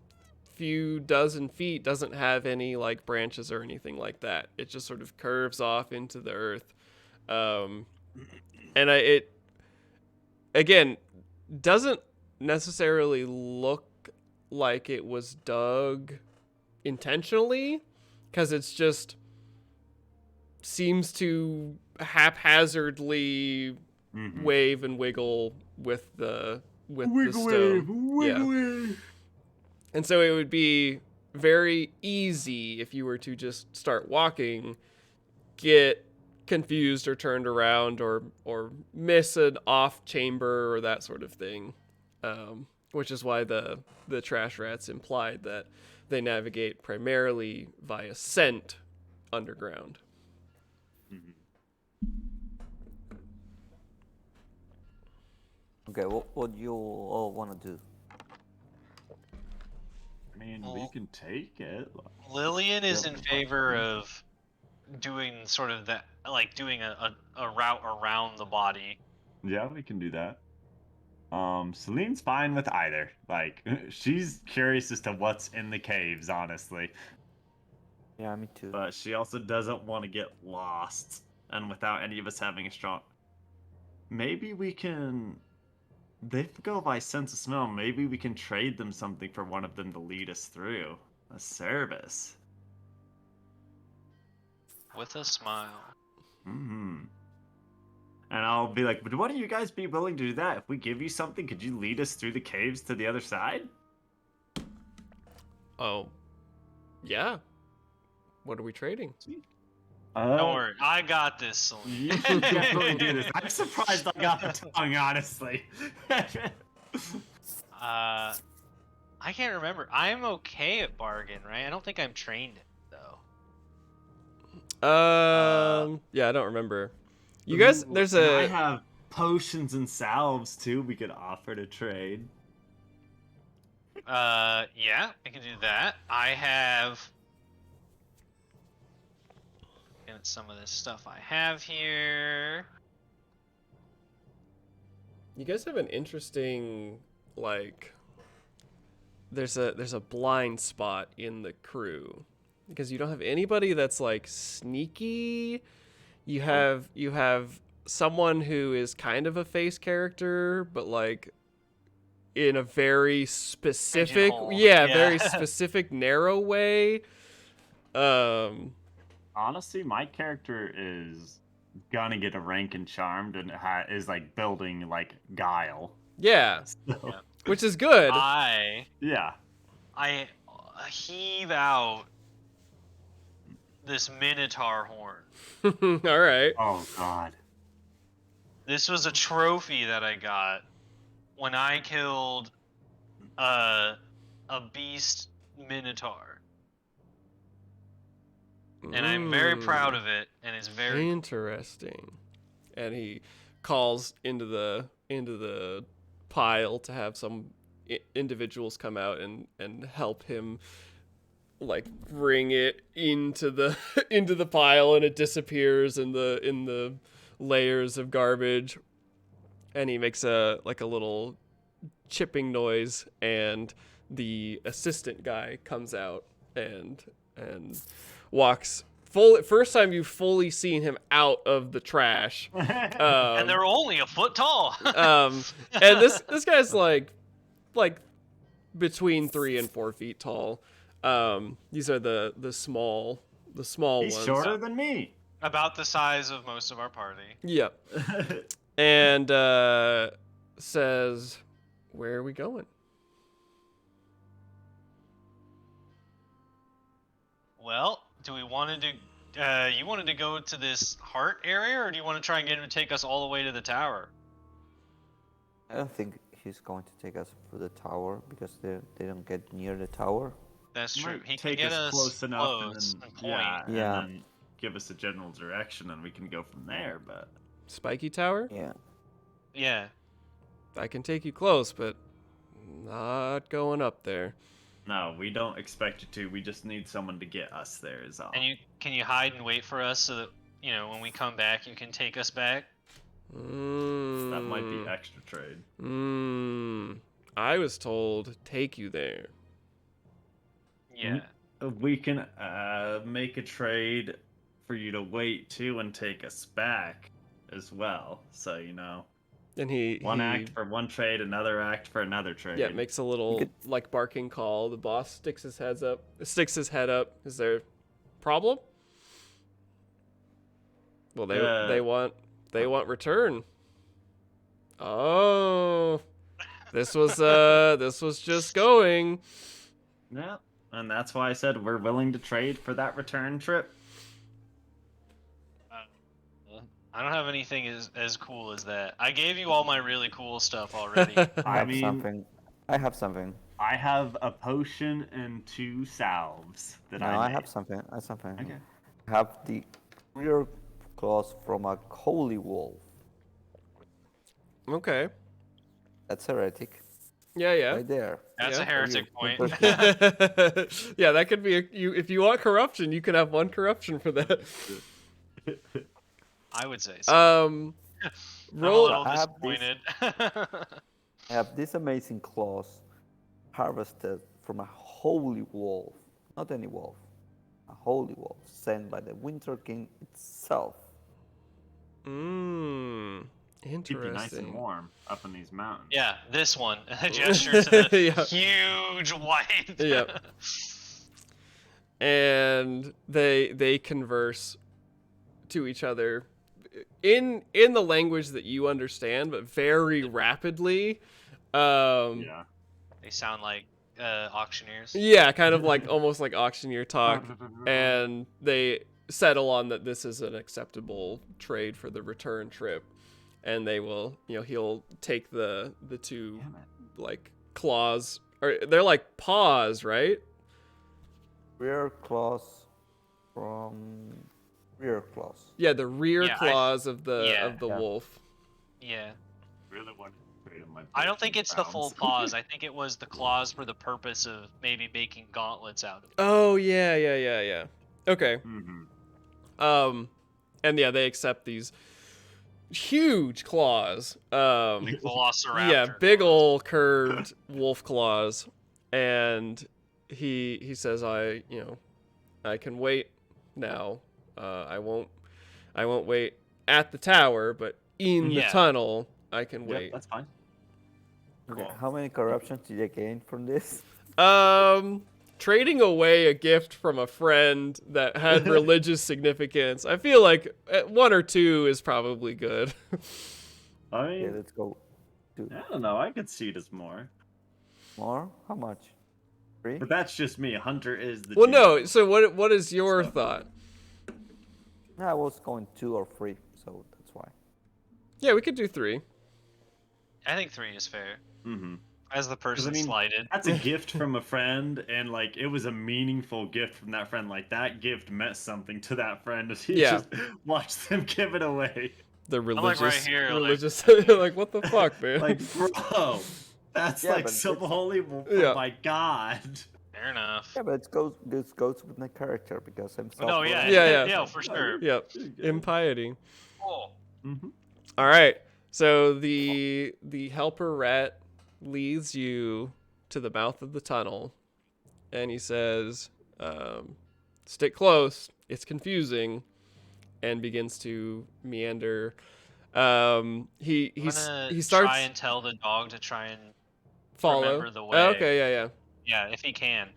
Speaker 2: few dozen feet doesn't have any like branches or anything like that. It just sort of curves off into the earth. And it again doesn't necessarily look like it was dug intentionally, because it's just seems to haphazardly wave and wiggle with the stone.
Speaker 4: Wave.
Speaker 2: And so it would be very easy if you were to just start walking, get confused or turned around or miss an off chamber or that sort of thing. Which is why the trash rats implied that they navigate primarily via scent underground.
Speaker 3: Okay, what do you all want to do?
Speaker 4: I mean, we can take it.
Speaker 6: Lillian is in favor of doing sort of that, like doing a route around the body.
Speaker 4: Yeah, we can do that. Celine's fine with either. Like, she's curious as to what's in the caves, honestly.
Speaker 3: Yeah, me too.
Speaker 4: But she also doesn't want to get lost. And without any of us having a strong... Maybe we can... They go by sense of smell. Maybe we can trade them something for one of them to lead us through. A service.
Speaker 6: With a smile.
Speaker 4: Mm-hmm. And I'll be like, but wouldn't you guys be willing to do that? If we give you something, could you lead us through the caves to the other side?
Speaker 2: Oh, yeah. What are we trading?
Speaker 6: Don't worry, I got this, Celine.
Speaker 4: You can definitely do this. I'm surprised I got the tongue, honestly.
Speaker 6: I can't remember. I'm okay at bargain, right? I don't think I'm trained in it, though.
Speaker 2: Yeah, I don't remember. You guys, there's
Speaker 4: I have potions and salves too. We could offer to trade.
Speaker 6: Yeah, I can do that. I have... Looking at some of this stuff I have here.
Speaker 2: You guys have an interesting, like, there's a blind spot in the crew because you don't have anybody that's like sneaky. You have someone who is kind of a face character, but like in a very specific, very specific, narrow way.
Speaker 4: Honestly, my character is gonna get a rank in Charmed and is like building like Guile.
Speaker 2: Yeah,
Speaker 4: So,
Speaker 2: which is good.
Speaker 6: I heave out this Minotaur horn.
Speaker 2: All right.
Speaker 4: Oh God.
Speaker 6: This was a trophy that I got when I killed a beast Minotaur. And I'm very proud of it, and it's very
Speaker 2: interesting. And he calls into the pile to have some individuals come out and help him, like, bring it into the into the pile, and it disappears in the layers of garbage. And he makes a little chipping noise, and the assistant guy comes out and walks first time you've fully seen him out of the trash.
Speaker 6: and they're only a foot tall.
Speaker 2: And this guy's like between 3 and 4 feet tall. These are the small
Speaker 4: He's
Speaker 2: ones.
Speaker 4: He's shorter than me.
Speaker 6: About the size of most of our party.
Speaker 2: Yep. And says, "Where are we going?"
Speaker 6: Well, do we want to do? You wanted to go to this heart area, or do you want to try and get him to take us all the way to the tower?
Speaker 3: I don't think he's going to take us to the tower because they don't get near the tower.
Speaker 6: That's true.
Speaker 4: Might
Speaker 6: He can
Speaker 4: take
Speaker 6: get
Speaker 4: us
Speaker 6: us
Speaker 4: close enough
Speaker 6: and point.
Speaker 4: and then give us a general direction, and we can go from there. But
Speaker 2: Spiky Tower?
Speaker 3: Yeah.
Speaker 6: Yeah.
Speaker 2: I can take you close, but not going up there.
Speaker 4: no, we don't expect you to. We just need someone to get us there. Is all.
Speaker 6: And can you hide and wait for us so that when we come back, you can take us back?
Speaker 4: That might be extra trade.
Speaker 2: I was told take you there.
Speaker 6: Yeah.
Speaker 4: We can make a trade for you to wait too and take us back as well. So
Speaker 2: And he
Speaker 4: act for one trade, another act for another trade.
Speaker 2: Yeah, makes a little like barking call. The boss sticks his head up. Is there a problem? Well, they want return. Oh, this was just going.
Speaker 4: Yeah. and that's why I said we're willing to trade for that return trip.
Speaker 6: I don't have anything as cool as that. I gave you all my really cool stuff already.
Speaker 3: I have something. I have something.
Speaker 4: I have a potion and 2 salves that
Speaker 3: No,
Speaker 4: I
Speaker 3: I
Speaker 4: made.
Speaker 3: have something. I have something.
Speaker 4: Okay.
Speaker 3: I have the rear claws from a holy wolf.
Speaker 2: Okay.
Speaker 3: That's heretic.
Speaker 2: Yeah.
Speaker 3: Right there.
Speaker 6: That's
Speaker 2: Yeah.
Speaker 6: a heretic point.
Speaker 2: Yeah, that could be if you want corruption, you can have 1 corruption for that.
Speaker 6: I would say so.
Speaker 2: Um,
Speaker 6: I'm a
Speaker 2: roll.
Speaker 6: little
Speaker 3: I have
Speaker 6: disappointed.
Speaker 3: I have these amazing claws harvested from a holy wolf. Not any wolf. A holy wolf sent by the Winter King itself.
Speaker 2: Mmm.
Speaker 4: Keep you nice and
Speaker 2: Interesting.
Speaker 4: warm up in these mountains.
Speaker 6: Yeah, this one. A gesture to the
Speaker 2: Yeah.
Speaker 6: huge white.
Speaker 2: Yep. And they converse to each other in the language that you understand, but very rapidly.
Speaker 4: Yeah.
Speaker 6: They sound like auctioneers.
Speaker 2: Yeah, kind of like almost like auctioneer talk, and they settle on that this is an acceptable trade for the return trip, and they will, he'll take the 2
Speaker 4: Damn it.
Speaker 2: like claws, or they're like paws, right?
Speaker 3: Rear claws from rear claws.
Speaker 2: Yeah, the rear
Speaker 6: Yeah,
Speaker 2: claws of the
Speaker 6: yeah.
Speaker 2: wolf.
Speaker 6: Yeah.
Speaker 4: Really want to trade in my
Speaker 6: I don't think it's the full
Speaker 4: pounds.
Speaker 6: paws. I think it was the claws for the purpose of maybe making gauntlets out of it.
Speaker 2: Oh yeah. Okay.
Speaker 4: Mhm.
Speaker 2: And yeah, they accept these huge claws.
Speaker 6: Like Velociraptor.
Speaker 2: Yeah, big ol' curved wolf claws, and he says, I can wait now. I won't wait at the tower, but in the
Speaker 6: Yeah.
Speaker 2: tunnel I can
Speaker 4: Yep,
Speaker 2: wait.
Speaker 4: that's fine.
Speaker 3: Okay,
Speaker 4: Cool.
Speaker 3: how many corruptions did you gain from this?
Speaker 2: Trading away a gift from a friend that had religious significance, I feel like 1 or 2 is probably good.
Speaker 4: I
Speaker 3: Okay,
Speaker 4: mean,
Speaker 3: let's go. 2
Speaker 4: I don't know. I could see it as more.
Speaker 3: more. How much? 3.
Speaker 4: But that's just me. Hunter is the
Speaker 2: Well,
Speaker 4: GM.
Speaker 2: no. So what is your
Speaker 4: So-
Speaker 2: thought?
Speaker 3: No, I was going 2 or 3, so that's why.
Speaker 2: Yeah, we could do 3.
Speaker 6: I think 3 is fair.
Speaker 4: Mm-hmm.
Speaker 6: As the person
Speaker 4: mean-
Speaker 6: slighted.
Speaker 4: That's a gift from a friend, and like it was a meaningful gift from that friend. Like that gift meant something to that friend. As he
Speaker 2: Yeah.
Speaker 4: just watched them give it away.
Speaker 2: The
Speaker 6: like,
Speaker 2: religious,
Speaker 6: right here, like-
Speaker 2: religious, like what the fuck, man?
Speaker 4: Like, bro, that's
Speaker 3: Yeah,
Speaker 4: like
Speaker 3: but
Speaker 4: some
Speaker 3: it's-
Speaker 4: holy. Oh
Speaker 2: Yeah.
Speaker 4: my god.
Speaker 6: Fair enough.
Speaker 3: Yeah, but this goes with my character because I'm
Speaker 6: No, yeah,
Speaker 2: Yeah.
Speaker 6: yeah, for sure.
Speaker 2: Yep, impiety.
Speaker 6: Cool.
Speaker 4: Mm-hmm.
Speaker 2: All right, so the helper rat leads you to the mouth of the tunnel, and he says, "Stick close. It's confusing," and begins to meander. He
Speaker 6: I'm gonna
Speaker 2: starts
Speaker 6: try and tell the dog to try and
Speaker 2: follow.
Speaker 6: remember the way.
Speaker 2: Oh, okay, yeah.
Speaker 6: Yeah, if he can.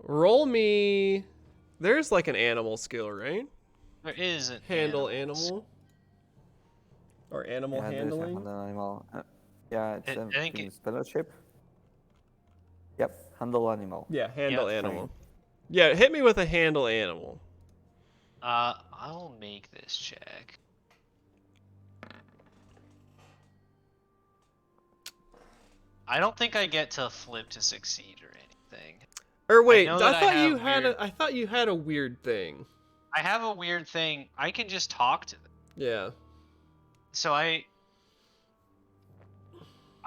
Speaker 2: Roll me. There's like an animal skill, right?
Speaker 6: There is an
Speaker 2: Handle
Speaker 6: animals.
Speaker 2: animal. Or animal
Speaker 3: Yeah, there's a
Speaker 2: handling.
Speaker 3: handle animal. Yeah, it's
Speaker 6: I think
Speaker 3: in fellowship. Yep, handle animal.
Speaker 2: Yeah, handle
Speaker 6: Yeah,
Speaker 2: animal. Yeah, hit me with a handle animal.
Speaker 6: I'll make this check. I don't think I get to flip to succeed or anything.
Speaker 2: Or wait,
Speaker 6: know
Speaker 2: I
Speaker 6: that I
Speaker 2: thought you
Speaker 6: have
Speaker 2: had
Speaker 6: weird-
Speaker 2: I thought you had a weird thing.
Speaker 6: I have a weird thing. I can just talk to them.
Speaker 2: Yeah.
Speaker 6: So I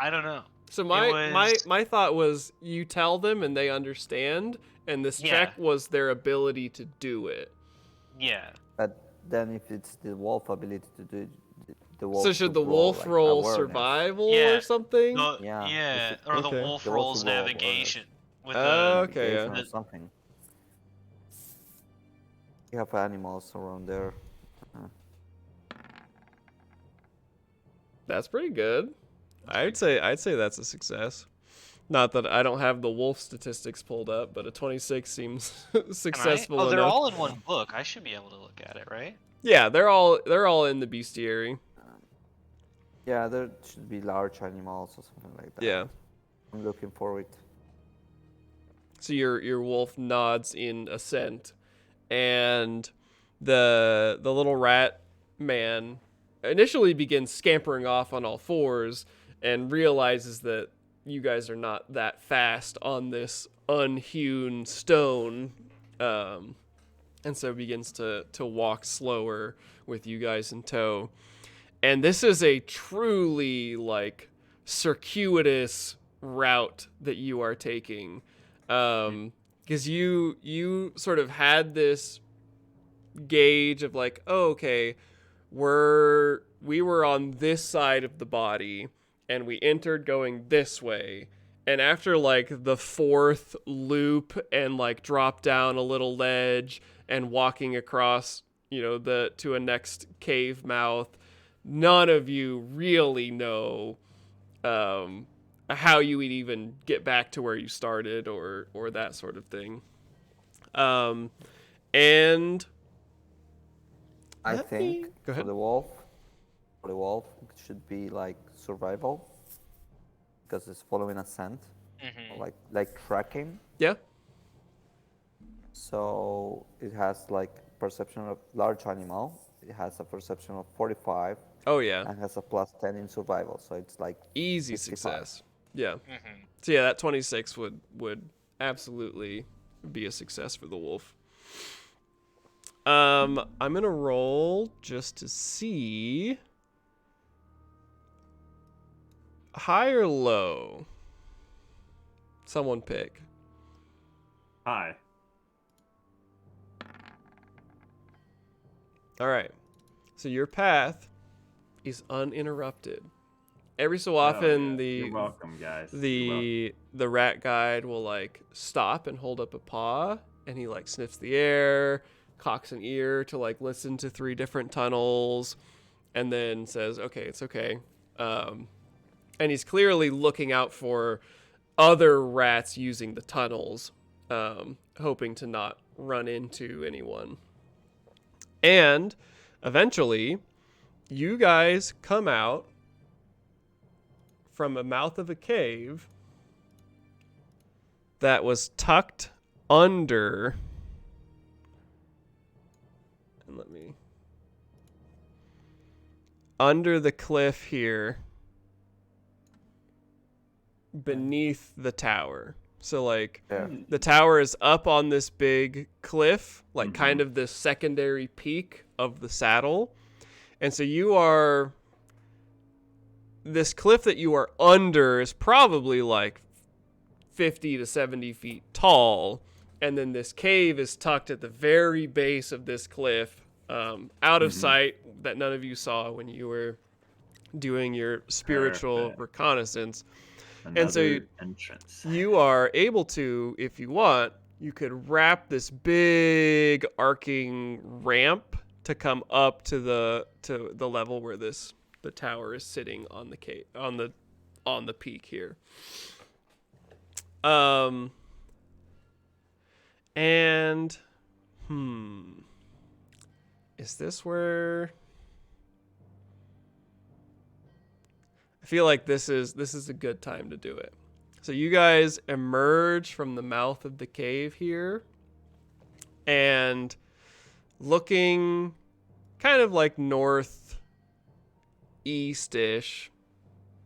Speaker 6: don't know.
Speaker 2: So my
Speaker 6: was-
Speaker 2: my thought was you tell them and they understand, and this
Speaker 6: Yeah.
Speaker 2: check was their ability to do it.
Speaker 6: Yeah.
Speaker 3: But then if it's the wolf ability to do it, the wolf
Speaker 2: So should the
Speaker 3: would
Speaker 2: wolf
Speaker 3: like,
Speaker 2: roll
Speaker 3: awareness.
Speaker 2: survival
Speaker 6: Yeah.
Speaker 2: or something?
Speaker 6: No,
Speaker 3: Yeah,
Speaker 6: yeah.
Speaker 3: it's-
Speaker 6: Or the
Speaker 2: okay.
Speaker 6: wolf
Speaker 3: The wolf
Speaker 6: rolls
Speaker 3: will roll
Speaker 6: navigation with
Speaker 2: Oh,
Speaker 6: the
Speaker 2: okay, yeah.
Speaker 3: Navigation or something. You have animals around there.
Speaker 2: That's pretty good. I'd say that's a success. Not that I don't have the wolf statistics pulled up, but a 26 seems
Speaker 6: Can I?
Speaker 2: successful
Speaker 6: Oh, they're
Speaker 2: enough.
Speaker 6: all in one book. I should be able to look at it, right?
Speaker 2: Yeah, they're all in the bestiary.
Speaker 3: Yeah, there should be large animals or something like that.
Speaker 2: Yeah.
Speaker 3: I'm looking for it.
Speaker 2: So your wolf nods in assent, and the little rat man initially begins scampering off on all fours and realizes that you guys are not that fast on this unhewn stone, and so begins to walk slower with you guys in tow. And this is a truly like circuitous route that you are taking, because you sort of had this gauge of like, oh, okay, we were on this side of the body and we entered going this way, and after like the fourth loop and like drop down a little ledge and walking across, to a next cave mouth, none of you really know how you would even get back to where you started or that sort of thing. And
Speaker 3: I think
Speaker 2: Go ahead.
Speaker 3: for the wolf, it should be like survival, because it's following a scent, like tracking.
Speaker 2: Yeah.
Speaker 3: So it has like perception of large animal. It has a perception of 45.
Speaker 2: Oh yeah.
Speaker 3: And has a +10 in survival. So it's like
Speaker 2: Easy
Speaker 3: 55.
Speaker 2: success. Yeah. So yeah, that 26 would absolutely be a success for the wolf. I'm gonna roll just to see high or low. Someone pick.
Speaker 4: Hi.
Speaker 2: All right. So your path is uninterrupted. Every so often,
Speaker 4: You're welcome, guys.
Speaker 2: the rat guide will like stop and hold up a paw, and he like sniffs the air, cocks an ear to like listen to 3 different tunnels, and then says, "Okay, it's okay." And he's clearly looking out for other rats using the tunnels, hoping to not run into anyone. And eventually, you guys come out from a mouth of a cave that was tucked under, and under the cliff here, beneath the tower. So like the tower is up on this big cliff, like kind of this secondary peak of the saddle. And so this cliff that you are under is probably like 50 to 70 feet tall. And then this cave is tucked at the very base of this cliff, out of sight, that none of you saw when you were doing your spiritual reconnaissance. And so
Speaker 4: entrance.
Speaker 2: You are able to, if you want, you could wrap this big arcing ramp to come up to the level where the tower is sitting on the cave, on the peak here. And is this where? I feel like this is a good time to do it. So you guys emerge from the mouth of the cave here, and looking kind of like northeast-ish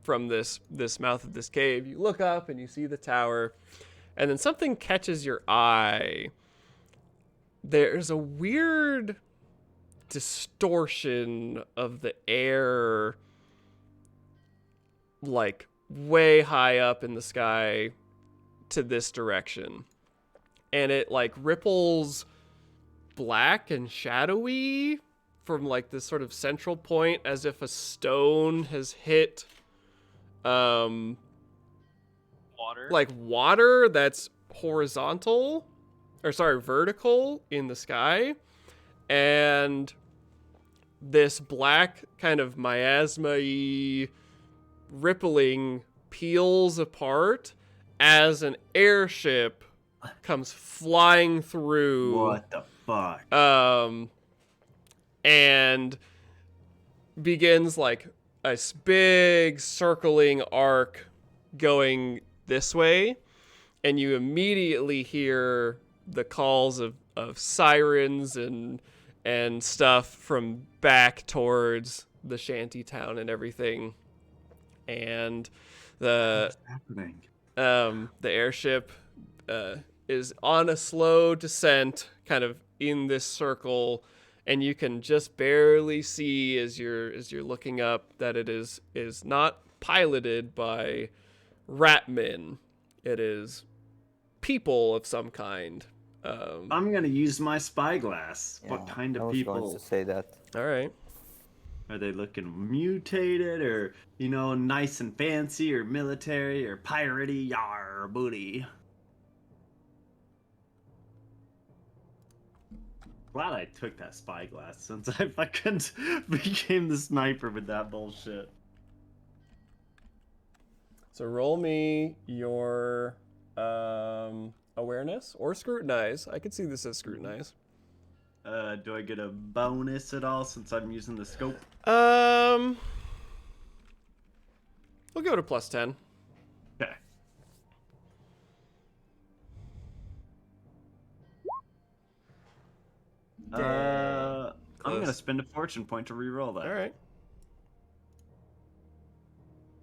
Speaker 2: from this mouth of this cave, you look up and you see the tower, and then something catches your eye. There's a weird distortion of the air, like way high up in the sky to this direction, and it like ripples black and shadowy from like this sort of central point, as if a stone has hit
Speaker 6: Water.
Speaker 2: like water that's vertical in the sky, and this black kind of miasma-y rippling peels apart as an airship comes flying through.
Speaker 4: What the fuck?
Speaker 2: And begins like a big circling arc going this way, and you immediately hear the calls of sirens and stuff from back towards the shanty town and everything. And
Speaker 4: What's happening?
Speaker 2: the airship is on a slow descent, kind of in this circle, and you can just barely see as you're looking up that it is not piloted by Ratmen. It is people of some kind.
Speaker 4: I'm gonna use my spyglass. What kind
Speaker 3: I
Speaker 4: of
Speaker 3: was
Speaker 4: people?
Speaker 3: going to say that.
Speaker 2: All right.
Speaker 4: Are they looking mutated, or nice and fancy, or military, or piratey? Yar booty. Glad I took that spyglass since I fucking became the sniper with that bullshit.
Speaker 2: So roll me your awareness or scrutinize. I could see this as scrutinize.
Speaker 4: Do I get a bonus at all since I'm using the scope?
Speaker 2: We'll go to plus 10.
Speaker 4: Okay. I'm gonna spend a fortune point to reroll that.
Speaker 2: All right.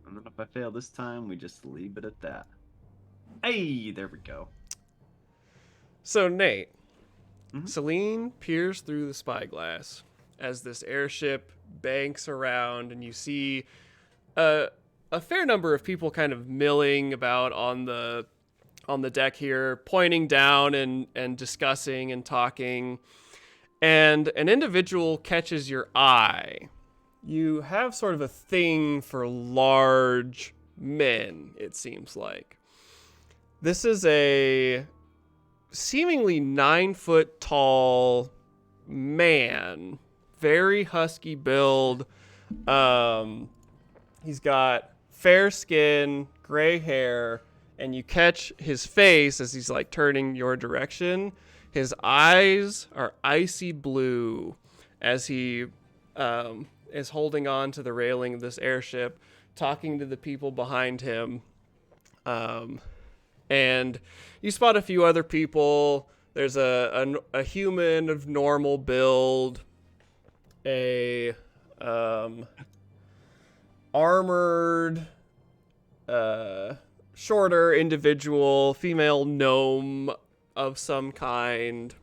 Speaker 4: And then if I fail this time, we just leave it at that. Hey, there we go.
Speaker 2: So Nate, Celine peers through the spyglass as this airship banks around, and you see a fair number of people kind of milling about on the deck here, pointing down and discussing and talking. And an individual catches your eye. You have sort of a thing for large men, it seems like. This is a seemingly 9-foot tall man, very husky build. He's got fair skin, gray hair, and you catch his face as he's like turning your direction. His eyes are icy blue as he is holding on to the railing of this airship, talking to the people behind him. And you spot a few other people. There's a human of normal build, a armored, shorter individual, female gnome of some kind.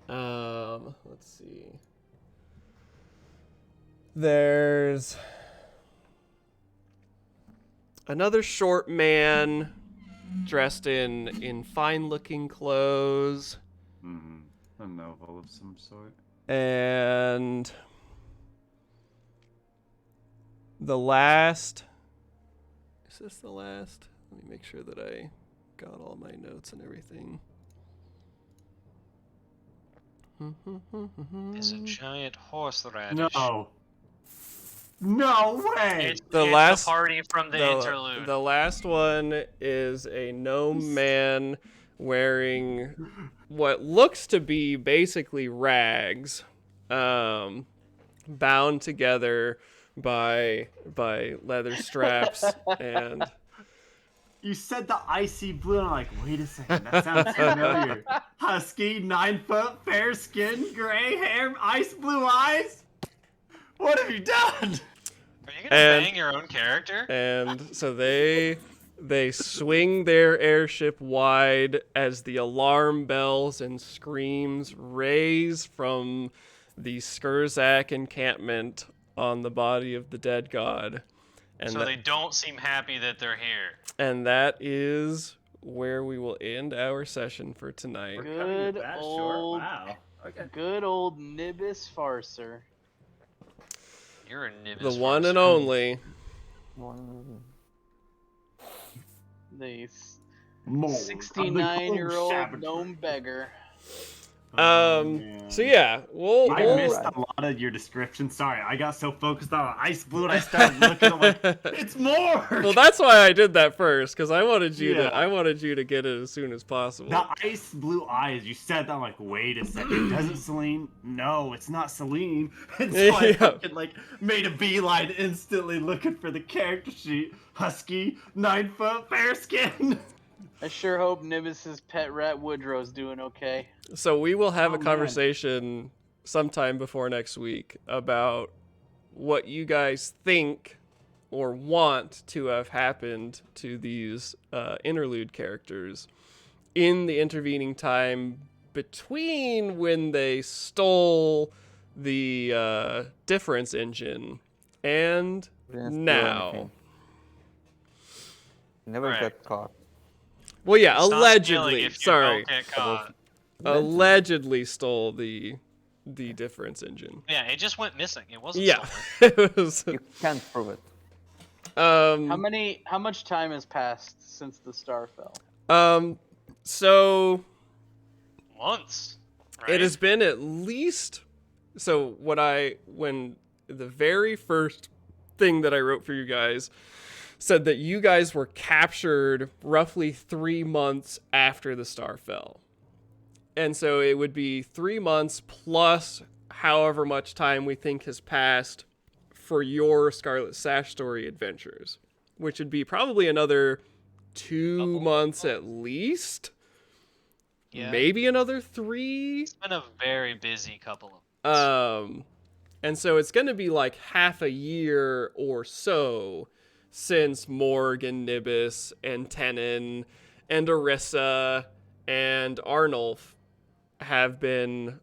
Speaker 2: Let's see. There's another short man dressed in fine-looking clothes.
Speaker 4: A novel of some sort.
Speaker 2: And the last... Is this the last? Let me make sure that I got all my notes and everything.
Speaker 6: Is a giant horseradish.
Speaker 4: No way!
Speaker 6: It's the party from the interlude.
Speaker 2: The last one is a gnome man wearing what looks to be basically rags, bound together by leather straps. And
Speaker 4: you said the icy blue, and I'm like, wait a second, that sounds familiar. Husky, 9-foot, fair skin, gray hair, ice blue eyes. What have you done?
Speaker 6: Are you gonna bang your own character?
Speaker 2: And so they swing their airship wide as the alarm bells and screams raise from the Skurzak encampment on the body of the dead god. And
Speaker 6: so they don't seem happy that they're here.
Speaker 2: And that is where we will end our session for tonight.
Speaker 5: Good old,
Speaker 4: wow. Okay.
Speaker 5: Good old Nibis Farser.
Speaker 6: You're a Nibis
Speaker 2: The one and
Speaker 6: farcer.
Speaker 2: only.
Speaker 5: The
Speaker 4: Mold.
Speaker 5: 69-year-old gnome beggar.
Speaker 2: So yeah,
Speaker 4: I missed a lot of your description. Sorry, I got so focused on ice blue and I started looking. I'm like, it's more.
Speaker 2: Well, that's why I did that first, because I wanted you to get it as soon as possible.
Speaker 4: The ice blue eyes. You said that. I'm like, wait a second. Doesn't Celine? No, it's not Celine. And so I fucking made a beeline instantly looking for the character sheet. Husky, 9-foot, fair skin.
Speaker 5: I sure hope Nibus's pet rat Woodrow's doing okay.
Speaker 2: So we will have
Speaker 4: Oh,
Speaker 2: a
Speaker 4: man.
Speaker 2: conversation sometime before next week about what you guys think or want to have happened to these interlude characters in the intervening time between when they stole the difference engine and
Speaker 3: We didn't steal
Speaker 2: now.
Speaker 3: anything. Never
Speaker 6: Right.
Speaker 3: got caught.
Speaker 2: Well, yeah,
Speaker 6: Stop stealing
Speaker 2: allegedly.
Speaker 6: if you
Speaker 2: Sorry,
Speaker 6: don't get caught.
Speaker 2: allegedly stole the difference engine.
Speaker 6: Yeah, it just went missing. It wasn't
Speaker 2: Yeah,
Speaker 6: stolen.
Speaker 2: it was.
Speaker 3: You can't prove it.
Speaker 5: How much time has passed since the star fell?
Speaker 2: So
Speaker 6: Months. Right?
Speaker 2: it has been at least. So when the very first thing that I wrote for you guys said that you guys were captured roughly 3 months after the star fell. And so it would be 3 months plus however much time we think has passed for your Scarlet Sash story adventures, which would be probably another 2 months at least.
Speaker 6: Yeah.
Speaker 2: Maybe another 3.
Speaker 6: It's been a very busy couple of
Speaker 2: And so it's going to be like half a year or so since Morg and Nibis and Tenon and Orissa and Arnulf have been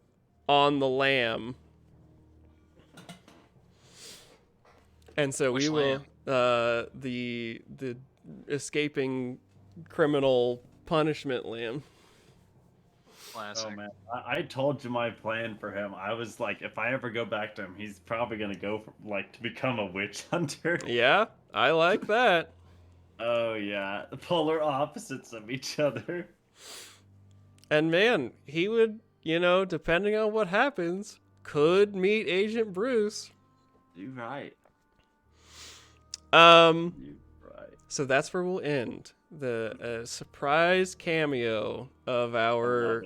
Speaker 2: on the lam. And so
Speaker 6: Which
Speaker 2: we will
Speaker 6: lamb?
Speaker 2: the escaping criminal punishment lamb.
Speaker 6: classic.
Speaker 4: Oh man, I told you my plan for him. I was like, if I ever go back to him, he's probably gonna go for, like to become a witch hunter.
Speaker 2: Yeah, I like that.
Speaker 4: Oh yeah, the polar opposites of each other.
Speaker 2: And man, he would, depending on what happens, could meet Agent Bruce.
Speaker 4: You right.
Speaker 2: Um,
Speaker 4: You right.
Speaker 2: so that's where we'll end. The surprise cameo of our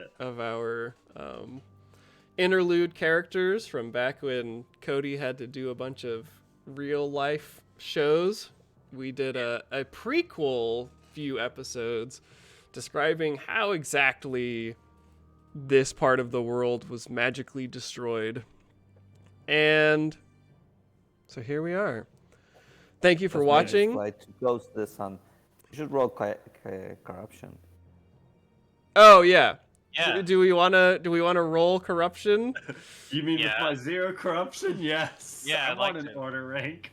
Speaker 2: interlude characters from back when Cody had to do a bunch of real life shows. We did a prequel few episodes describing how exactly this part of the world was magically destroyed. And so here we are. Thank you for
Speaker 3: Just
Speaker 2: watching.
Speaker 3: Like to close this on. You should roll corruption.
Speaker 2: Oh yeah.
Speaker 6: Yeah.
Speaker 2: Do we wanna roll corruption?
Speaker 4: You mean
Speaker 6: Yeah.
Speaker 4: with my 0 corruption? Yes.
Speaker 6: Yeah,
Speaker 4: I
Speaker 6: I'd
Speaker 4: want
Speaker 6: like
Speaker 4: an
Speaker 6: to.
Speaker 4: order rank.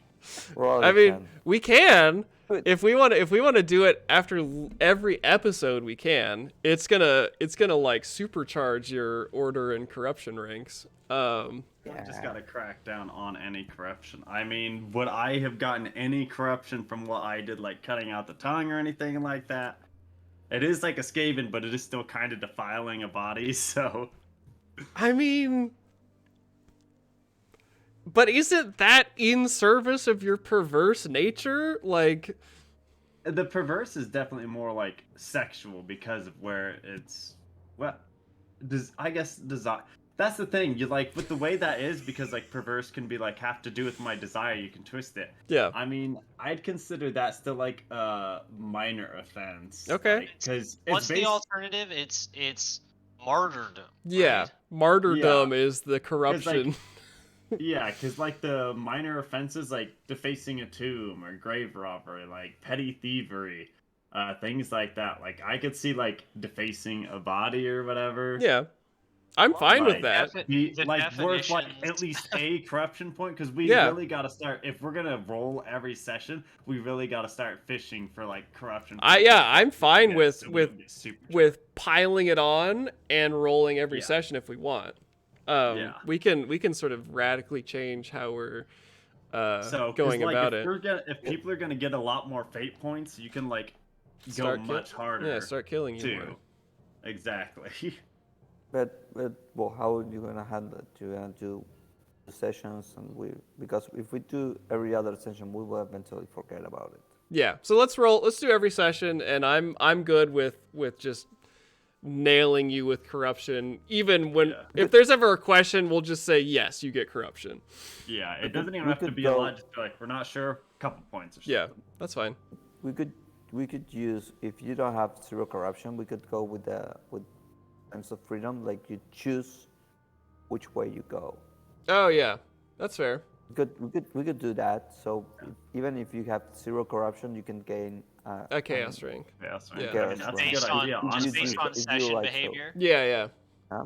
Speaker 3: Roll
Speaker 2: I
Speaker 3: it
Speaker 2: mean,
Speaker 3: then.
Speaker 2: we can.
Speaker 3: Good.
Speaker 2: If we want to do it after every episode, we can. It's gonna like supercharge your order and corruption ranks.
Speaker 4: I just gotta crack down on any corruption. I mean, would I have gotten any corruption from what I did, like cutting out the tongue or anything like that? It is like a Skaven, but it is still kind of defiling a body, so...
Speaker 2: I mean, but isn't that in service of your perverse nature? Like,
Speaker 4: The perverse is definitely more like sexual because of where it's... Well, I guess desire... That's the thing, you like, with the way that is, because like perverse can be like, have to do with my desire, you can twist it.
Speaker 2: yeah.
Speaker 4: I mean, I'd consider that still like a minor offense.
Speaker 2: Okay.
Speaker 4: Because
Speaker 6: What's the alternative? It's martyrdom.
Speaker 2: Yeah,
Speaker 6: right?
Speaker 2: martyrdom is the corruption.
Speaker 4: Yeah, because like the minor offenses like defacing a tomb or grave robbery, like petty thievery, things like that. Like I could see like defacing a body or whatever.
Speaker 2: Yeah, I'm fine with
Speaker 4: Like,
Speaker 2: that.
Speaker 4: Be
Speaker 6: The
Speaker 4: like worth like
Speaker 6: definitions-
Speaker 4: at least a corruption point because we
Speaker 2: Yeah.
Speaker 4: really got to start if we're gonna roll every session. We really got to start fishing for like corruption.
Speaker 2: I'm fine
Speaker 4: Yeah,
Speaker 2: with
Speaker 4: so we can get super
Speaker 2: with piling it on and rolling every
Speaker 4: Yeah.
Speaker 2: session if we want.
Speaker 4: Yeah.
Speaker 2: We can sort of radically change how we're
Speaker 4: so 'cause,
Speaker 2: going
Speaker 4: like,
Speaker 2: about
Speaker 4: if
Speaker 2: it.
Speaker 4: if people are gonna get a lot more fate points, you can like go much harder.
Speaker 2: Yeah, start killing you
Speaker 4: too.
Speaker 2: more.
Speaker 4: Exactly.
Speaker 3: But well, how are you gonna handle it? You're gonna do the sessions, and because if we do every other session, we will eventually forget about it.
Speaker 2: Yeah. So let's do every session, and I'm good with just nailing you with corruption. Even when
Speaker 4: Yeah.
Speaker 2: if there's ever a question, we'll just say yes, you get corruption.
Speaker 4: Yeah, it doesn't even
Speaker 3: we
Speaker 4: have to
Speaker 3: could
Speaker 4: be
Speaker 3: go-
Speaker 4: a lot. Just be like, we're not sure, a couple points or something.
Speaker 2: Yeah, that's fine.
Speaker 3: We could could use, if you don't have zero corruption, we could go with sense of freedom. Like you choose which way you go.
Speaker 2: Oh yeah, that's fair.
Speaker 3: We could do that. So even if you have zero corruption, you can gain
Speaker 2: A chaos ring.
Speaker 4: Chaos
Speaker 2: Yeah.
Speaker 4: ring.
Speaker 3: Yeah,
Speaker 4: I mean, that's a good
Speaker 6: Based on,
Speaker 4: idea.
Speaker 3: If you
Speaker 6: just
Speaker 3: do-
Speaker 6: based on
Speaker 3: if you
Speaker 6: session
Speaker 3: like so.
Speaker 6: behavior.
Speaker 2: Yeah.
Speaker 3: Huh?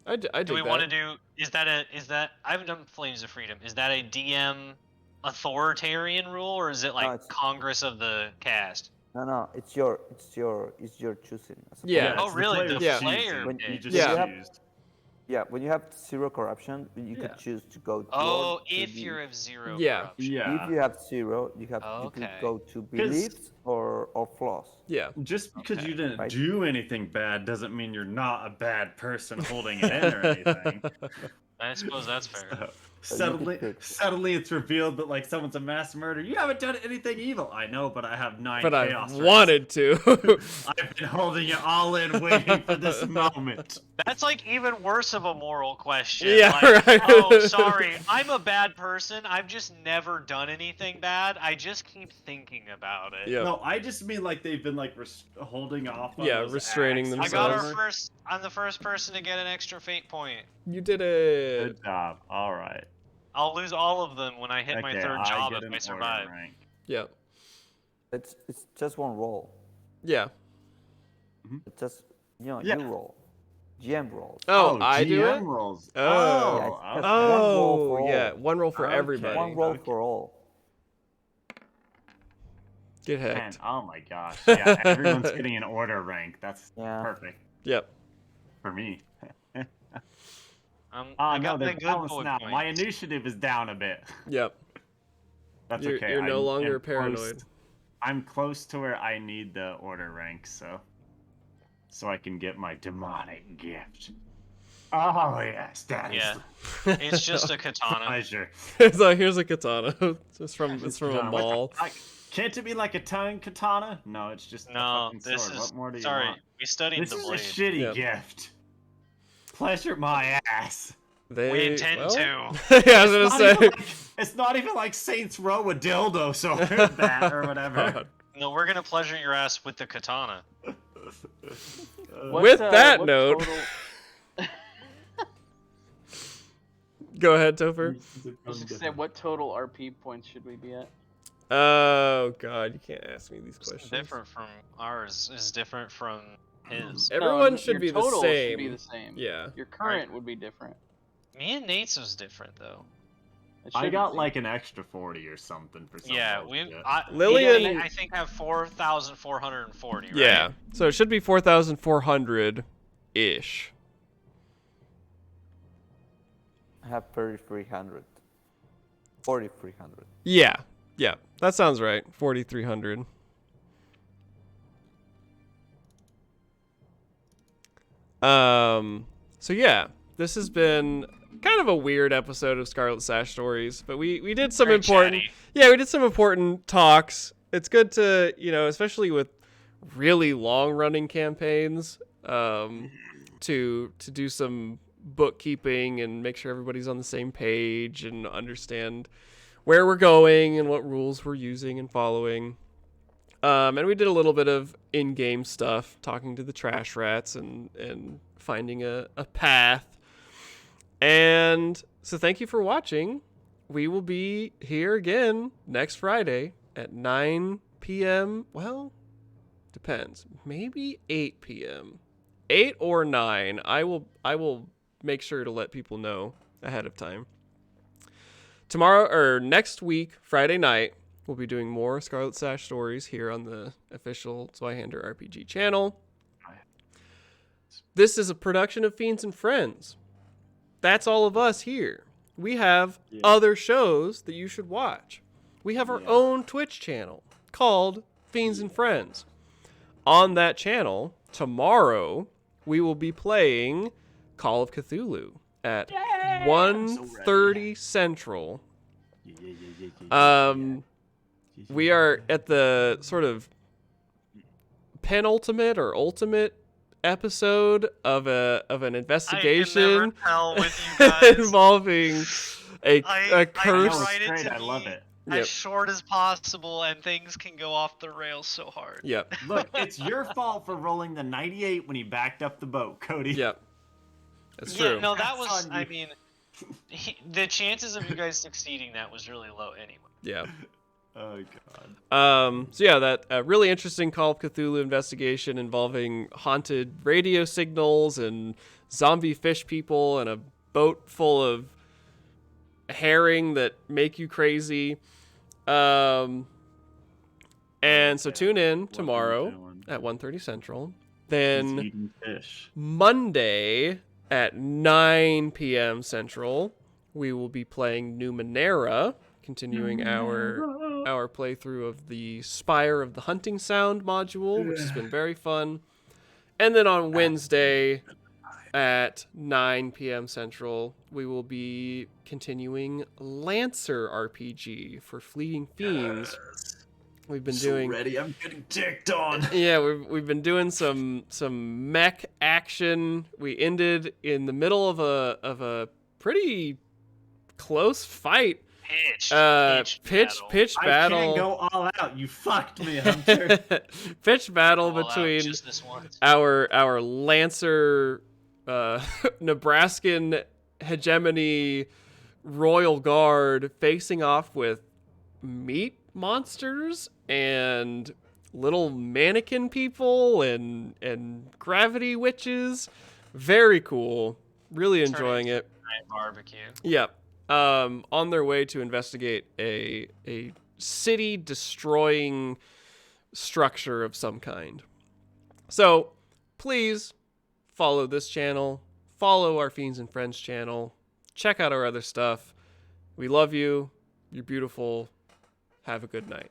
Speaker 2: I
Speaker 6: Do we
Speaker 2: dig
Speaker 6: want to
Speaker 2: that.
Speaker 6: do? Is that I haven't done Flames of Freedom. Is that a DM authoritarian rule, or is it like
Speaker 3: it's-
Speaker 6: Congress of the cast?
Speaker 3: No, it's your choosing. As a
Speaker 2: Yeah.
Speaker 3: player.
Speaker 6: Oh,
Speaker 4: it's the
Speaker 6: really?
Speaker 4: player's
Speaker 6: The
Speaker 2: Yeah.
Speaker 6: player.
Speaker 3: When
Speaker 4: You
Speaker 6: did.
Speaker 4: just
Speaker 2: Yeah.
Speaker 4: choose.
Speaker 3: Yeah, when you have zero corruption, you
Speaker 2: Yeah.
Speaker 3: could choose to go.
Speaker 6: Oh,
Speaker 3: toward to
Speaker 6: if
Speaker 3: the-
Speaker 6: you're of zero
Speaker 2: Yeah.
Speaker 6: corruption.
Speaker 4: Yeah.
Speaker 3: If you have zero, you could
Speaker 6: Okay.
Speaker 3: go to beliefs or flaws.
Speaker 2: Yeah.
Speaker 4: Just because
Speaker 6: Okay.
Speaker 4: you didn't
Speaker 3: Right.
Speaker 4: do anything bad doesn't mean you're not a bad person holding it in or anything.
Speaker 6: I suppose that's fair.
Speaker 3: So you could pick.
Speaker 4: Suddenly it's revealed that like someone's a mass murderer. You haven't done anything evil. I know, but I have 9
Speaker 2: But I
Speaker 4: chaos rings.
Speaker 2: wanted to.
Speaker 4: I've been holding it all in, waiting for this moment.
Speaker 6: That's like even worse of a moral question.
Speaker 2: Yeah,
Speaker 6: like,
Speaker 2: right.
Speaker 6: Oh, sorry, I'm a bad person. I've just never done anything bad. I just keep thinking about it.
Speaker 2: Yep.
Speaker 4: No, I just mean like they've been like holding off. On
Speaker 2: Yeah,
Speaker 4: those
Speaker 2: restraining
Speaker 4: acts.
Speaker 6: I got
Speaker 2: themselves.
Speaker 6: our first. I'm the first person to get an extra fate point.
Speaker 2: You did it.
Speaker 4: Good job. All right.
Speaker 6: I'll lose all of them when I hit my
Speaker 4: Okay,
Speaker 6: third
Speaker 4: I
Speaker 6: job
Speaker 4: get
Speaker 6: if
Speaker 4: an
Speaker 6: I
Speaker 4: order
Speaker 6: survive.
Speaker 4: rank.
Speaker 2: Yep.
Speaker 3: It's just one roll.
Speaker 2: Yeah.
Speaker 3: It's just
Speaker 4: Yeah.
Speaker 3: you roll. GM rolls.
Speaker 2: Oh, I do
Speaker 4: GM
Speaker 2: it.
Speaker 4: rolls.
Speaker 2: Oh.
Speaker 3: Yeah, it's
Speaker 4: okay.
Speaker 3: just one roll for
Speaker 2: Oh,
Speaker 3: all.
Speaker 2: yeah. One roll for
Speaker 4: Okay.
Speaker 2: everybody.
Speaker 3: One roll
Speaker 4: Okay.
Speaker 3: for all.
Speaker 2: Get
Speaker 4: Man,
Speaker 2: hacked.
Speaker 4: oh my gosh. Yeah, everyone's getting an order rank. That's
Speaker 3: Yeah.
Speaker 4: perfect
Speaker 2: Yep.
Speaker 4: for me.
Speaker 6: I
Speaker 4: no,
Speaker 6: got the
Speaker 4: they're
Speaker 6: good
Speaker 4: balanced
Speaker 6: boy
Speaker 4: now.
Speaker 6: points.
Speaker 4: My initiative is down a bit.
Speaker 2: Yep.
Speaker 4: That's
Speaker 2: You're,
Speaker 4: okay.
Speaker 2: you're no
Speaker 4: I'm-
Speaker 2: longer
Speaker 4: I'm close-
Speaker 2: paranoid.
Speaker 4: I'm close to where I need the order rank, so I can get my demonic gift. Oh yes, that is
Speaker 6: Yeah. It's just a katana.
Speaker 4: pleasure.
Speaker 2: It's like, here's a katana. It's from a
Speaker 4: Katana. What the
Speaker 2: mall.
Speaker 4: fuck? Can't it be like a tongue katana? No, it's just a
Speaker 6: No,
Speaker 4: fucking
Speaker 6: this
Speaker 4: sword.
Speaker 6: is.
Speaker 4: What more do you
Speaker 6: Sorry,
Speaker 4: want?
Speaker 6: we studied
Speaker 4: This
Speaker 6: the
Speaker 4: is
Speaker 6: blade.
Speaker 4: a shitty
Speaker 2: Yep.
Speaker 4: gift. Pleasure my ass.
Speaker 2: They,
Speaker 6: We intend
Speaker 2: well,
Speaker 6: to.
Speaker 2: yeah, I was
Speaker 4: It's
Speaker 2: gonna
Speaker 4: not,
Speaker 2: say.
Speaker 4: even like, it's not even like Saints Row a dildo, so I heard that or whatever.
Speaker 2: God.
Speaker 6: No, we're gonna pleasure your ass with the katana.
Speaker 5: What,
Speaker 2: With that
Speaker 5: what
Speaker 2: note-
Speaker 5: total-
Speaker 2: Go ahead, Topher.
Speaker 5: I was gonna say, what total RP points should we be at?
Speaker 2: Oh God, you can't ask me these
Speaker 6: It's
Speaker 2: questions.
Speaker 6: different from ours. Is different from his.
Speaker 2: Everyone
Speaker 5: No,
Speaker 2: should
Speaker 5: your
Speaker 2: be the
Speaker 5: total
Speaker 2: same.
Speaker 5: Should be the same.
Speaker 2: Yeah.
Speaker 5: Your current would be different.
Speaker 6: Me and Nate's was different though.
Speaker 5: It
Speaker 4: I
Speaker 5: should
Speaker 4: got
Speaker 5: be.
Speaker 4: like an extra 40 or something for some
Speaker 6: Yeah,
Speaker 4: bullshit.
Speaker 2: Lillian-
Speaker 6: Lillian, I think have 4,440. Right?
Speaker 2: Yeah. So it should be 4,400 ish.
Speaker 3: I have 3,300. 4,300.
Speaker 2: Yeah. Yeah. That sounds right. 4,300. So yeah, this has been kind of a weird episode of Scarlet Sash Stories, but we did some
Speaker 6: Very
Speaker 2: important
Speaker 6: chatty.
Speaker 2: Yeah, we did some important talks. It's good to, especially with really long-running campaigns, to do some bookkeeping and make sure everybody's on the same page and understand where we're going and what rules we're using and following. And we did a little bit of in-game stuff, talking to the trash rats and finding a path. And so thank you for watching. We will be here again next Friday at 9 p.m. Well, depends. Maybe 8 p.m. 8 or 9. I will make sure to let people know ahead of time. Tomorrow or next week, Friday night, we'll be doing more Scarlet Sash stories here on the official ZweihanderRPG channel. This is a production of Fiends and Friends. That's all of us here. We have other shows that you should watch. We have our own Twitch channel called Fiends and Friends. On that channel, tomorrow, we will be playing Call of Cthulhu at 1:30 Central. We are at the sort of penultimate or ultimate episode of an investigation
Speaker 6: I can never tell with you guys.
Speaker 2: involving a
Speaker 6: I
Speaker 2: curse.
Speaker 6: write it
Speaker 4: Great,
Speaker 6: to
Speaker 4: I love
Speaker 6: be-
Speaker 4: it.
Speaker 6: as short as possible, and things can go off the rails so hard.
Speaker 2: Yep.
Speaker 4: Look, it's your fault for rolling the 98 when he backed up the boat, Cody.
Speaker 2: Yep. That's
Speaker 6: Yeah,
Speaker 2: true.
Speaker 6: no, that
Speaker 4: That's
Speaker 6: was.
Speaker 4: on
Speaker 6: I
Speaker 4: you.
Speaker 6: mean, the chances of you guys succeeding that was really low anyway.
Speaker 2: Yeah.
Speaker 4: Oh god.
Speaker 2: So yeah, that really interesting Call of Cthulhu investigation involving haunted radio signals and zombie fish people and a boat full of herring that make you crazy. And so tune in tomorrow at 1:30 Central. Then
Speaker 4: Eating fish.
Speaker 2: Monday at 9 p.m. Central, we will be playing Numenera, continuing our playthrough of the Spire of the Hunting Sound module, which has been very fun. And then on Wednesday at 9 p.m. Central, we will be continuing Lancer RPG for Fleeting Fiends. We've been doing
Speaker 4: ready. I'm getting ticked on.
Speaker 2: yeah, we've been doing some mech action. We ended in the middle of a pretty close fight.
Speaker 6: Pitch
Speaker 4: I
Speaker 2: battle.
Speaker 4: can't go all out. You fucked me, Hunter.
Speaker 2: Pitch battle
Speaker 6: All out
Speaker 2: between
Speaker 6: just this once.
Speaker 2: our Lancer Nebraskan hegemony royal guard facing off with meat monsters and little mannequin people and gravity witches. Very cool. Really enjoying it.
Speaker 6: Giant barbecue.
Speaker 2: Yep. On their way to investigate a city destroying structure of some kind. So please follow this channel, follow our Fiends and Friends channel, check out our other stuff. We love you. You're beautiful. Have a good night.